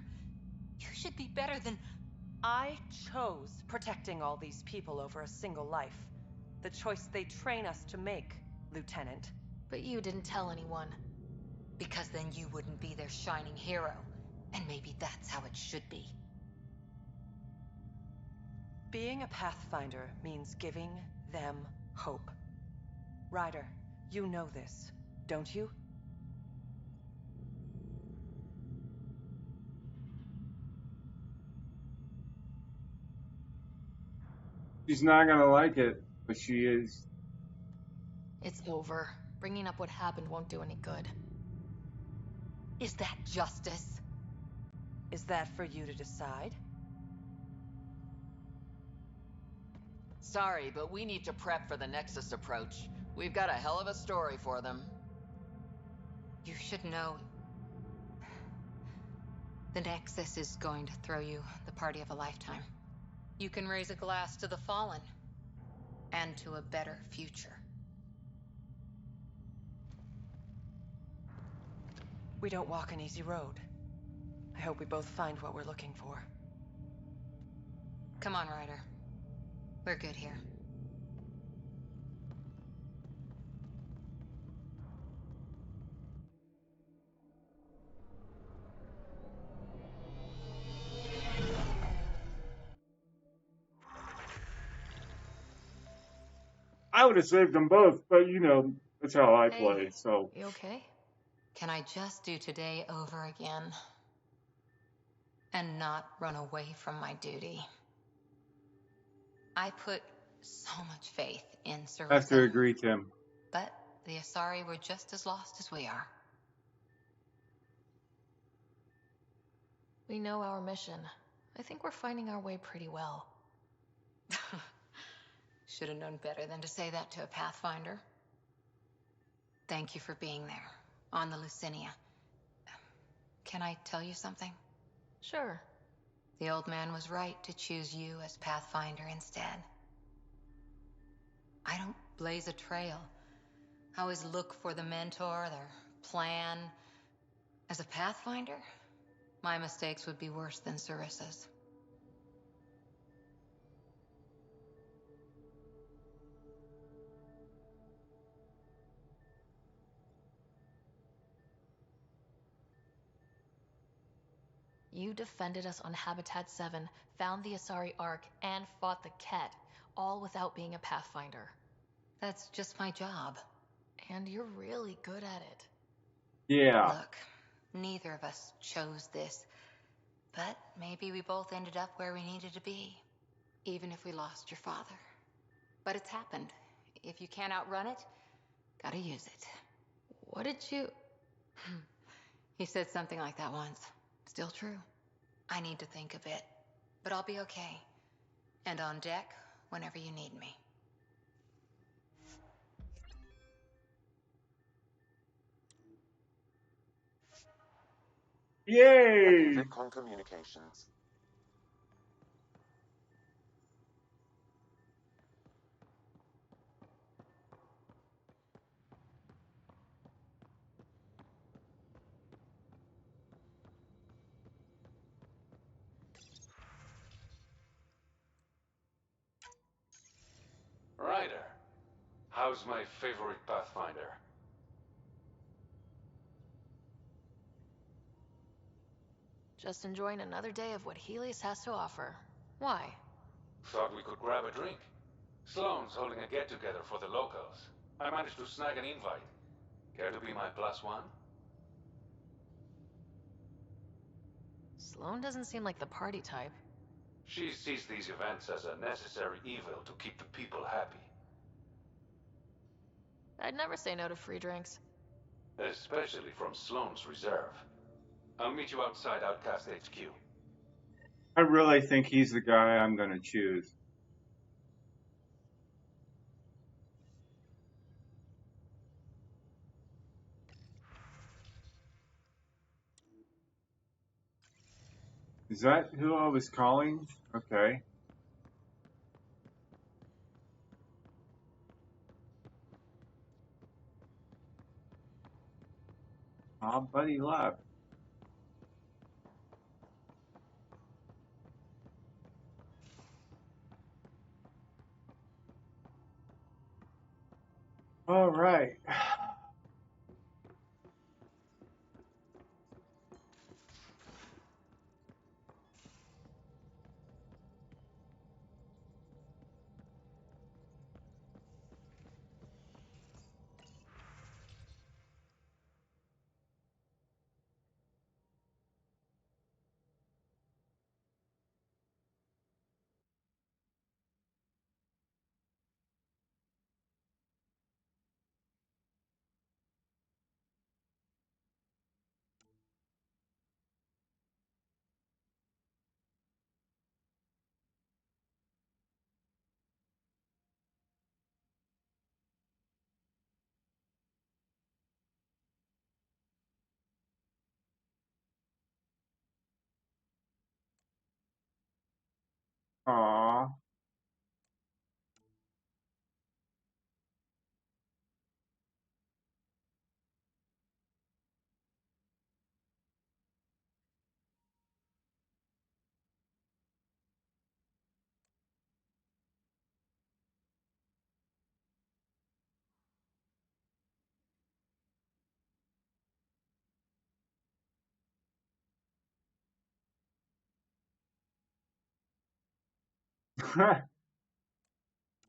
You should be better than... I chose protecting all these people over a single life. The choice they train us to make, Lieutenant. But you didn't tell anyone. Because then you wouldn't be their shining hero. And maybe that's how it should be. Being a Pathfinder means giving them hope. Ryder, you know this, don't you? She's not gonna like it, but she is. It's over. Bringing up what happened won't do any good. Is that justice? Is that for you to decide? Sorry, but we need to prep for the Nexus approach. We've got a hell of a story for them. You should know. The Nexus is going to throw you the party of a lifetime. You can raise a glass to the fallen. And to a better future. We don't walk an easy road. I hope we both find what we're looking for. Come on, Ryder. We're good here. I would have saved them both, but you know, that's how I play, so. You okay? Can I just do today over again? And not run away from my duty? I put so much faith in Sarissa. I have to agree, Tim. But the Asari were just as lost as we are. We know our mission. I think we're finding our way pretty well. Should have known better than to say that to a Pathfinder. Thank you for being there, on the Lucinia. Can I tell you something? Sure. The old man was right to choose you as Pathfinder instead. I don't blaze a trail, Always look for the mentor, their plan. As a Pathfinder, my mistakes would be worse than Sarissa's. You defended us on Habitat 7, found the Asari Ark, and fought the Ket, all without being a Pathfinder. That's just my job. And you're really good at it. Yeah. Look, neither of us chose this, but maybe we both ended up where we needed to be, even if we lost your father. But it's happened. If you can't outrun it, gotta use it. What did you... He said something like that once. Still true. I need to think a bit, but I'll be okay. And on deck whenever you need me. Yay! Bitcoin communications. Ryder, how's my favorite Pathfinder? Just enjoying another day of what Helios has to offer. Why? Thought we could grab a drink. Sloan's holding a get-together for the locals. I managed to snag an invite. Care to be my +1? Sloan doesn't seem like the party type. She sees these events as a necessary evil to keep the people happy. I'd never say no to free drinks. Especially from Sloan's reserve. I'll meet you outside Outcast HQ. I really think he's the guy I'm going to choose. Is that who I was calling? Okay. Oh, buddy left. All right. Aw.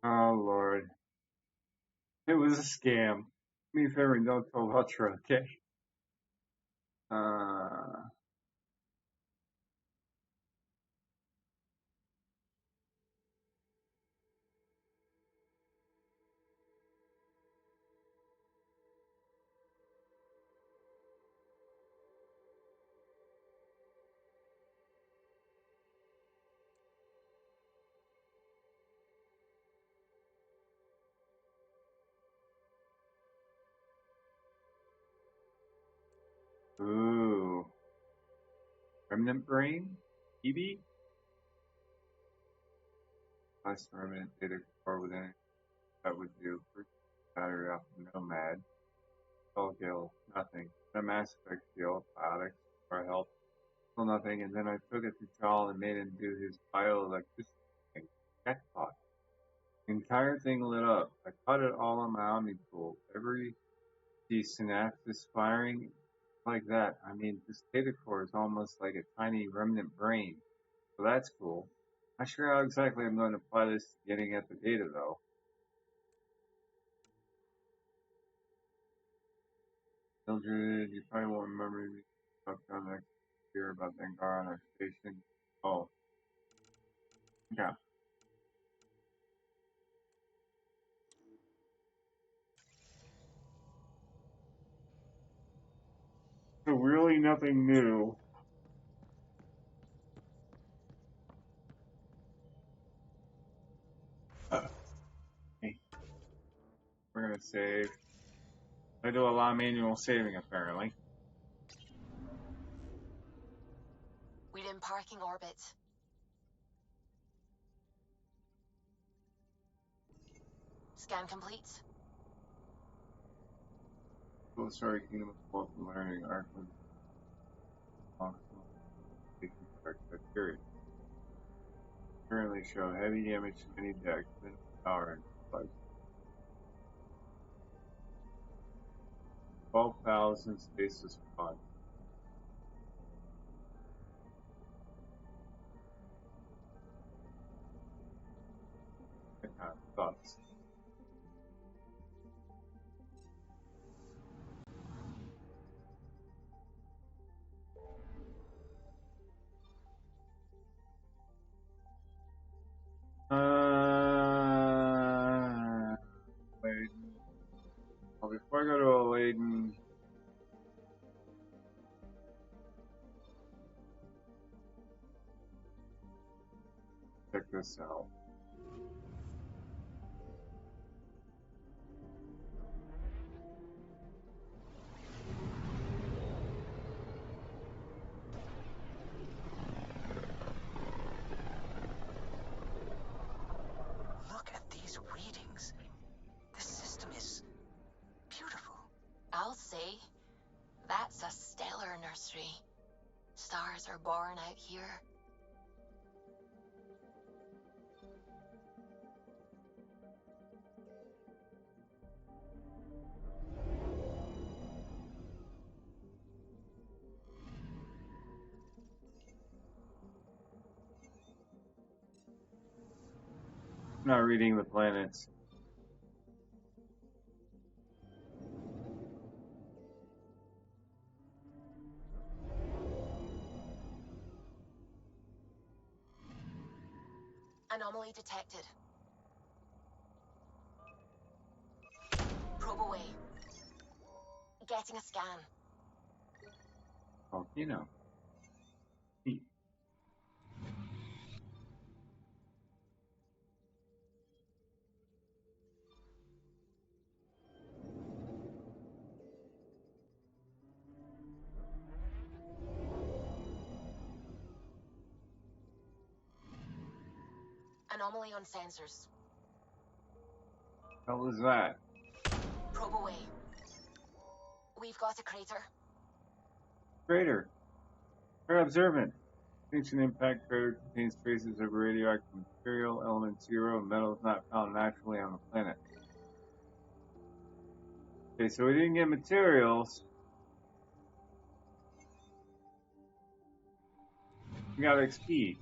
Oh, Lord. It was a scam. Me a favor and don't tell Ultra, okay? Ooh. Remnant Brain? EB? Last remnant data core within it. That would do. battery off the Nomad. Skull Gill, nothing. A Mass Effect Shield, biotics, for help, still nothing. And then I took it to Charles and made him do his bioelectricity thing. Jackpot. The entire thing lit up. I caught it all on my Omni tool. Every piece synapses firing like that. I mean, this data core is almost like a tiny remnant brain. So that's cool. Not sure how exactly I'm going to apply this to getting at the data though. Mildred, you probably won't remember me talked on next year about Dengar on our station. Oh, yeah. So really nothing new. Hey, we're gonna save. I do a lot of manual saving apparently. We're in parking orbit. Scan complete. Full story Kingdom of Wolf and Learning arc with period. Currently show heavy damage to many decks, minimal power and life. 12,000 stasis pods. That kind of sucks. Wait. Well, before I go to Aladdin, check this out. Look at these readings. This system is beautiful. I'll say, that's a stellar nursery. Stars are born out here. I'm not reading the planets. Anomaly detected. Probe away. Getting a scan. Volcano. Anomaly on sensors. How was that? Probe away. We've got a crater. Crater. Very observant. Ancient impact crater contains traces of radioactive material, element 0, and metals not found naturally on the planet. Okay, so we didn't get materials. We got XP.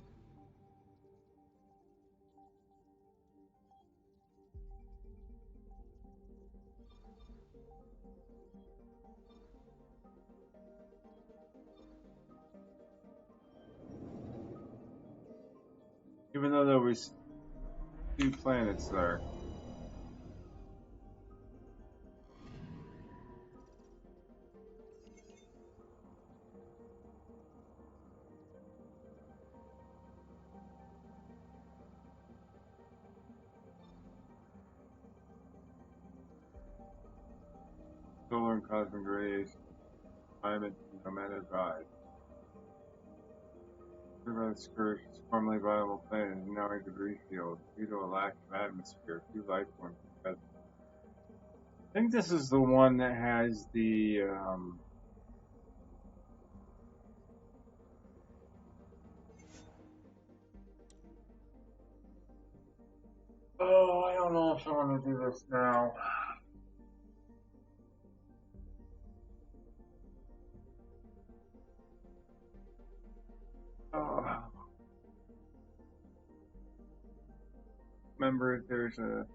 Even though there was 2 planets there. Solar and cosmic radiation. Climate Andromeda drive. The Scourge is formerly viable planet is now a debris field due to a lack of atmosphere. Few life forms present. I think this is the one that has the, oh, I don't know if I want to do this now. Oh, remember, there's a,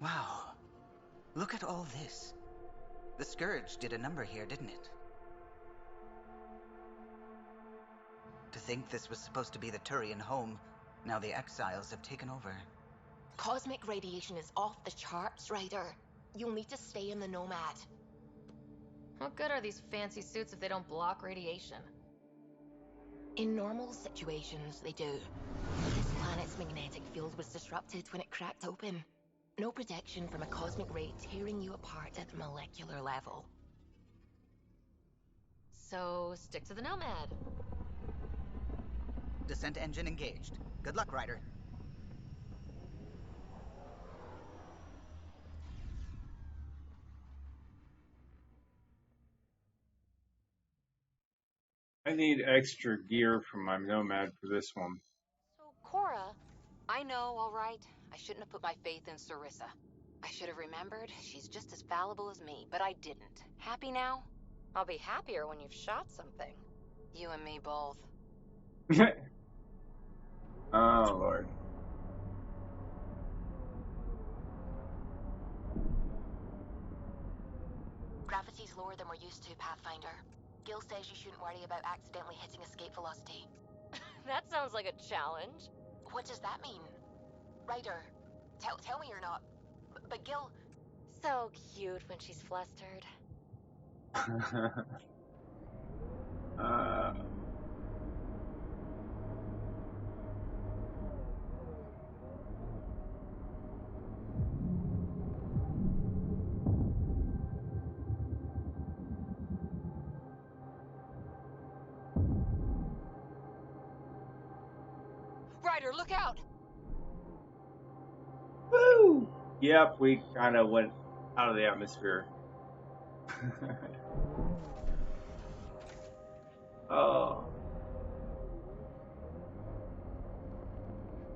Wow. Look at all this. The Scourge did a number here, didn't it? To think this was supposed to be the Turian home, now the exiles have taken over. Cosmic radiation is off the charts, Ryder. You'll need to stay in the Nomad. What good are these fancy suits if they don't block radiation? In normal situations, they do. This planet's magnetic field was disrupted when it cracked open. No protection from a cosmic ray tearing you apart at the molecular level. So, stick to the Nomad. Descent engine engaged. Good luck, Ryder. I need extra gear for my Nomad for this one. So, Cora, I know, all right. I shouldn't have put my faith in Sarissa. I should have remembered she's just as fallible as me, but I didn't. Happy now? I'll be happier when you've shot something. You and me both. Oh, Lord. Gravity's lower than we're used to, Pathfinder. Gil says you shouldn't worry about accidentally hitting escape velocity. That sounds like a challenge. What does that mean? Ryder, tell me you're not. But Gil... So cute when she's flustered. Ryder, look out! Woo! Yep, we kind of went out of the atmosphere. Oh.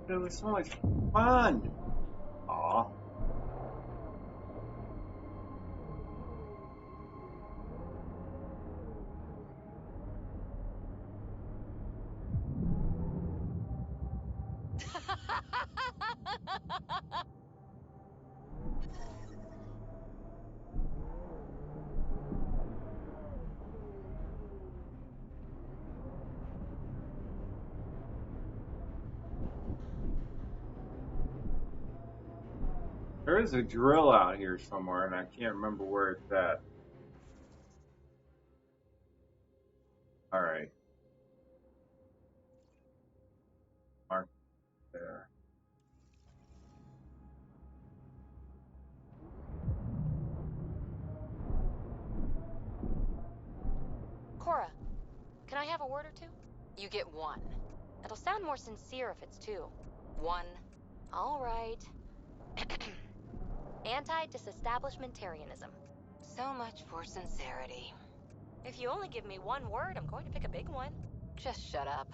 It was so much fun. Aw. There is a drill out here somewhere, and I can't remember where it's at. All right. Mark there. Cora, can I have a word or two? You get one. It'll sound more sincere if it's two. One. All right. Anti-disestablishmentarianism. So much for sincerity. If you only give me one word, I'm going to pick a big one. Just shut up.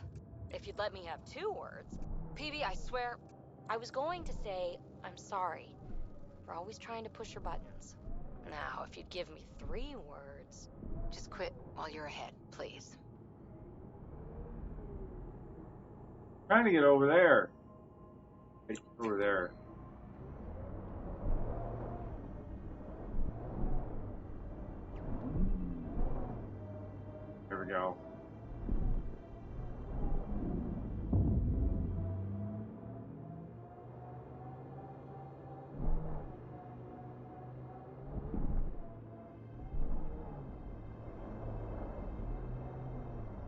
If you'd let me have two words. PB, I swear... I was going to say, I'm sorry for always trying to push your buttons. Now, if you'd give me 3 words... Just quit while you're ahead, please. Trying to get over there. It's over there. There we go.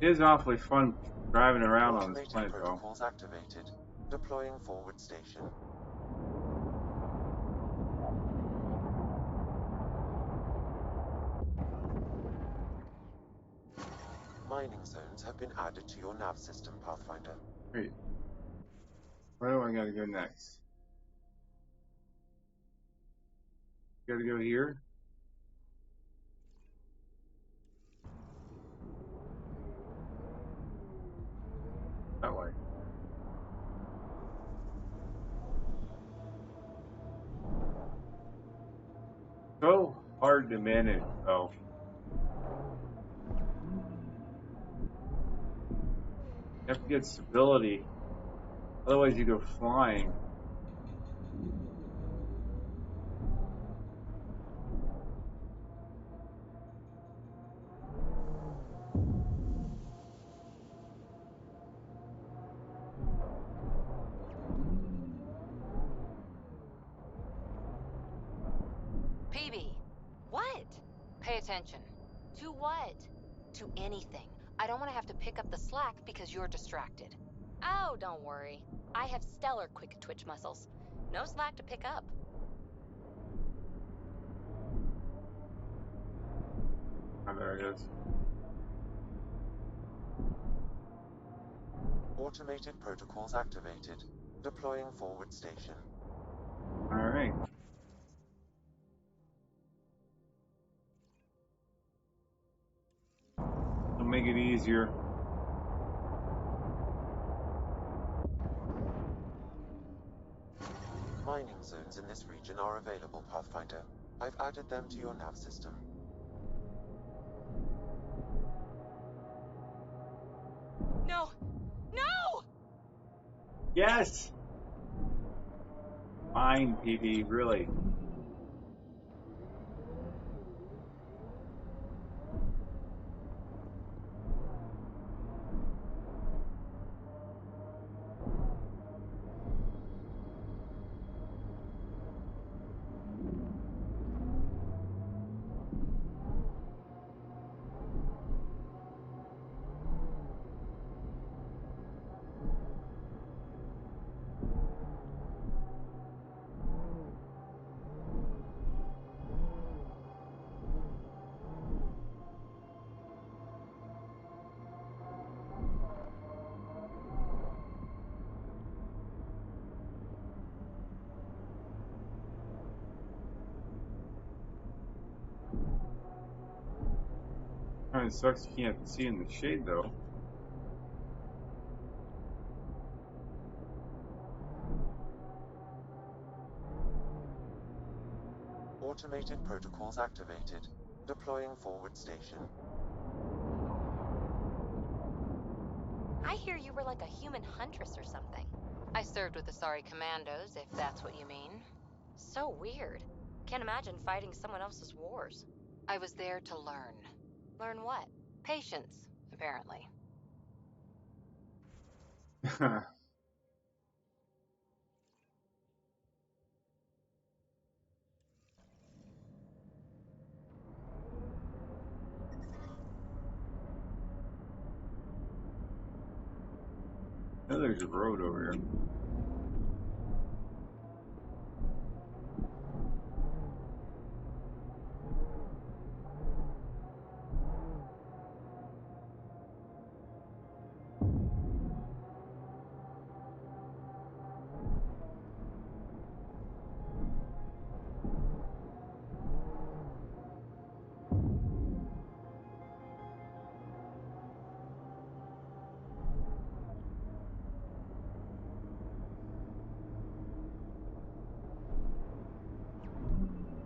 It is awfully fun driving around on this Automated planet, though. protocols activated. Deploying forward station. Mining zones have been added to your nav system, Pathfinder. Great. Where do I gotta go next? Gotta go here? That way. So hard to manage, though. You have to get stability. Otherwise, you go flying. PB, what? Pay attention. To what? To anything. I don't want to have to pick up the slack because you're distracted. Oh, don't worry. I have stellar quick twitch muscles. No slack to pick up. Oh, there it is. Automated protocols activated. Deploying forward station. Alright. It'll make it easier. Mining zones in this region are available, Pathfinder. I've added them to your nav system. No! No! Yes! Fine, PB, really. Kinda sucks you can't see in the shade, though. Automated protocols activated. Deploying forward station. I hear you were like a human huntress or something. I served with the Sorry Commandos, if that's what you mean. So weird. Can't imagine fighting someone else's wars. I was there to learn. Learn what? Patience, apparently. Oh, there's a road over here.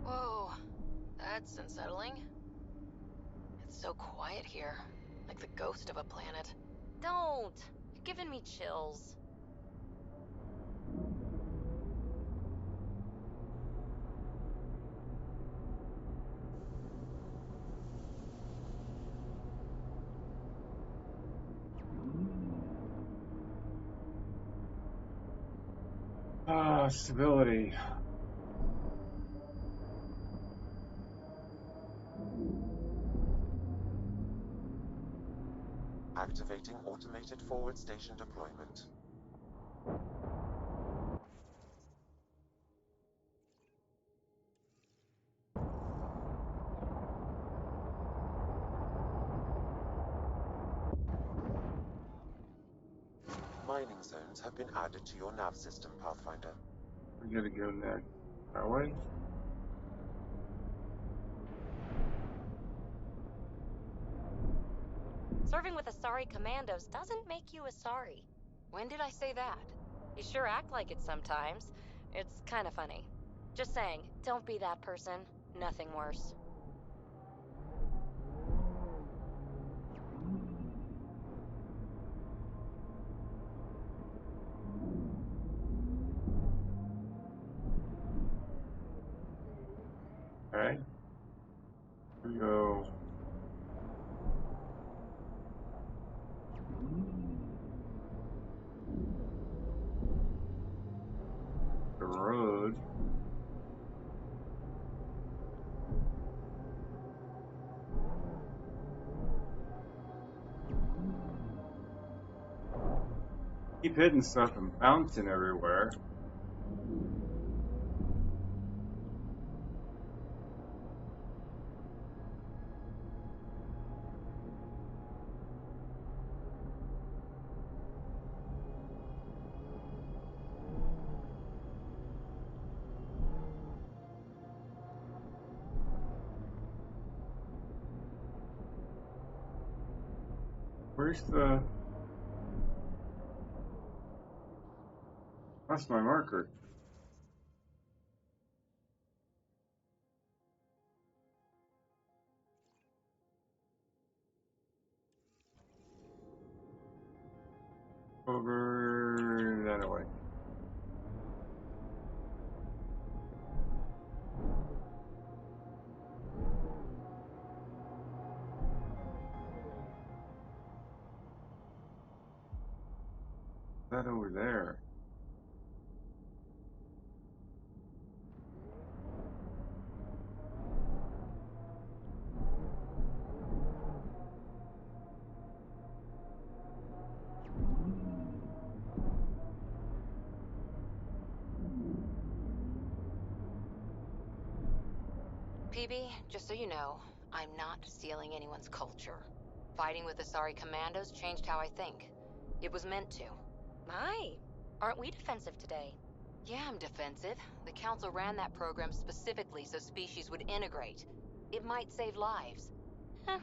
Whoa, that's unsettling. It's so quiet here, like the ghost of a planet. Don't! You're giving me chills. Ah, stability. Activating automated forward station deployment. Mining zones have been added to your nav system, Pathfinder. We gotta go next. That way? Serving with Asari commandos doesn't make you Asari. When did I say that? You sure act like it sometimes. It's kind of funny. Just saying, don't be that person. Nothing worse. Okay. Here we go. The road. Keep hitting stuff and bouncing everywhere. Where's the... That's my marker. Over that way. That over there. PB, just so you know, I'm not stealing anyone's culture. Fighting with Asari commandos changed how I think. It was meant to. My, aren't we defensive today? Yeah, I'm defensive. The Council ran that program specifically so species would integrate. It might save lives. Huh.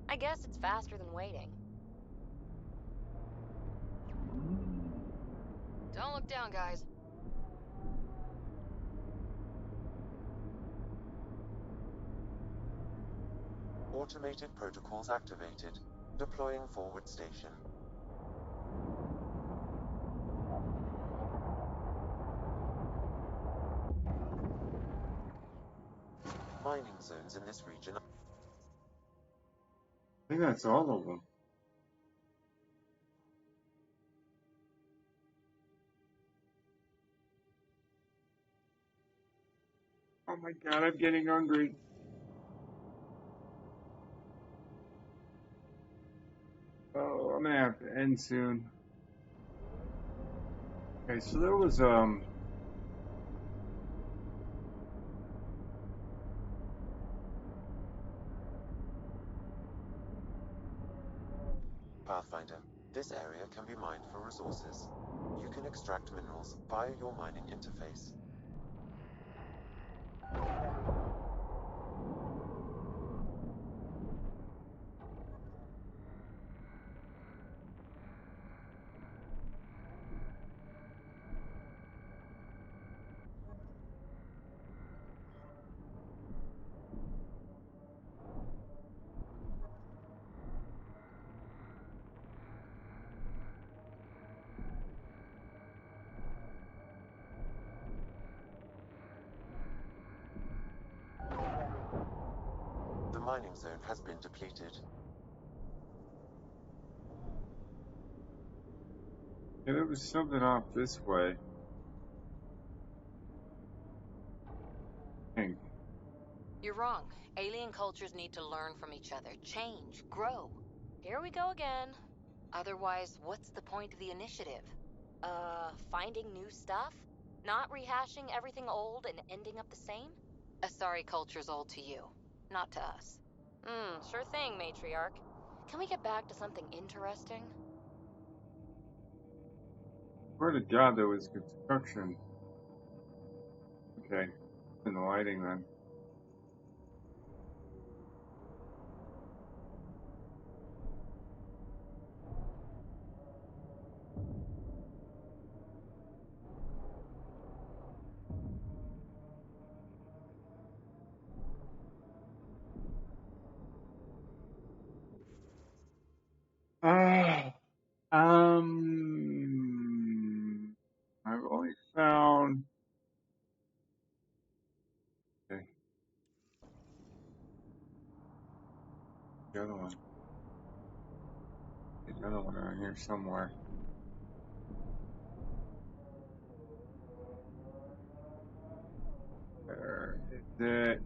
I guess it's faster than waiting. Don't look down, guys. Automated protocols activated. Deploying forward station. Mining zones in this region. I think that's all of them. Oh my god, I'm getting hungry. Oh, I'm gonna have to end soon. Okay, so there was, Pathfinder, this area can be mined for resources. You can extract minerals via your mining interface. The mining zone has been depleted. yeah, there was something off this way. Dang. You're wrong. Alien cultures need to learn from each other, change, grow. Here we go again. Otherwise, what's the point of the initiative? Finding new stuff? Not rehashing everything old and ending up the same? Asari culture's old to you, not to us. Sure thing, matriarch. Can we get back to something interesting? Swear to God, there was construction. Okay, in the lighting then. I've only found. Okay, the other one. There's another one around here somewhere. There is it.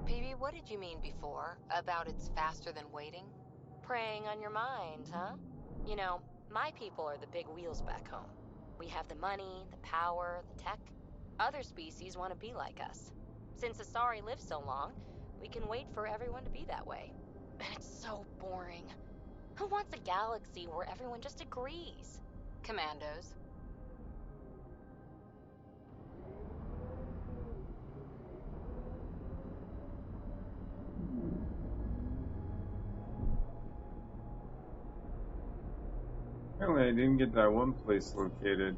PB, what did you mean before about it's faster than waiting? Preying on your mind, huh? You know, my people are the big wheels back home. We have the money, the power, the tech. Other species want to be like us. Since Asari lives so long, we can wait for everyone to be that way. It's so boring. Who wants a galaxy where everyone just agrees? Commandos. Apparently, I didn't get that one place located.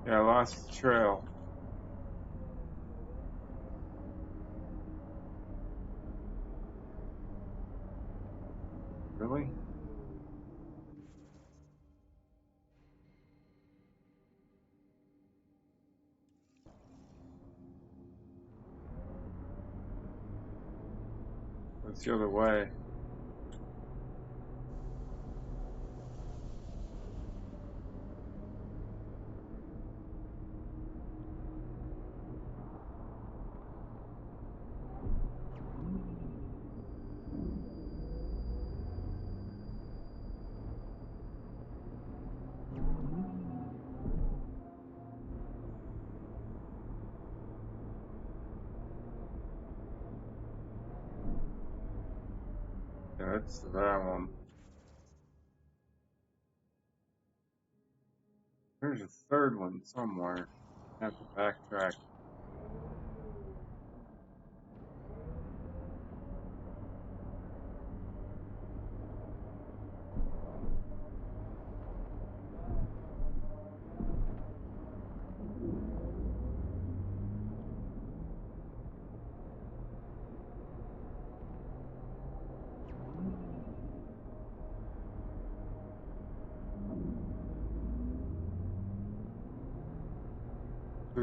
Yeah, I lost the trail. Really? That's the other way. Yeah, that's that one. There's a third one somewhere. I have to backtrack.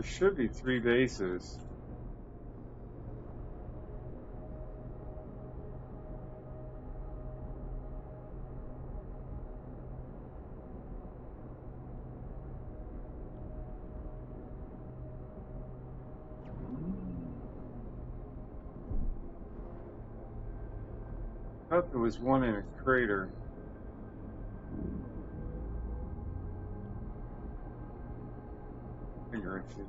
There should be 3 bases. I thought there was one in a crater. Finger inches.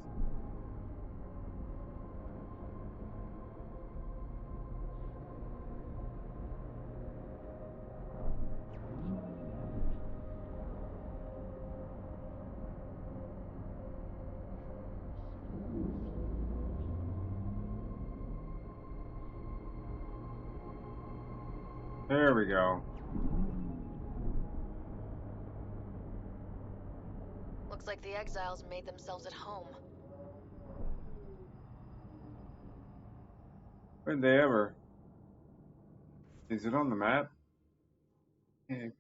There we go. Looks like the exiles made themselves at home. Where'd they ever? Is it on the map? Yeah. I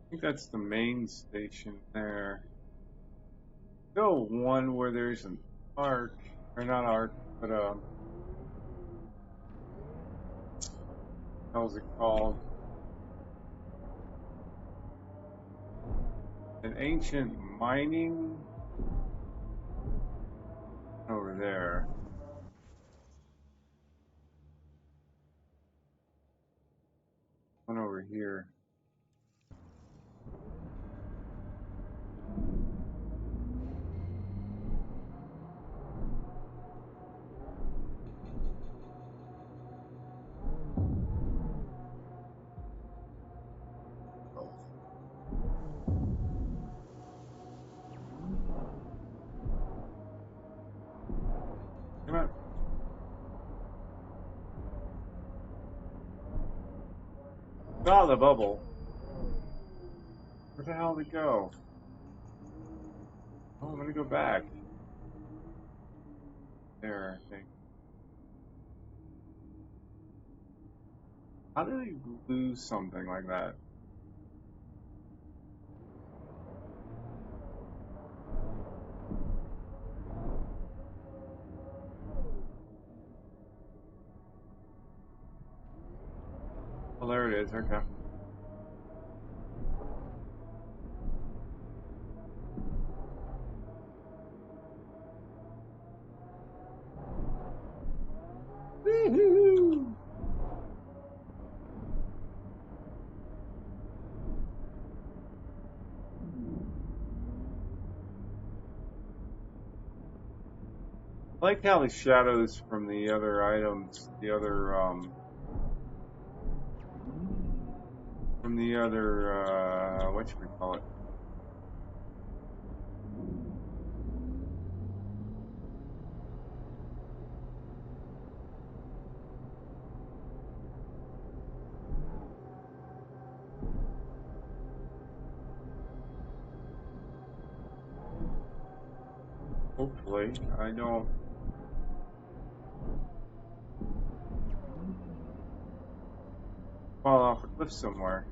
think that's the main station there. Still one where there's an arc, or not arc, but how's it called? An ancient mining over there. One over here. Come on. Saw the bubble. Where the hell did it go? Oh, I'm gonna go back. There, I think. How did I lose something like that? Oh, there it is. Okay. Woohoo! I like how the shadows from the other items, whatchamacallit? Hopefully, I don't fall off a cliff somewhere.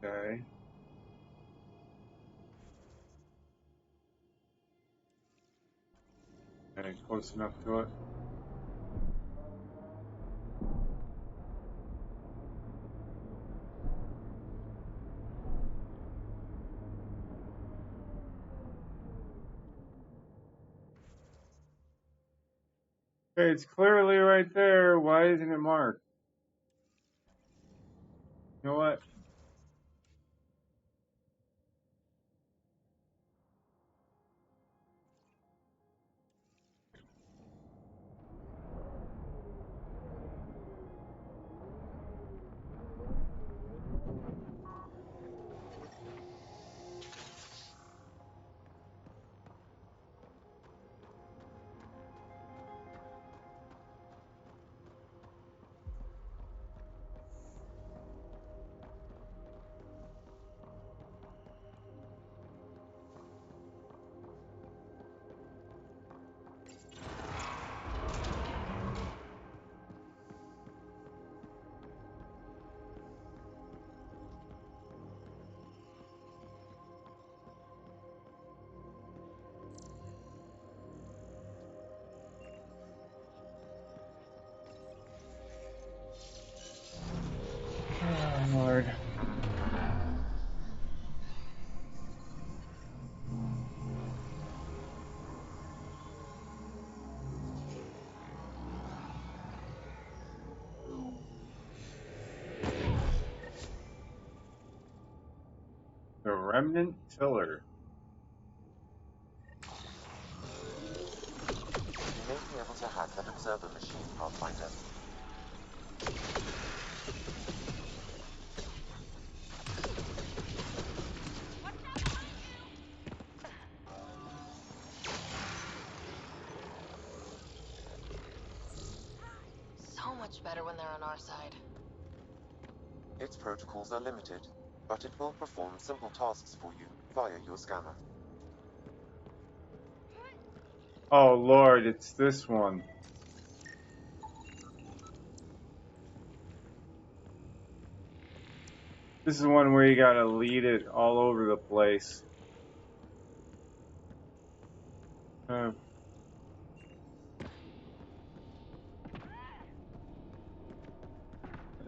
Okay. Okay, close enough to it. Okay, it's clearly right there. Why isn't it marked? You know what? Lord. The remnant tiller. You may be able to hack that observer machine, Pathfinder. So much better when they're on our side. Its protocols are limited, but it will perform simple tasks for you via your scanner. Oh Lord, it's this one. This is one where you gotta lead it all over the place.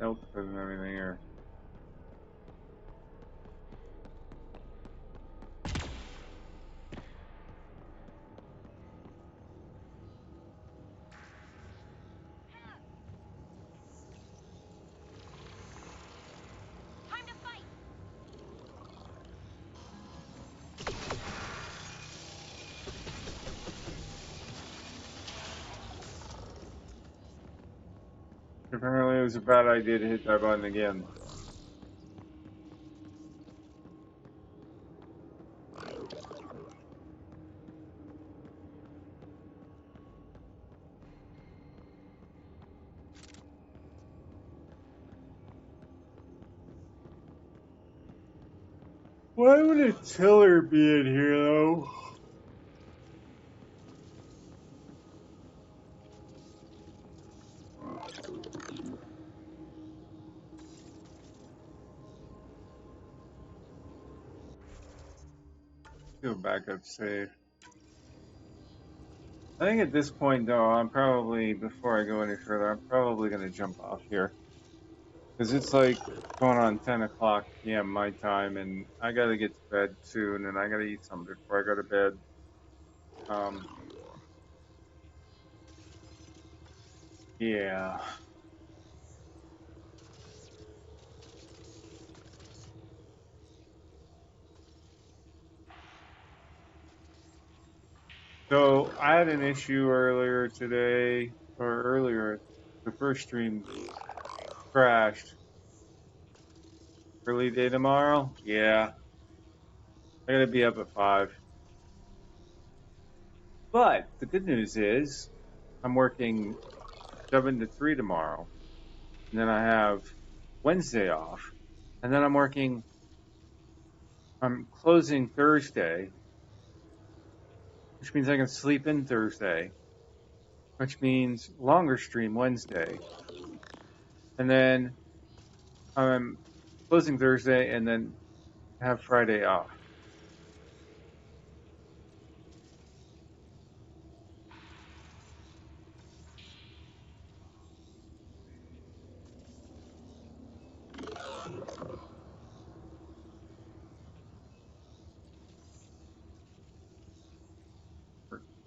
Outfit and everything here. Apparently it was a bad idea to hit that button again. Why would a tiller be in here though? Go back up safe. I think at this point though, I'm probably, before I go any further, I'm probably going to jump off here. Because it's like going on 10 o'clock p.m. my time, and I got to get to bed soon, and I got to eat something before I go to bed. Yeah. So I had an issue earlier today, or earlier, the first stream crashed. Early day tomorrow? Yeah. I gotta be up at 5. But the good news is I'm working 7 to 3 tomorrow. And then I have Wednesday off. And then I'm closing Thursday, which means I can sleep in Thursday, which means longer stream Wednesday. And then I'm closing Thursday and then have Friday off.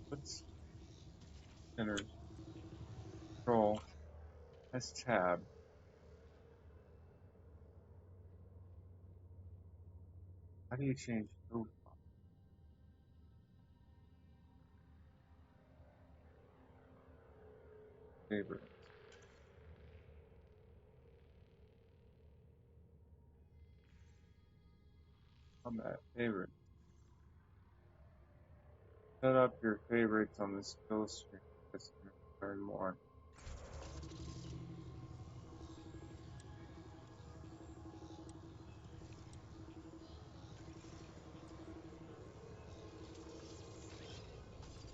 Let's enter control. That's tab. How do you change profile? Favorite. Combat. Favorite. Set up your favorites on the skill screen. Let's learn more.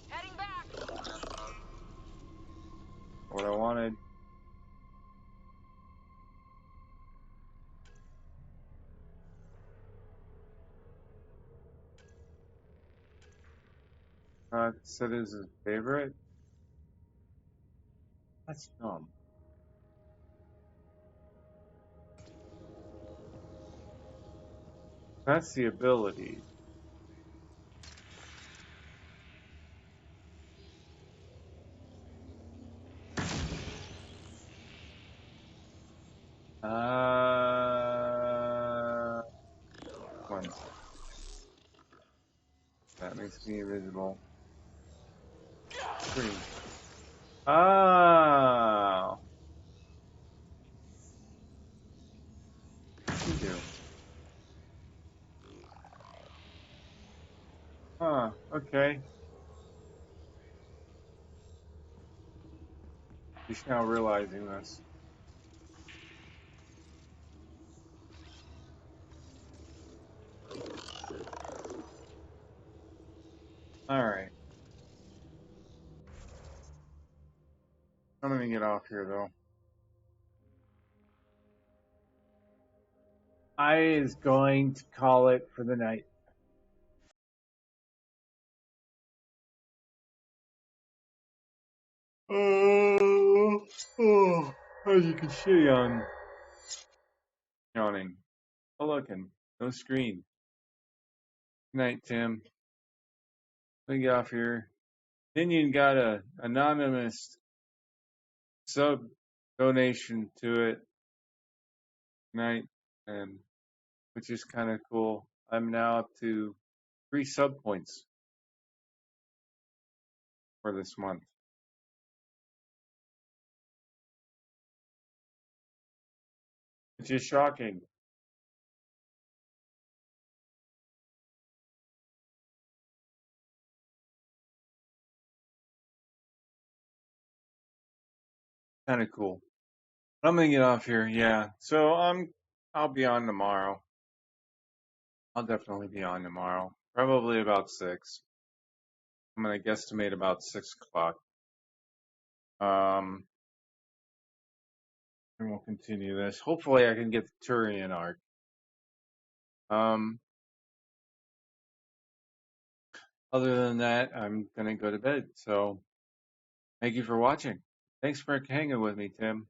Heading back. What I wanted. Set as a favorite. That's dumb. That's the ability. One second. That makes me invisible. 3. Oh. You do. Huh. Okay. Just now realizing this. Alright. I'm gonna get off here though. I is going to call it for the night. As you can see, I'm yawning. Oh, looking. No screen. Good night, Tim. Let me get off here. Minion got a anonymous sub donation to it tonight, and which is kind of cool. I'm now up to 3 sub points for this month, which is shocking. Kind of cool. I'm gonna get off here. Yeah. So I'll be on tomorrow. I'll definitely be on tomorrow. Probably about 6. I'm gonna guesstimate about 6 o'clock. And we'll continue this. Hopefully I can get the Turian arc. Other than that, I'm gonna go to bed. So thank you for watching. Thanks for hanging with me, Tim,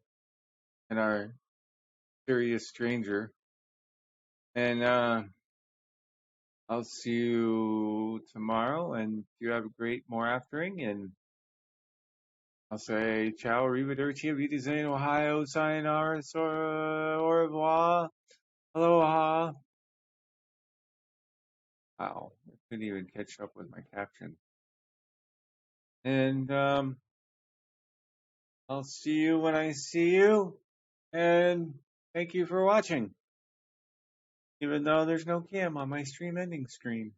and our serious stranger. And I'll see you tomorrow, and you have a great more aftering. And I'll say ciao, arrivederci, avite Ohio, sayonara, au revoir, aloha. Wow, I couldn't even catch up with my caption. And I'll see you when I see you. And thank you for watching. Even though there's no cam on my stream ending screen.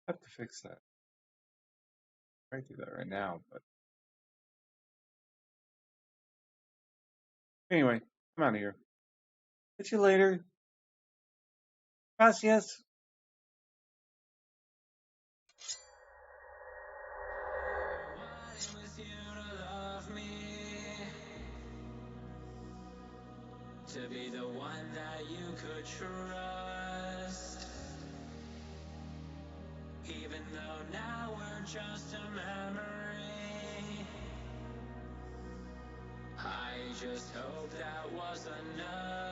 I have to fix that. I might do that right now, but anyway, I'm out of here. Catch you later. Gracias. To be the one that you could trust, even though now we're just a memory. I just hope that was enough.